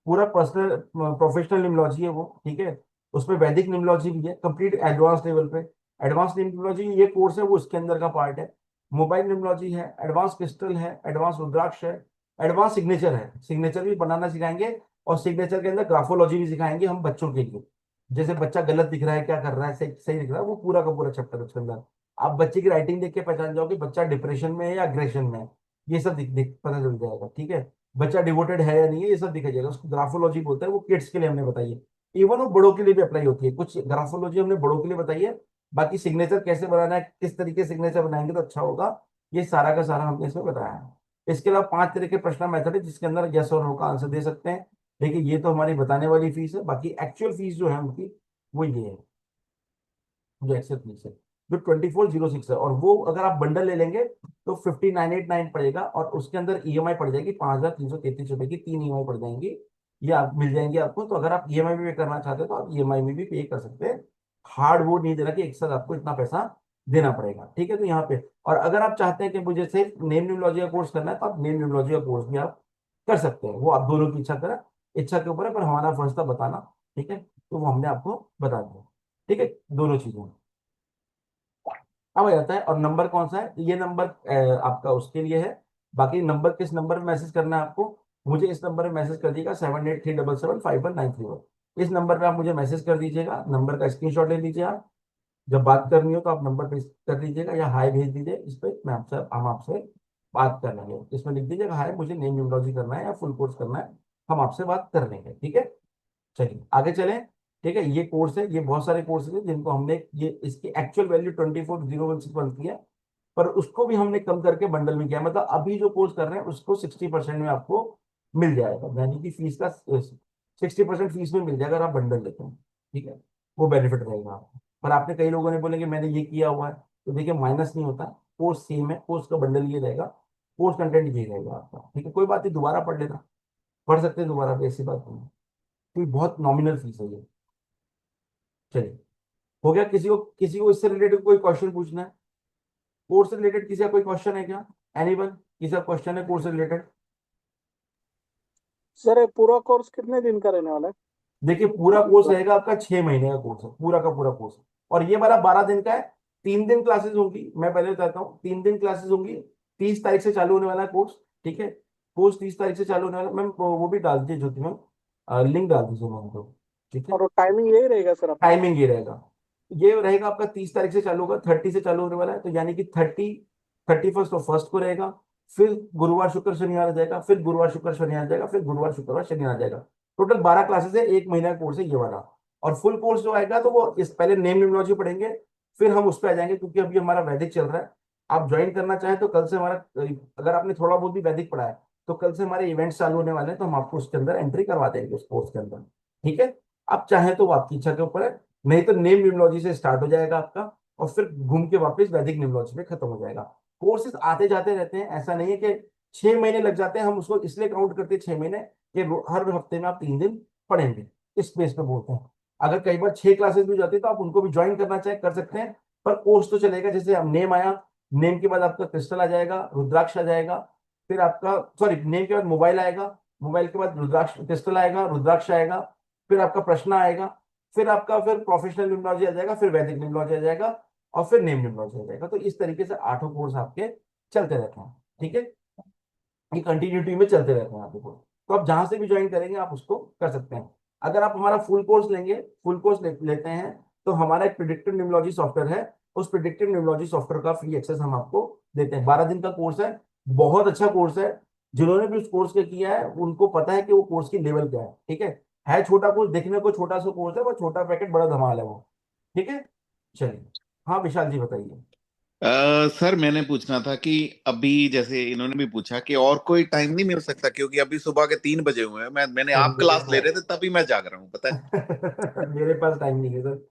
पूरा पर्सनल प्रोफेशनल निम्नोलॉजी है वो, ठीक है। उसमें वैदिक निम्नोलॉजी भी है कंप्लीट एडवांस लेवल पे। एडवांस निम्नोलॉजी ये कोर्स है, वो उसके अंदर का पार्ट है। मोबाइल निम्नोलॉजी है, एडवांस क्रिस्टल है, एडवांस रुद्राक्ष है, एडवांस सिग्नेचर है, सिग्नेचर भी बनाना सिखाएंगे। और सिग्नेचर के अंदर ग्राफोलॉजी भी सिखाएंगे हम बच्चों के लिए, जैसे बच्चा गलत दिख रहा है, क्या कर रहा है, सही सही दिख रहा है, वो पूरा का पूरा चैप्टर उसके अंदर। आप बच्चे की राइटिंग देख के पहचान जाओगे बच्चा डिप्रेशन में है या अग्रेशन में है, ये सब दिख दिख पता चल जाएगा, ठीक है। बच्चा डिवोटेड है या नहीं है, ये सब दिखा जाएगा, उसको ग्राफोलॉजी बोलते हैं, वो किड्स के लिए हमने बताई है। इवन वो बड़ों के लिए भी अप्लाई होती है, कुछ ग्राफोलॉजी हमने बड़ों के लिए बताई है। बाकी सिग्नेचर कैसे बनाना है, किस तरीके से सिग्नेचर बनाएंगे तो अच्छा होगा, ये सारा का सारा हमने इसमें बताया है। इसके अलावा 5 तरह के प्रश्न मेथड है जिसके अंदर यस और नो का आंसर दे सकते हैं। देखिए ये तो हमारी बताने वाली फीस है, बाकी एक्चुअल फीस जो है उनकी वो ये है, जो एक्सेल फीस है जो 2406 है। और वो अगर आप बंडल ले लेंगे तो 5989 पड़ेगा, और उसके अंदर EMI पड़ जाएगी 5333 रुपए की, 3 EMI पड़ जाएंगी, ये आप मिल जाएंगी आपको। तो अगर आप EMI में पे करना चाहते हो तो आप EMI में भी पे कर सकते हैं, हार्ड वो नहीं देना कि एक साथ आपको इतना पैसा देना पड़ेगा, ठीक है। तो यहाँ पे, और अगर आप चाहते हैं कि मुझे सिर्फ नेम न्यूमरोलॉजी का कोर्स करना है तो आप नेम न्यूमरोलॉजी का कोर्स भी आप कर सकते हैं, वो आप दोनों की इच्छा करें, इच्छा के ऊपर है, पर हमारा फर्ज था बताना, ठीक है, तो वो हमने आपको बता दिया, ठीक है, दोनों चीजें। अब आ जाता है, और नंबर कौन सा है, ये नंबर आपका उसके लिए है। बाकी नंबर किस नंबर में मैसेज करना है आपको, मुझे इस नंबर में मैसेज कर दीजिएगा 7837751931। इस नंबर पे आप मुझे मैसेज कर दीजिएगा, नंबर का स्क्रीनशॉट ले लीजिए आप, जब बात करनी हो तो आप नंबर पे कर दीजिएगा या हाय भेज दीजिए इस पे, मैं आपसे हम आपसे बात कर लेंगे। इसमें लिख दीजिएगा हाय मुझे नेम न्यूमरोलॉजी करना है या फुल कोर्स करना है, हम आपसे बात कर लेंगे, ठीक है। चलिए आगे चलें, ठीक है। ये कोर्स है, ये बहुत सारे कोर्सेज हैं जिनको हमने, ये इसकी एक्चुअल वैल्यू 24,016 बनती है, पर उसको भी हमने कम करके बंडल में किया, मतलब अभी जो कोर्स कर रहे हैं उसको 60% में आपको मिल जाएगा, यानी कि फीस का 60% फीस में मिल जाएगा अगर आप बंडल लेते हैं। ठीक है, वो बेनिफिट रहेगा आपको। पर आपने कई लोगों ने बोले कि मैंने ये किया हुआ है, तो देखिए माइनस नहीं होता, कोर्स सेम है, कोर्स का बंडल ये रहेगा, कोर्स कंटेंट ये रहेगा आपका। ठीक है, कोई बात नहीं, दोबारा पढ़ लेना, पढ़ सकते हैं दोबारा भी, ऐसी बात नहीं है। कोई बहुत नॉमिनल फीस है ये। चलिए, हो गया। किसी को इससे रिलेटेड कोई क्वेश्चन पूछना है? कोर्स से रिलेटेड किसी का कोई क्वेश्चन है क्या? एनीवन, किसी का क्वेश्चन है कोर्स से रिलेटेड? सर ये पूरा कोर्स कितने दिन का रहने वाला है? देखिए, पूरा कोर्स रहेगा आपका 6 महीने का कोर्स है, पूरा का पूरा कोर्स। और ये वाला 12 दिन का है। 3 दिन क्लासेस होंगी, मैं पहले बताता हूँ, 3 दिन क्लासेस होंगी। 30 तारीख से चालू होने वाला है कोर्स। ठीक है, कोर्स 30 तारीख से चालू होने वाला है। मैम वो भी डाल दीजिए ज्योति मैम, लिंक डाल दीजिए मैम को। ठीक है, और टाइमिंग यही रहेगा सर आपका? टाइमिंग ये रहेगा आपका 30 तारीख से चालू होगा, 30 से चालू होने वाला है, तो यानी कि 31st और फर्स्ट को रहेगा। फिर गुरुवार शुक्र शनिवार आ जाएगा, फिर गुरुवार शुक्र शनिवार आ जाएगा, फिर गुरुवार शुक्रवार शनिवार आ जाएगा। टोटल 12 क्लासेस है, 1 महीने का कोर्स है ये वाला। और फुल कोर्स जो आएगा तो वो इस पहले नेम न्यूमरोलॉजी पढ़ेंगे, फिर हम उस पर आ जाएंगे, क्योंकि अभी हमारा वैदिक चल रहा है। आप ज्वाइन करना चाहें तो कल से हमारा, अगर आपने थोड़ा बहुत भी वैदिक पढ़ा है तो कल से हमारे इवेंट्स चालू होने वाले हैं, तो हम आपको उसके अंदर एंट्री करवा देंगे उस कोर्स के अंदर। ठीक है, आप चाहें तो वो आपकी इच्छा के ऊपर है, नहीं तो नेम न्यूमरोलॉजी से स्टार्ट हो जाएगा आपका, और फिर घूम के वापस वैदिक न्यूमरोलॉजी में खत्म हो जाएगा। कोर्सेज आते जाते रहते हैं, ऐसा नहीं है कि 6 महीने लग जाते हैं, हम उसको इसलिए काउंट करते हैं 6 महीने कि हर हफ्ते में आप 3 दिन पढ़ेंगे, इस बेस पे बोलते हैं। अगर कई बार 6 क्लासेस भी हो जाती है तो आप उनको भी ज्वाइन करना चाहे कर सकते हैं, पर कोर्स तो चलेगा। जैसे अब नेम आया, नेम के बाद आपका क्रिस्टल आ जाएगा, रुद्राक्ष आ जाएगा, फिर आपका, सॉरी, नेम के बाद मोबाइल आएगा, मोबाइल के बाद रुद्राक्ष क्रिस्टल आएगा, रुद्राक्ष आएगा, फिर आपका प्रश्न आएगा, फिर आपका फिर प्रोफेशनल न्यूमरोलॉजी आ जाएगा, फिर वैदिक न्यूमरोलॉजी आ जाएगा, और फिर नेम न्यूमरोलॉजी आ जाएगा। तो इस तरीके से 8 कोर्स आपके चलते रहते हैं। ठीक है, ये कंटिन्यूटी में चलते रहते हैं आपको। तो आप जहां से भी ज्वाइन करेंगे आप उसको कर सकते हैं। अगर आप हमारा फुल कोर्स लेंगे, फुल कोर्स लेते हैं, तो हमारा एक प्रिडिक्टिव न्यूमरोलॉजी सॉफ्टवेयर है, उस प्रिडिक्टिव न्यूमरोलॉजी सॉफ्टवेयर का फ्री एक्सेस हम आपको देते हैं। 12 दिन का कोर्स है, बहुत अच्छा कोर्स है। जिन्होंने भी उस कोर्स के किया है उनको पता है कि वो कोर्स की लेवल क्या है। ठीक है छोटा कोर्स, देखने को छोटा सा कोर्स है, वो छोटा पैकेट बड़ा धमाल है वो। ठीक है, चलिए। हाँ विशाल जी बताइए। सर मैंने पूछना था कि अभी जैसे इन्होंने भी पूछा कि और कोई टाइम नहीं मिल सकता, क्योंकि अभी सुबह के 3 बजे हुए हैं, मैंने सर आप मेरे क्लास ले रहे पास थे तभी मैं जाग रहा हूँ, पता है। मेरे पास टाइम नहीं है सर,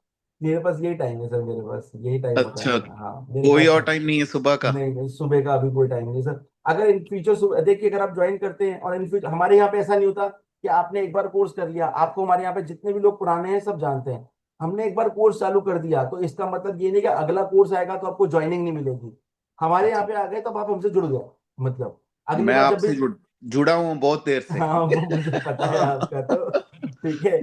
मेरे पास यही टाइम है सर, मेरे पास यही टाइम होता है अच्छा, मेरा। हाँ मेरे कोई पास और टाइम टाइम नहीं है सुबह का? नहीं, नहीं सुबह का अभी कोई टाइम नहीं सर। अगर इन फ्यूचर देखिए, अगर आप ज्वाइन करते हैं और इन फ्यूचर, हमारे यहाँ पे ऐसा नहीं होता कि आपने एक बार कोर्स कर लिया, आपको हमारे यहाँ पे जितने भी लोग पुराने हैं सब जानते हैं, हमने एक बार कोर्स चालू कर दिया तो इसका मतलब ये नहीं कि अगला कोर्स आएगा तो आपको ज्वाइनिंग नहीं मिलेगी। हमारे यहाँ अच्छा, पे आ गए तब आप हमसे जुड़ गए, मतलब अगली मैं बार जब भी। आपसे जुड़ा हूँ बहुत देर से। हाँ वो मुझे पता है आपका तो। ठीक है,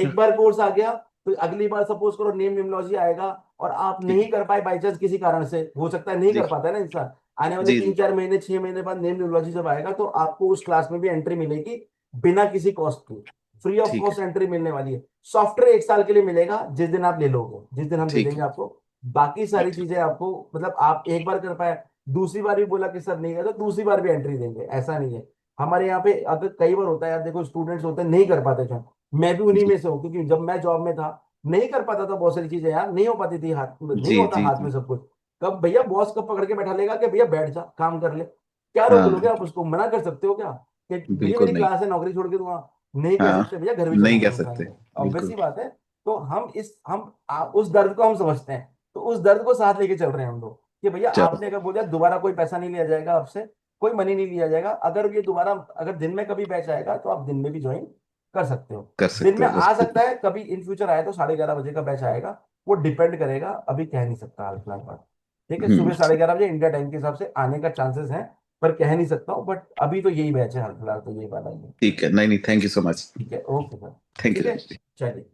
एक बार कोर्स आ गया तो अगली बार सपोज करो नेम न्यूमरोलॉजी आएगा, और आप ठीक नहीं कर पाए बाई चांस किसी कारण से, हो सकता है नहीं जी कर पाता है ना इंसान, आने वाले जी तीन जी। चार महीने 6 महीने बाद नेम न्यूमरोलॉजी जब आएगा तो आपको उस क्लास में भी एंट्री मिलेगी, बिना किसी कॉस्ट के, फ्री ऑफ ठीक है, कॉस्ट एंट्री मिलने वाली है। सॉफ्टवेयर 1 साल के लिए मिलेगा, जिस दिन आप ले लोगे, जिस दिन हम दे ठीक देंगे है। आपको। बाकी सारी अच्छा, चीजें आपको, मतलब आप एक बार कर पाए, दूसरी बार भी बोला कि सर नहीं है तो दूसरी बार भी एंट्री देंगे, ऐसा नहीं है। हमारे यहाँ पे अगर कई बार होता है यार, देखो स्टूडेंट्स होते हैं नहीं कर पाते थे, मैं भी उन्हीं जी में से हूँ, क्योंकि जब मैं जॉब में था नहीं कर पाता था, बहुत सारी चीजें यार नहीं हो पाती थी, हाथ नहीं जी होता जी हाथ में जी। सब कुछ। कब भैया बॉस कब पकड़ के बैठा लेगा कि भैया बैठ जा काम कर ले, क्या रोक लोगे हाँ, आप उसको, मना कर सकते हो क्या कि भैया बिल्कुल मेरी नहीं। क्लास है नौकरी छोड़ के दूंगा? नहीं कह हाँ, सकते भैया, घर भी नहीं चलाना कह है इंसान सकते। को, ऑब्वियस बिल्कुल। सी बात है। तो उस दर्द को हम समझते हैं, तो उस दर्द को साथ लेके चल रहे हैं हम लोग, कि भैया चलो, आपने अगर बोला दोबारा कोई पैसा नहीं लिया जाएगा आपसे, कोई मनी नहीं लिया जाएगा। अगर ये दोबारा, अगर दिन में कभी बैच आएगा तो आप दिन में भी ज्वाइन कर सकते हो। कर दिन सकते में हो बस। आ सकता है, कभी इन फ्यूचर आए तो 11:30 बजे का बैच आएगा, वो डिपेंड करेगा, अभी कह नहीं सकता हाल फिलहाल बात। ठीक है, सुबह 11:30 बजे इंडिया टाइम के हिसाब से आने का चांसेस है, पर कह नहीं सकता हूँ, बट अभी तो यही बैच है हाल फिलहाल, तो यही वाला ही है। ठीक है, नहीं नहीं, थैंक यू सो मच। ठीक है, ओके सर। थैंक ठीक यू। है, चलिए।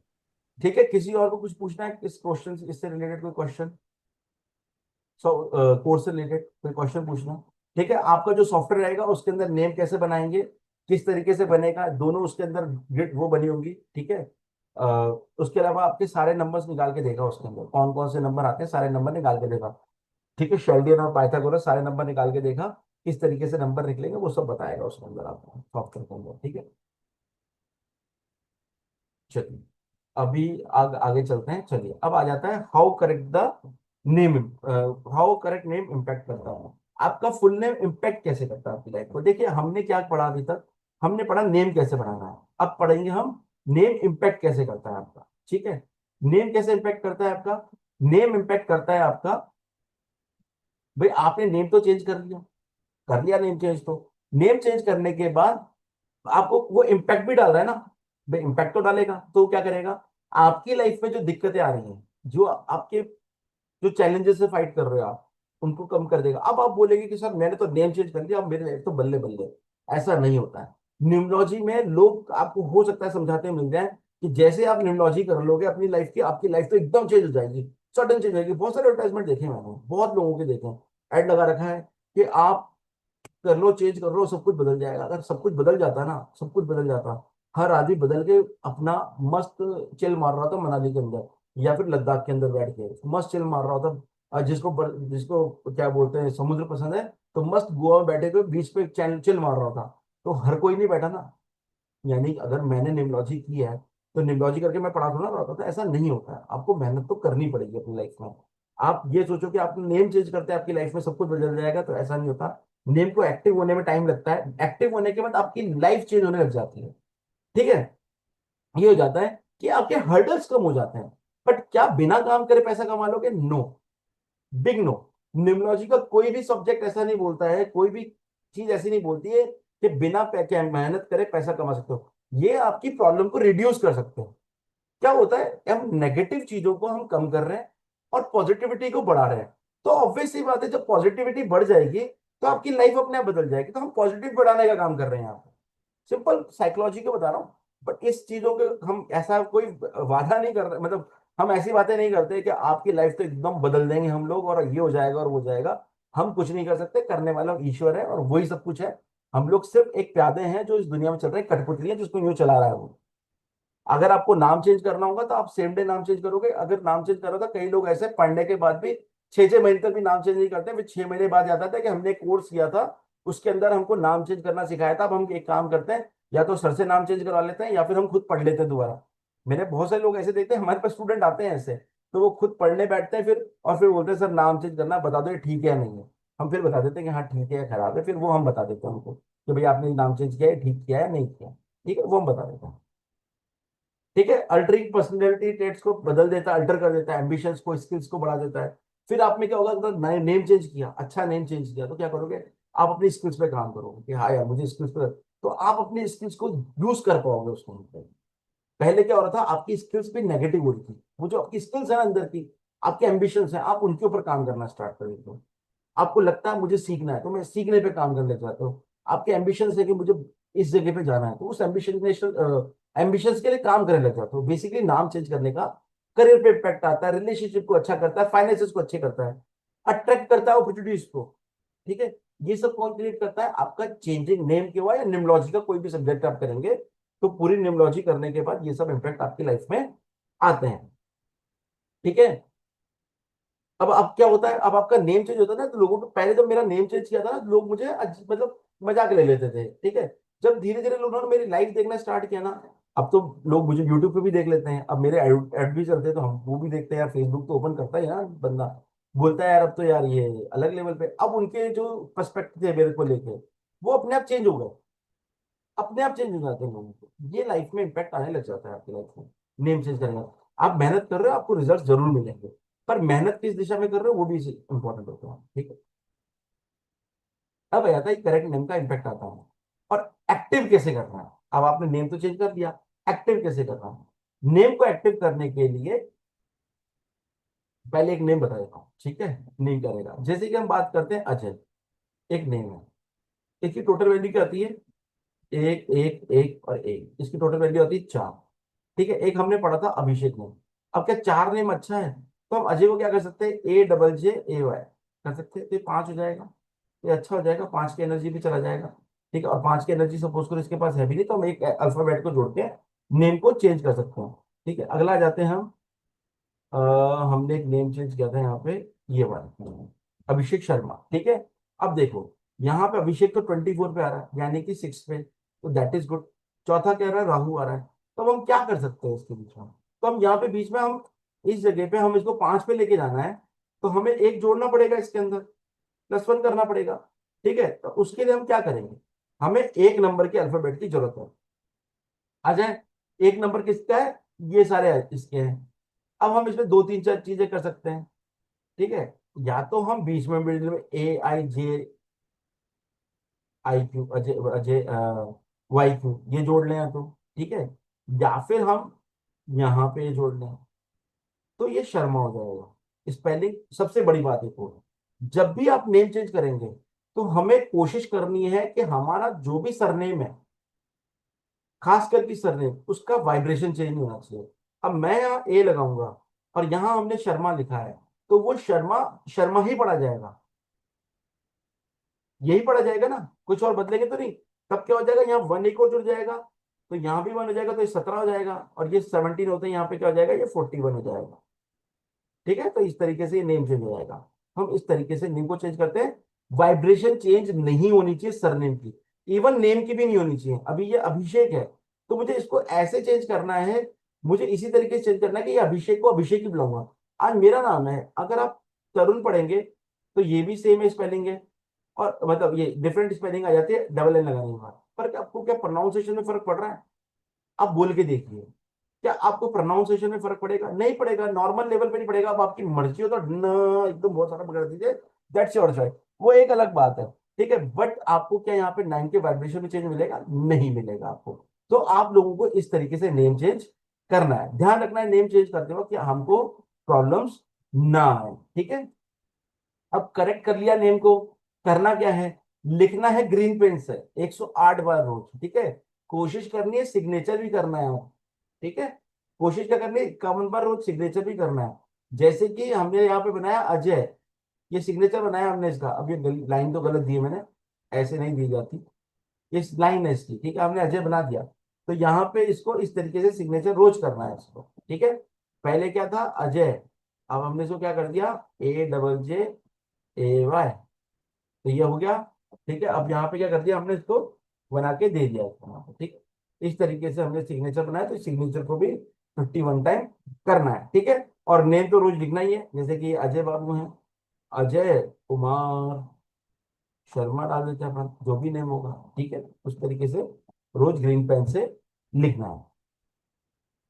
ठीक है, किसी और को कुछ पूछना है इस क्वेश्चन, इससे रिलेटेड कोई क्वेश्चन, सो कोर्स से रिलेटेड कोई क्वेश्चन पूछना? ठीक है, आपका जो सॉफ्टवेयर रहेगा उसके अंदर नेम कैसे बनाएंगे, किस तरीके से बनेगा, दोनों उसके अंदर ग्रिड वो बनी होंगी। ठीक है, अ, उसके अलावा आपके सारे नंबर्स निकाल के देगा, उसके अंदर कौन कौन से नंबर आते हैं सारे नंबर निकाल के देगा। ठीक है, शेल्डियन और पाइथागोरस सारे नंबर निकाल के देखा, किस तरीके से नंबर निकलेंगे वो सब बताएगा उसके अंदर आपको, सॉफ्टवेयर के अंदर। ठीक है, चलिए अभी आगे चलते हैं। चलिए अब आ जाता है how correct the name, how correct name impact करता है, आपका फुल नेम इम्पैक्ट कैसे करता है आपकी लाइफ को। देखिए हमने क्या पढ़ा अभी तक, हमने पढ़ा नेम कैसे बनाना है, अब पढ़ेंगे हम नेम इम्पैक्ट कैसे करता है आपका। ठीक है, नेम कैसे इम्पैक्ट करता है आपका, नेम इम्पैक्ट करता है आपका, भाई आपने नेम तो चेंज कर लिया नेम चेंज, तो नेम चेंज करने के बाद आपको वो इम्पैक्ट भी डाल रहा है ना, भाई इम्पैक्ट तो डालेगा, तो वो क्या करेगा, आपकी लाइफ में जो दिक्कतें आ रही हैं, जो आपके जो चैलेंजेस से फाइट कर रहे हो आप, उनको कम कर देगा। अब आप बोलेंगे कि सर मैंने तो नेम चेंज कर दिया, अब मेरी लाइफ तो बल्ले बल्ले। ऐसा नहीं होता है। न्यूमरोलॉजी में लोग आपको हो सकता है समझाते मिल जाए कि जैसे आप न्यूमरोलॉजी कर लोगे अपनी लाइफ की, आपकी लाइफ तो एकदम चेंज हो जाएगी, सडन चेंज हो जाएगी। बहुत सारे एडवर्टाइजमेंट देखे मैंने, बहुत लोगों के देखे, ऐड लगा रखा है कि आप कर लो, चेंज कर लो, सब कुछ बदल जाएगा। अगर सब कुछ बदल जाता ना, सब कुछ बदल जाता, हर आदमी बदल के अपना मस्त चिल मार रहा था मनाली के अंदर या फिर लद्दाख के अंदर बैठ के मस्त चिल मार रहा था। जिसको क्या बोलते हैं समुद्र पसंद है, तो मस्त गोवा में बैठे हुए बीच पे चिल मार रहा था। तो हर कोई नहीं बैठा ना। यानी अगर मैंने निम्नोलॉजी की है तो निम्नोलॉजी करके मैं पढ़ा थोड़ा रहा था, ऐसा नहीं होता है। आपको मेहनत तो करनी पड़ेगी अपनी लाइफ में। आप ये सोचो कि आप नेम चेंज करते हैं आपकी लाइफ में सब कुछ बदल जाएगा, तो ऐसा नहीं होता। नेम को एक्टिव होने में टाइम लगता है, एक्टिव होने के बाद आपकी लाइफ चेंज होने लग जाती है। ठीक है, ये हो जाता है कि आपके हर्डल्स कम हो जाते हैं। बट क्या बिना काम करे पैसा कमा लोगे? No, big no. न्यूमरोलॉजी का कोई भी सब्जेक्ट ऐसा नहीं बोलता है, कोई भी चीज ऐसी नहीं बोलती है कि बिना मेहनत करे पैसा कमा सकते हो। ये आपकी प्रॉब्लम को रिड्यूस कर सकते हैं। क्या होता है, हम नेगेटिव चीजों को हम कम कर रहे हैं और पॉजिटिविटी को बढ़ा रहे हैं। तो ऑब्वियस सी बात है, जब पॉजिटिविटी बढ़ जाएगी तो आपकी लाइफ अपने आप बदल जाएगी। तो हम पॉजिटिव बढ़ाने का काम कर रहे हैं यहाँ पे, सिंपल साइकोलॉजी को बता रहा हूँ। बट इस चीजों के हम ऐसा कोई वादा नहीं कर रहे, मतलब हम ऐसी बातें नहीं करते कि आपकी लाइफ तो एकदम बदल देंगे हम लोग और ये हो जाएगा और वो जाएगा। हम कुछ नहीं कर सकते, करने वाला ईश्वर है और वही सब कुछ है। हम लोग सिर्फ एक प्यादे हैं जो इस दुनिया में चल रहे हैं, कठपुतली है जिसको यूं चला रहा है वो। अगर आपको नाम चेंज करना होगा तो आप सेम डे नाम चेंज करोगे। अगर नाम चेंज करो तो कई लोग ऐसे पढ़ने के बाद भी 6 6 महीने तक भी नाम चेंज नहीं करते, फिर 6 महीने बाद याद आता है कि हमने एक कोर्स किया था, उसके अंदर हमको नाम चेंज करना सिखाया था। अब हम एक काम करते हैं, या तो सर से नाम चेंज करवा लेते हैं या फिर हम खुद पढ़ लेते हैं दोबारा। मैंने बहुत सारे लोग ऐसे देखते हैं, हमारे पास स्टूडेंट आते हैं ऐसे, तो वो खुद पढ़ने बैठते हैं फिर, और फिर बोलते हैं सर नाम चेंज करना बता दो, ये ठीक है या नहीं है। हम फिर बता देते हैं कि हाँ ठीक है या खराब है, फिर वो हम बता देते हैं उनको कि भाई आपने नाम चेंज किया है, ठीक किया है या नहीं किया। ठीक है, वो हम बता देते हैं। ठीक है, अल्टरिंग पर्सनैलिटी ट्रेट्स को बदल देता है, अल्टर कर देता है, एम्बिशंस को, स्किल्स को बढ़ा देता है। फिर आप में क्या होगा, अगर नए नेम चेंज किया, अच्छा नेम चेंज किया, तो क्या करोगे, आप अपनी स्किल्स पे काम करोगे कि हाँ यार मुझे स्किल्स पे, तो आप अपनी स्किल्स को यूज कर पाओगे उसको। पहले क्या हो रहा था, आपकी स्किल्स भी नेगेटिव हो रही थी। वो जो आपकी स्किल्स है ना अंदर की, आपके एम्बिशंस हैं, आप उनके ऊपर काम करना स्टार्ट कर देते हो। आपको लगता है मुझे सीखना है, तो मैं सीखने पे काम करने जाता हूँ। आपके एम्बिशंस है कि मुझे इस जगह पे जाना है, तो उस एम्बिशंस के लिए काम करने लग जाता हूँ। बेसिकली नाम चेंज करने का करियर पे इम्पैक्ट आता है, रिलेशनशिप को अच्छा करता है, फाइनेंसेस को अच्छे करता है, अट्रैक्ट करता है अपॉर्चुनिटीज को। ठीक है, ये सब कौन क्रिएट करता है? आपका चेंजिंग नेम के हुआ या निम्नोलॉजी का कोई भी सब्जेक्ट आप करेंगे, तो पूरी निम्नोलॉजी करने के बाद ये सब इम्पैक्ट आपकी लाइफ में आते हैं। ठीक है, अब क्या होता है, अब आपका नेम चेंज होता है ना, तो लोगों को पहले जब मेरा नेम चेंज किया था ना, तो लोग मुझे मतलब मजाक ले लेते थे। ठीक है, जब धीरे धीरे लोगों ने मेरी लाइफ देखना स्टार्ट किया ना, अब तो लोग मुझे यूट्यूब पे भी देख लेते हैं। अब मेरे ऐड भी चलते हैं तो हम वो भी देखते हैं यार, फेसबुक तो ओपन करता है यार बंदा, बोलता है यार अब तो यार ये अलग लेवल पे। अब उनके जो पर्सपेक्टिव थे मेरे को लेके, वो अपने आप चेंज हो गए, अपने आप चेंज हो जाते हैं लोगों को। ये लाइफ में इम्पैक्ट आने लग जाता है आपकी लाइफ में, नेम चेंज करने का। आप मेहनत कर रहे हो, आपको रिजल्ट जरूर मिलेंगे, पर मेहनत किस दिशा में कर रहे हो वो भी इंपॉर्टेंट होता है। ठीक है, अब आ जाता है करेक्ट नेम का इम्पैक्ट आता है। और एक्टिव कैसे करना है, अब आपने नेम तो चेंज कर दिया, एक्टिव कैसे करना है? नेम को एक्टिव करने के लिए पहले एक नेम बता देता हूँ। ठीक है, नेम करेगा, जैसे कि हम बात करते हैं अजय, एक नेम है। इसकी टोटल वैल्यू क्या आती है? एक एक एक और एक, इसकी टोटल वैल्यू आती है 4। ठीक है, एक हमने पढ़ा था अभिषेक नेम। अब क्या 4 नेम अच्छा है, तो हम अजय को क्या कर सकते हैं, AJJAY कर सकते हैं, तो ये 5 हो जाएगा, ये अच्छा हो जाएगा, 5 की एनर्जी भी चला जाएगा। ठीक है, और 5 की एनर्जी सपोज करो इसके पास है भी नहीं, तो हम एक अल्फाबेट को जोड़ के नेम को चेंज कर सकते हैं। ठीक है, अगला आ जाते हैं हम, अ, हमने एक नेम चेंज किया था यहाँ पे, ये वाला अभिषेक शर्मा। ठीक है, अब देखो यहाँ पे अभिषेक तो 24 पे आ रहा है, यानी कि 6 पे, तो दैट इज गुड। चौथा कह रहा है राहु आ रहा है, तो अब हम क्या कर सकते हैं इसके बीच में? तो हम यहाँ पे बीच में हम इस जगह पे हम इसको 5 पे लेके जाना है, तो तो हमें एक जोड़ना पड़ेगा इसके अंदर, +1 करना पड़ेगा। ठीक है, तो उसके लिए हम क्या करेंगे, हमें एक नंबर के अल्फाबेट की जरूरत है। आ जाए, एक नंबर किसका है, ये सारे इसके हैं। अब हम इसमें दो तीन चार चीजें कर सकते हैं। ठीक है, या तो हम बीच में मिडिल में AIJIQ, अजय अजय YQ ये जोड़ लें, तो ठीक है, या फिर हम यहाँ पे जोड़ लें, तो ये शर्मा हो जाएगा। स्पेलिंग सबसे बड़ी बात है, को जब भी आप नेम चेंज करेंगे तो हमें कोशिश करनी है कि हमारा जो भी सरनेम है, खास करके सरनेम, उसका वाइब्रेशन चेंज नहीं होना चाहिए। अब मैं यहाँ ए लगाऊंगा और यहाँ हमने शर्मा लिखा है, तो वो शर्मा शर्मा ही पढ़ा जाएगा, यही पढ़ा जाएगा ना, कुछ और बदलेंगे तो नहीं। तब क्या हो जाएगा, यहाँ 1 एक और जुड़ जाएगा, तो यहाँ भी 1 हो जाएगा, तो ये 17 हो जाएगा, और ये 17 होते हैं, यहाँ पे क्या हो जाएगा, ये 41 हो जाएगा। ठीक है, तो इस तरीके से ये नेम चेंज हो जाएगा। हम इस तरीके से नेम को चेंज करते हैं। वाइब्रेशन चेंज नहीं होनी चाहिए सरनेम की, इवन नेम की भी नहीं होनी चाहिए। अभी ये अभिषेक है, तो मुझे इसको ऐसे चेंज करना है, मुझे इसी तरीके से चेंज करना है कि ये अभिषेक को अभिषेक ही बुलाऊंगा। आज मेरा नाम है, अगर आप तरुण पढ़ेंगे तो ये भी सेम है स्पेलिंग है, और मतलब ये डिफरेंट स्पेलिंग आ जाती है डबल एन लगाने के बाद। पर आपको क्या प्रोनाउंसिएशन में फर्क पड़ रहा है, आप बोल के देखिए, क्या आपको प्रोनाउंसिएशन में फर्क पड़ेगा, नहीं पड़ेगा, नॉर्मल लेवल पे नहीं पड़ेगा। अब आपकी मर्जी हो तो न एकदम बहुत सारा पकड़ दीजिए, दैट्स योर चॉइस, वो एक अलग बात है। ठीक है, बट आपको क्या यहाँ पे 9 के वाइब्रेशन में चेंज मिलेगा, नहीं मिलेगा आपको। तो आप लोगों को इस तरीके से नेम चेंज करना है, ध्यान रखना है नेम चेंज करते वक्त कि हमको प्रॉब्लम्स ना आए। ठीक है, अब करेक्ट कर लिया नेम को, करना क्या है, लिखना है ग्रीन पेन से 108 बार रोज। ठीक है, कोशिश करनी है सिग्नेचर भी करना है। ठीक है, कोशिश क्या करनी है, 51 बार रोज सिग्नेचर भी करना है। जैसे कि हमने यहाँ पे बनाया अजय, ये सिग्नेचर बनाया हमने इसका। अब ये लाइन तो गलत दी है मैंने, ऐसे नहीं दी जाती, ये लाइन है इसकी। ठीक है, हमने अजय बना दिया, तो यहाँ पे इसको इस तरीके से सिग्नेचर रोज करना है इसको। ठीक है, पहले क्या था अजय, अब हमने इसको क्या कर दिया AJJAY, तो ये हो गया। ठीक है, अब यहाँ पे क्या कर दिया हमने, इसको बना के दे दिया इसको यहाँ पे। ठीक है, इस तरीके से हमने सिग्नेचर बनाया, तो सिग्नेचर को भी 51 टाइम करना है। ठीक है, और नेम तो रोज लिखना ही है, जैसे कि अजय बाबू हैं, अजय कुमार शर्मा डाल देते हैं अपन, जो भी नेम होगा। ठीक है, उस तरीके से रोज ग्रीन पेन से लिखना है।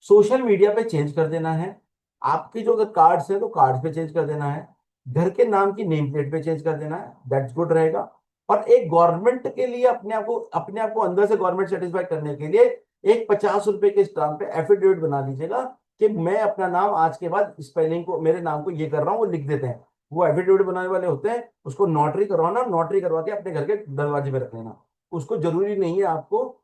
सोशल मीडिया पे चेंज कर देना है, आपकी जो अगर कार्ड्स है तो कार्ड्स पे चेंज कर देना है, घर के नाम की नेम प्लेट पे चेंज कर देना है, दैट्स गुड रहेगा। और एक गवर्नमेंट के लिए अपने आप को अंदर से गवर्नमेंट सेटिस्फाई करने के लिए एक 50 रुपए के स्टाम्प पे एफिडेविट बना लीजिएगा कि मैं अपना नाम आज के बाद स्पेलिंग को, मेरे नाम को ये कर रहा हूँ, वो लिख देते हैं। वो एफिडेविट बनाने वाले होते हैं, उसको नोटरी करवाना, नोटरी करवा के अपने घर के दरवाजे पे रख लेना। उसको जरूरी नहीं है आपको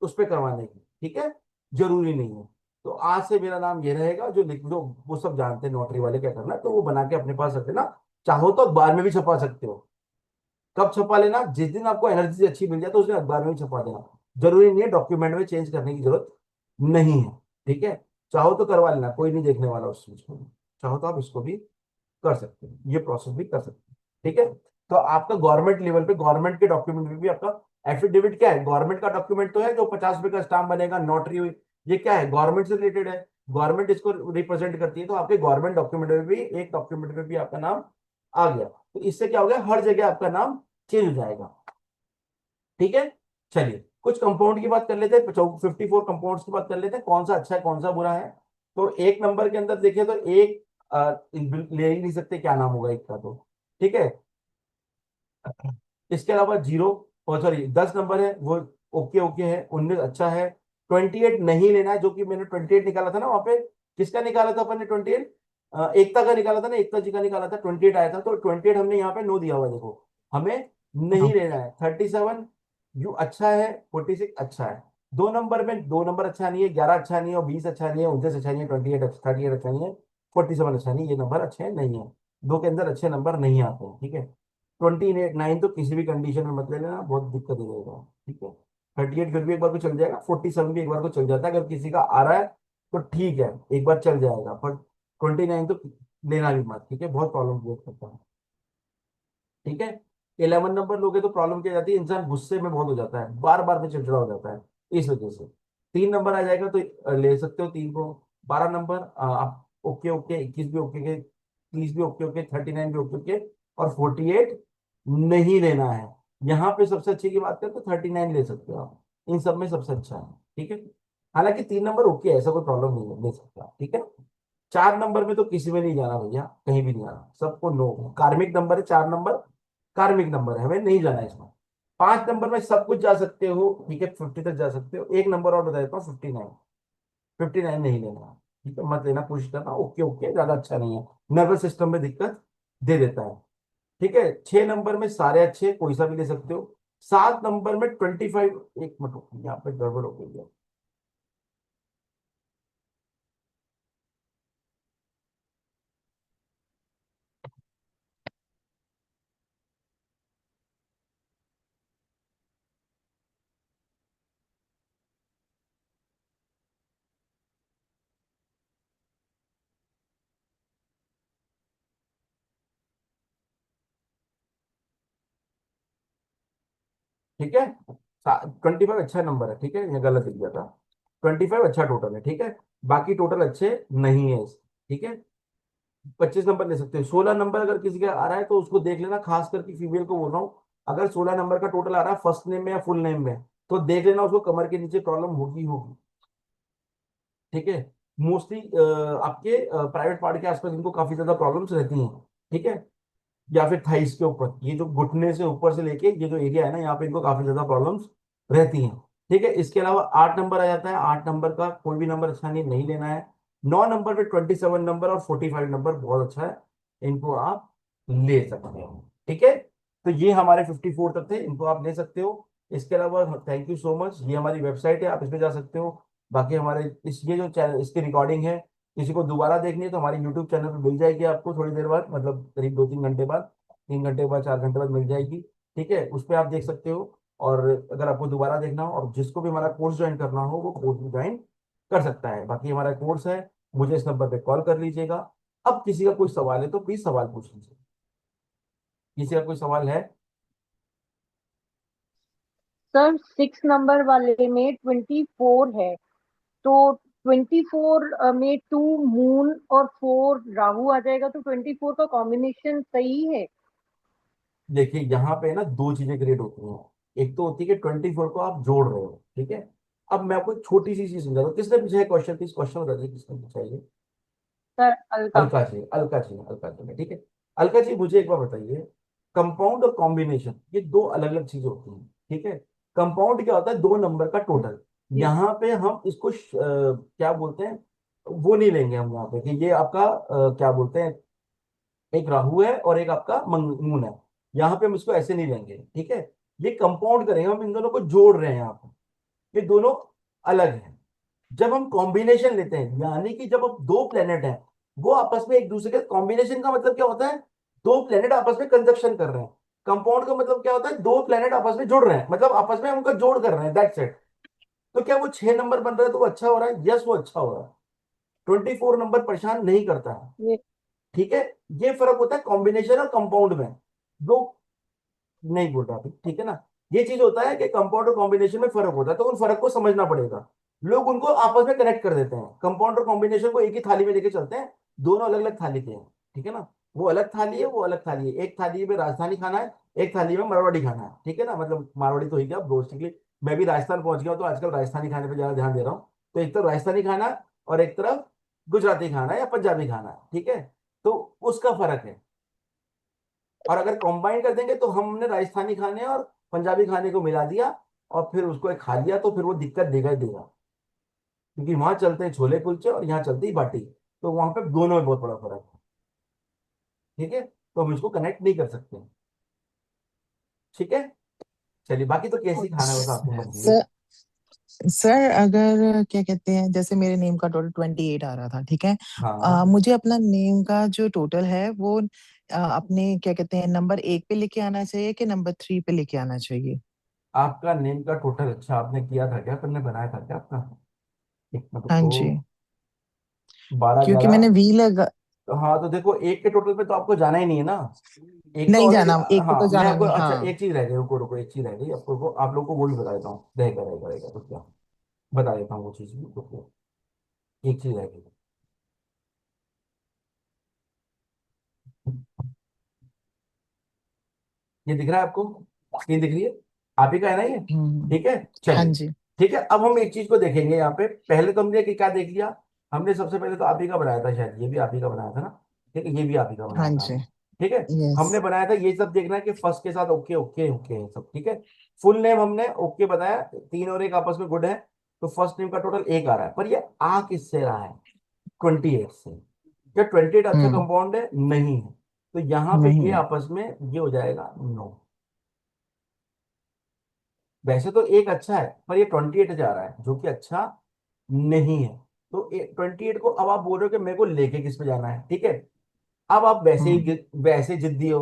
उस पर करवाने की। ठीक है, जरूरी नहीं है। तो आज से मेरा नाम ये रहेगा, जो लिख दो, वो सब जानते हैं नोटरी वाले क्या करना है, तो वो बना के अपने पास रख लेना। चाहो तो अखबार में भी छपा सकते हो, कब छपा लेना, जिस दिन आपको एनर्जी अच्छी मिल जाए तो उस दिन अखबार में भी छपा देना। जरूरी नहीं है डॉक्यूमेंट में चेंज करने की जरूरत नहीं है। ठीक है, चाहो तो करवा लेना, कोई नहीं देखने वाला उस चीज को, चाहो तो आप इसको भी कर सकते हैं, ये प्रोसेस भी कर सकते हैं। ठीक है, तो आपका गवर्नमेंट लेवल पे गवर्नमेंट के डॉक्यूमेंट में भी आपका एफिडेविट क्या है, गवर्नमेंट का डॉक्यूमेंट तो है, जो 50 रुपए का स्टाम्प बनेगा, नोटरी हुई, ये क्या है, गवर्नमेंट से रिलेटेड है, गवर्नमेंट इसको रिप्रेजेंट करती है। तो आपके गवर्नमेंट डॉक्यूमेंट में भी, एक डॉक्यूमेंट में भी आपका नाम आ गया, तो इससे क्या हो गया, हर जगह आपका नाम चेंज हो जाएगा। ठीक है, चलिए कुछ कंपाउंड की बात कर लेते हैं, 54 कंपाउंड्स की बात कर लेते हैं, कौन सा अच्छा है कौन सा बुरा है। तो एक नंबर के अंदर देखिए तो एक ले ही नहीं सकते, क्या नाम होगा एक का, तो ठीक है। इसके अलावा 0, और सॉरी 10 नंबर है वो ओके ओके है, 19 अच्छा है, 28 नहीं लेना है, जो कि मैंने 28 निकाला था ना वहां पे, किसका निकाला था अपन ने 28, एकता का निकाला था ना, एकता जी का निकाला था, 28 आया था, तो 28 हमने यहाँ पे नो दिया हुआ है, देखो हमें नहीं लेना है। 37 यू अच्छा है, 46 अच्छा है। दो नंबर में, दो नंबर अच्छा नहीं है, 11 अच्छा नहीं है, और 20 अच्छा नहीं है, 29 अच्छा नहीं है, 38 अच्छा नहीं है, 47 अच्छा नहीं है, ये नंबर अच्छे नहीं है। दो के अंदर अच्छे नंबर नहीं आते हैं। ठीक है, 28 9 तो किसी भी कंडीशन में मत ले लेना, बहुत दिक्कत हो जाएगा। ठीक है, 38 फिर भी एक बार को चल जाएगा, 47 भी एक बार को चल जाता है, अगर किसी का आ रहा है तो ठीक है, एक बार चल जाएगा, पर 29 तो लेना भी मत। ठीक है, बहुत प्रॉब्लम क्रिएट करता है। ठीक है, 11 नंबर लोगे तो प्रॉब्लम क्या जाती है, इंसान गुस्से में बहुत हो जाता है, बार बार में चिड़चिड़ा हो जाता है, इस वजह से। 3 नंबर आ जाएगा तो ले सकते हो 3 को। 12 नंबर आप ओके ओके, 21 भी ओके के 30 भी ओके ओके, 39 भी ओके ओके, और 48 नहीं लेना है। यहाँ पे सबसे अच्छे की बात करें तो 39 ले सकते हो आप, इन सब में सबसे अच्छा है। ठीक है, हालांकि 3 नंबर ओके है, ऐसा कोई प्रॉब्लम नहीं है, ले सकते हो आप। ठीक है, 4 नंबर में तो किसी में नहीं जाना भैया, कहीं भी नहीं जाना, सबको नो। कार्मिक नंबर है 4 नंबर, कार्मिक नंबर है, हमें नहीं जाना है इसमें। 5 नंबर में सब कुछ जा सकते हो, ठीक है, 50 तक जा सकते हो। एक नंबर और बता देता हूँ, 59, 59 नहीं लेना। ठीक है, मत लेना, कोशिश करना, ओके ओके ज्यादा अच्छा नहीं है, नर्वस सिस्टम में दिक्कत दे देता है। ठीक है, 6 नंबर में सारे अच्छे, कोई सा भी ले सकते हो। 7 नंबर में 25, एक मिनट रुको, यहाँ पे गड़बड़ हो गई है। ठीक है, 25 अच्छा नंबर है, ठीक है, ये गलत लिख दिया था। 25 अच्छा टोटल है, ठीक है, बाकी टोटल अच्छे नहीं है ठीक है। 25 नंबर ले सकते हो। 16 नंबर अगर किसी का आ रहा है तो उसको देख लेना, खास करके फीमेल को बोल रहा हूँ। अगर 16 नंबर का टोटल आ रहा है फर्स्ट नेम में या फुल नेम में, तो देख लेना उसको कमर के नीचे प्रॉब्लम होगी होगी। ठीक है, मोस्टली आपके प्राइवेट पार्ट के आसपास इनको काफी ज्यादा प्रॉब्लम्स रहती हैं। ठीक है, या फिर थाइस के ऊपर, ये जो घुटने से ऊपर से लेके ये जो एरिया है ना, यहाँ पे इनको काफी ज्यादा प्रॉब्लम्स रहती हैं। ठीक है, इसके अलावा 8 नंबर आ जाता है, 8 नंबर का कोई भी नंबर अच्छा नहीं, नहीं लेना है। 9 नंबर पे 27 नंबर और 45 नंबर बहुत अच्छा है, इनको आप ले सकते हो। ठीक है, तो ये हमारे 54 तक थे, इनको आप ले सकते हो। इसके अलावा थैंक यू सो मच, ये हमारी वेबसाइट है, आप इसमें जा सकते हो। बाकी हमारे इस ये जो चैनल इसकी रिकॉर्डिंग है, किसी को दोबारा देखनी है तो हमारे यूट्यूब चैनल पे मिल जाएगी आपको थोड़ी देर बाद, मतलब करीब 2-3 घंटे बाद, 3 घंटे बाद, 4 घंटे बाद मिल जाएगी। ठीक है, उस पर आप देख सकते हो। और अगर आपको दोबारा देखना हो और जिसको भी हमारा कोर्स ज्वाइन करना हो वो कोर्स भी ज्वाइन कर सकता है। बाकी हमारा कोर्स है, मुझे इस नंबर पे कॉल कर लीजिएगा। अब किसी का कोई सवाल है तो प्लीज सवाल पूछ लीजिए, किसी का कोई सवाल है? सर 6 नंबर वाले में 24 है, तो 24 में 2 मून और 4 राहु आ जाएगा, तो 24 का कॉम्बिनेशन सही है? देखिए यहाँ पे ना दो चीजें क्रिएट होती हैं। एक तो होती है कि 24 को आप जोड़ रहे हो, ठीक है। अब मैं आपको एक छोटी सी चीज समझा दूं, किसने पूछा है क्वेश्चन, प्लीज क्वेश्चन बता दीजिए किसने पूछा है ये? सर अलका। अलका जी, अलका जी, अलका जी, ठीक है। अलका जी मुझे एक बार बताइए, कंपाउंड और कॉम्बिनेशन ये दो अलग अलग चीजें होती हैं, ठीक है। कंपाउंड क्या होता है, 2 नंबर का टोटल। यहाँ पे हम इसको क्या बोलते हैं, वो नहीं लेंगे हम यहाँ पे कि ये आपका क्या बोलते हैं, एक राहु है और एक आपका मून है। यहाँ पे हम इसको ऐसे नहीं लेंगे, ठीक है। ये कंपाउंड करेंगे, हम इन दोनों को जोड़ रहे हैं यहाँ पे, ये दोनों अलग हैं। जब हम कॉम्बिनेशन लेते हैं, यानी कि जब अब दो प्लेनेट हैं वो आपस में एक दूसरे के, कॉम्बिनेशन का मतलब क्या होता है, दो प्लेनेट आपस में कंजक्शन कर रहे हैं। कंपाउंड का मतलब क्या होता है, दो प्लेनेट आपस में जुड़ रहे हैं, मतलब आपस में हम उनका जोड़ कर रहे हैं, दैट्स इट। तो क्या वो 6 नंबर बन रहा है तो वो अच्छा हो रहा है? यस, वो अच्छा हो रहा है। 24 नंबर परेशान नहीं करता है, ये ठीक है। ये फर्क होता है कॉम्बिनेशन और कंपाउंड में, दो नहीं बोल रहा अभी, ठीक है ना। ये चीज होता है कि कंपाउंड और कॉम्बिनेशन में फर्क होता है, तो उन फर्क को समझना पड़ेगा। लोग उनको आपस में कनेक्ट कर देते हैं, कंपाउंड और कॉम्बिनेशन को एक ही थाली में लेके चलते हैं, दोनों अलग अलग थाली के हैं, ठीक है ना। वो अलग थाली है, वो अलग थाली है, एक थाली में राजस्थानी खाना है, एक थाली में मारवाड़ी खाना है, ठीक है ना। मतलब मारवाड़ी तो ही क्या, बेसिकली मैं भी राजस्थान पहुंच गया हूं, तो आजकल राजस्थानी खाने पर ज्यादा ध्यान दे रहा हूँ। तो एक तरफ राजस्थानी खाना और एक तरफ गुजराती खाना है या पंजाबी खाना है, ठीक है। तो उसका फर्क है। और अगर कंबाइन कर देंगे तो हमने राजस्थानी खाने और पंजाबी खाने को मिला दिया और फिर उसको एक खा लिया, तो फिर वो दिक्कत देगा ही देगा, क्योंकि वहां चलते हैं छोले कुलचे और यहाँ चलती है बाटी, तो वहां पे दोनों में बहुत बड़ा फर्क है, ठीक है। तो हम इसको कनेक्ट नहीं कर सकते, ठीक है। चलिए, बाकी तो कैसे ही खाना है, बस आपको मर्जी है। सर सर अगर क्या कहते हैं, जैसे मेरे नेम का टोटल 28 आ रहा था, ठीक है। हाँ, मुझे अपना नेम का जो टोटल है वो अपने क्या कहते हैं नंबर 1 पे लेके आना चाहिए कि नंबर 3 पे लेके आना चाहिए? आपका नेम का टोटल अच्छा आपने किया था क्या, तुमने बनाया था क्या आपका? एक मिनट हाँ को, जी, 12 11। क्योंकि मैंने वी लगा। हाँ तो देखो, एक के टोटल पे तो आपको जाना ही नहीं है ना, एक तो नहीं ऑलरेडी। जाना, एक पे हाँ तो मैं जाना आपको, नहीं, अच्छा हाँ। एक चीज रह गई, रुको रुको, एक चीज रह गई आपको, आप लोगों को वो भी बता देता हूँ, रहेगा रहेगा रहेगा, तो क्या बता देता हूँ वो चीज भी, रुको, एक चीज रह गई। ये दिख रहा है आपको, स्क्रीन दिख रही है, आप ही का है ना ये? ठीक है, हाँ चलिए। जी। ठीक है, अब हम एक चीज को देखेंगे यहाँ पे। पहले तो हमने क्या देख लिया, हमने सबसे पहले तो आप ही का बनाया था, शायद ये भी आप ही का बनाया था ना? ठीक है, ये भी आप ही का हाँ बनाया था जी। हमने। ठीक है, हमने यस। बनाया था, ये सब देखना है कि फर्स्ट के साथ ओके ओके ओके है सब। ठीक है, फुल नेम हमने ओके बताया, 3 और 1 आपस में गुड है, तो फर्स्ट नेम का टोटल 1 आ रहा है। पर ये आ किससे रहा है? 28 से। क्या 28 अच्छा हम्म। कंपाउंड है? नहीं है। तो यहाँ पे ये नहीं। आपस में ये हो जाएगा नो। वैसे तो एक अच्छा है, पर ये 28 जा रहा है, जो कि अच्छा नहीं है। तो 28 को अब आप बोल रहे हो कि मेरे को लेके किस पे जाना है। ठीक है, अब आप वैसे ही हम्म। वैसे जिद्दी हो,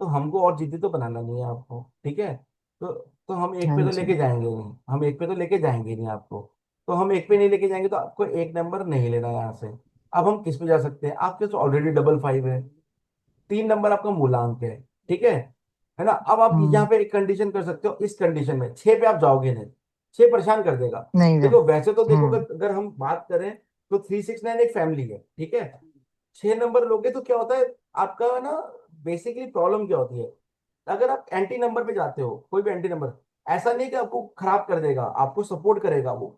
तो हमको और जिद्दी तो बनाना नहीं है आपको। ठीक है, तो हम एक हाँ पे तो जी। लेके जाएंगे नहीं, हम एक पे तो लेके जाएंगे नहीं आपको। तो हम एक पे नहीं लेके जाएंगे, तो आपको एक नंबर नहीं लेना यहाँ से। अब हम किस पे जा सकते हैं? आपके तो ऑलरेडी डबल 5 है, 3 नंबर आपका मूलांक है। ठीक है ना? अब आप यहाँ हम्म। पे एक कंडीशन कर सकते हो, इस कंडीशन में 6 पे आप जाओगे नहीं, 6 परेशान कर देगा। नहीं जा। देखो वैसे तो देखो, हम्म। अगर हम बात करें तो 369 एक फैमिली है। ठीक है, 6 नंबर लोगे तो क्या होता है आपका ना, बेसिकली प्रॉब्लम क्या होती है, अगर आप एंटी नंबर पे जाते हो, कोई भी एंटी नंबर, ऐसा नहीं कि आपको खराब कर देगा, आपको सपोर्ट करेगा वो।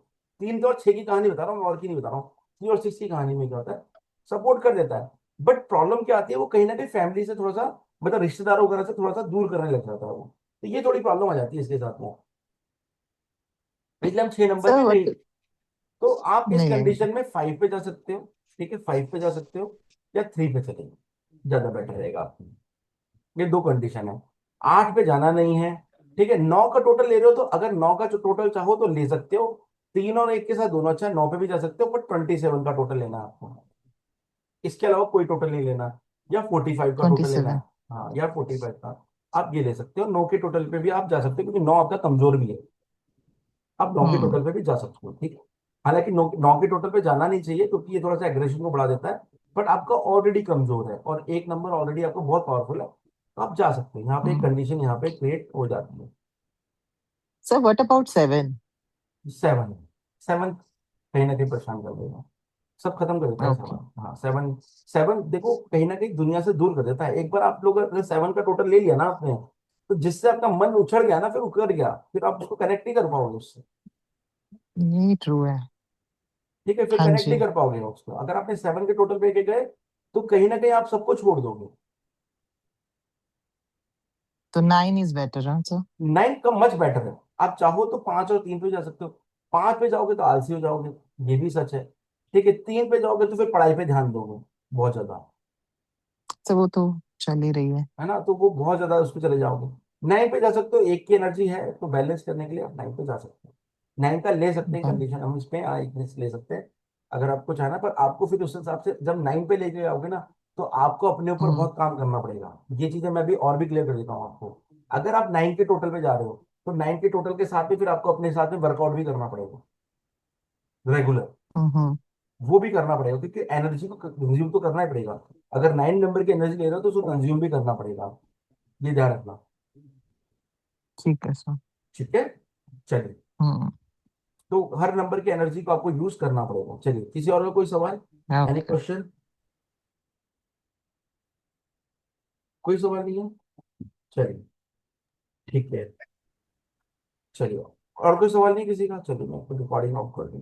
3 तो और 6 की कहानी बता रहा हूँ, और की नहीं बता रहा हूँ। 3 और 6 की कहानी में क्या होता है, सपोर्ट कर देता है। बट प्रॉब्लम क्या आती है, वो कहीं ना कहीं फैमिली से थोड़ा सा, मतलब रिश्तेदारों वगैरह से थोड़ा सा दूर करने लग जाता है वो। तो ये थोड़ी प्रॉब्लम आ जाती है इसके साथ में, इसलिए हम 6 नंबर सर भी नहीं। व्हाट? तो आप इस नहीं लेंगे। कंडीशन में 5 पे जा सकते हो। ठीक है, 5 पे जा सकते हो, या 3 पे चलेंगे, ज्यादा बेटर रहेगा आपके लिए। ये 2 कंडीशन है। 8 पे जाना नहीं है। ठीक है, 9 का टोटल ले रहे हो, तो अगर 9 का जो टोटल चाहो तो ले सकते हो, 3 और 1 के साथ दोनों अच्छा है, 9 पे भी जा सकते हो, बट 27 का टोटल लेना है आपको। इसके अलावा कोई टोटल नहीं लेना, या 45 का टोटल लेना 27। है। हाँ, या 45 का आप ये ले सकते हो। 9 के टोटल पे भी आप जा सकते हो, क्योंकि 9 आपका कमजोर भी है, आप 9 के हम्म। टोटल पे भी जा सकते हो। ठीक है, हालांकि 9 के टोटल पे जाना नहीं चाहिए, क्योंकि ये थोड़ा सा एग्रेशन को बढ़ा देता है। बट आपका ऑलरेडी कमजोर है, और एक नंबर ऑलरेडी आपको बहुत पावरफुल है, तो आप जा सकते हैं। यहाँ पे एक हम्म। कंडीशन यहाँ पे क्रिएट हो जाती है। Sir what about 7? 7, 7 कहीं ना कहीं परेशान कर देगा, सब खत्म कर देता है ओके। 7। हाँ, 7, 7 देखो कहीं ना कहीं दुनिया से दूर कर देता है। एक बार आप लोग अगर 7 का टोटल ले लिया ना आपने, तो जिससे आपका मन उछड़ गया ना, फिर उखड़ गया, फिर आप उसको कनेक्ट नहीं कर पाओगे उससे। ये ट्रू है। ठीक है, फिर हाँ कनेक्ट जी। नहीं कर पाओगे उसको, अगर आपने 7 के टोटल पे के गए, तो कहीं ना कहीं आप सबको छोड़ दोगे। तो 9 इज बेटर, हाँ सर? 9 का मच बेटर है। आप चाहो तो 5 और 3 पे जा सकते हो। 5 पे जाओगे तो आलसी हो जाओगे, ये भी सच है। ठीक है, 3 पे जाओगे तो फिर पढ़ाई पे ध्यान दोगे बहुत ज्यादा, सर वो तो चल ही रही है। है ना? तो वो बहुत ज्यादा उस पर चले जाओगे। 9 पे जा सकते हो, 1 की एनर्जी है, तो बैलेंस करने के लिए आप 9 पे जा सकते हो। 9 का ले सकते हैं बन- कंडीशन हम इस पे, एक ले सकते हैं अगर आपको चाहना। पर आपको फिर उस हिसाब से जब 9 पे लेके आओगे ना, तो आपको अपने ऊपर हम्म। बहुत काम करना पड़ेगा। ये चीजें मैं भी और भी क्लियर कर देता हूँ आपको। अगर आप 9 के टोटल पे जा रहे हो, तो 9 के टोटल के साथ में फिर आपको अपने साथ में वर्कआउट भी करना पड़ेगा, रेगुलर। हम्म। वो भी करना पड़ेगा, क्योंकि एनर्जी को कंज्यूम तो करना ही पड़ेगा। अगर 9 नंबर की एनर्जी ले रहे हो, तो उसको कंज्यूम भी करना पड़ेगा, ये ध्यान रखना। ठीक है सर। ठीक है, चलिए। हम्म। तो हर नंबर की एनर्जी को आपको यूज करना पड़ेगा। चलिए, किसी और का कोई सवाल, एनी ओके। क्वेश्चन? कोई सवाल नहीं है, चलिए, ठीक है। चलिए, और कोई सवाल नहीं किसी का? चलिए, मैं रिकॉर्डिंग ऑफ कर दूँ।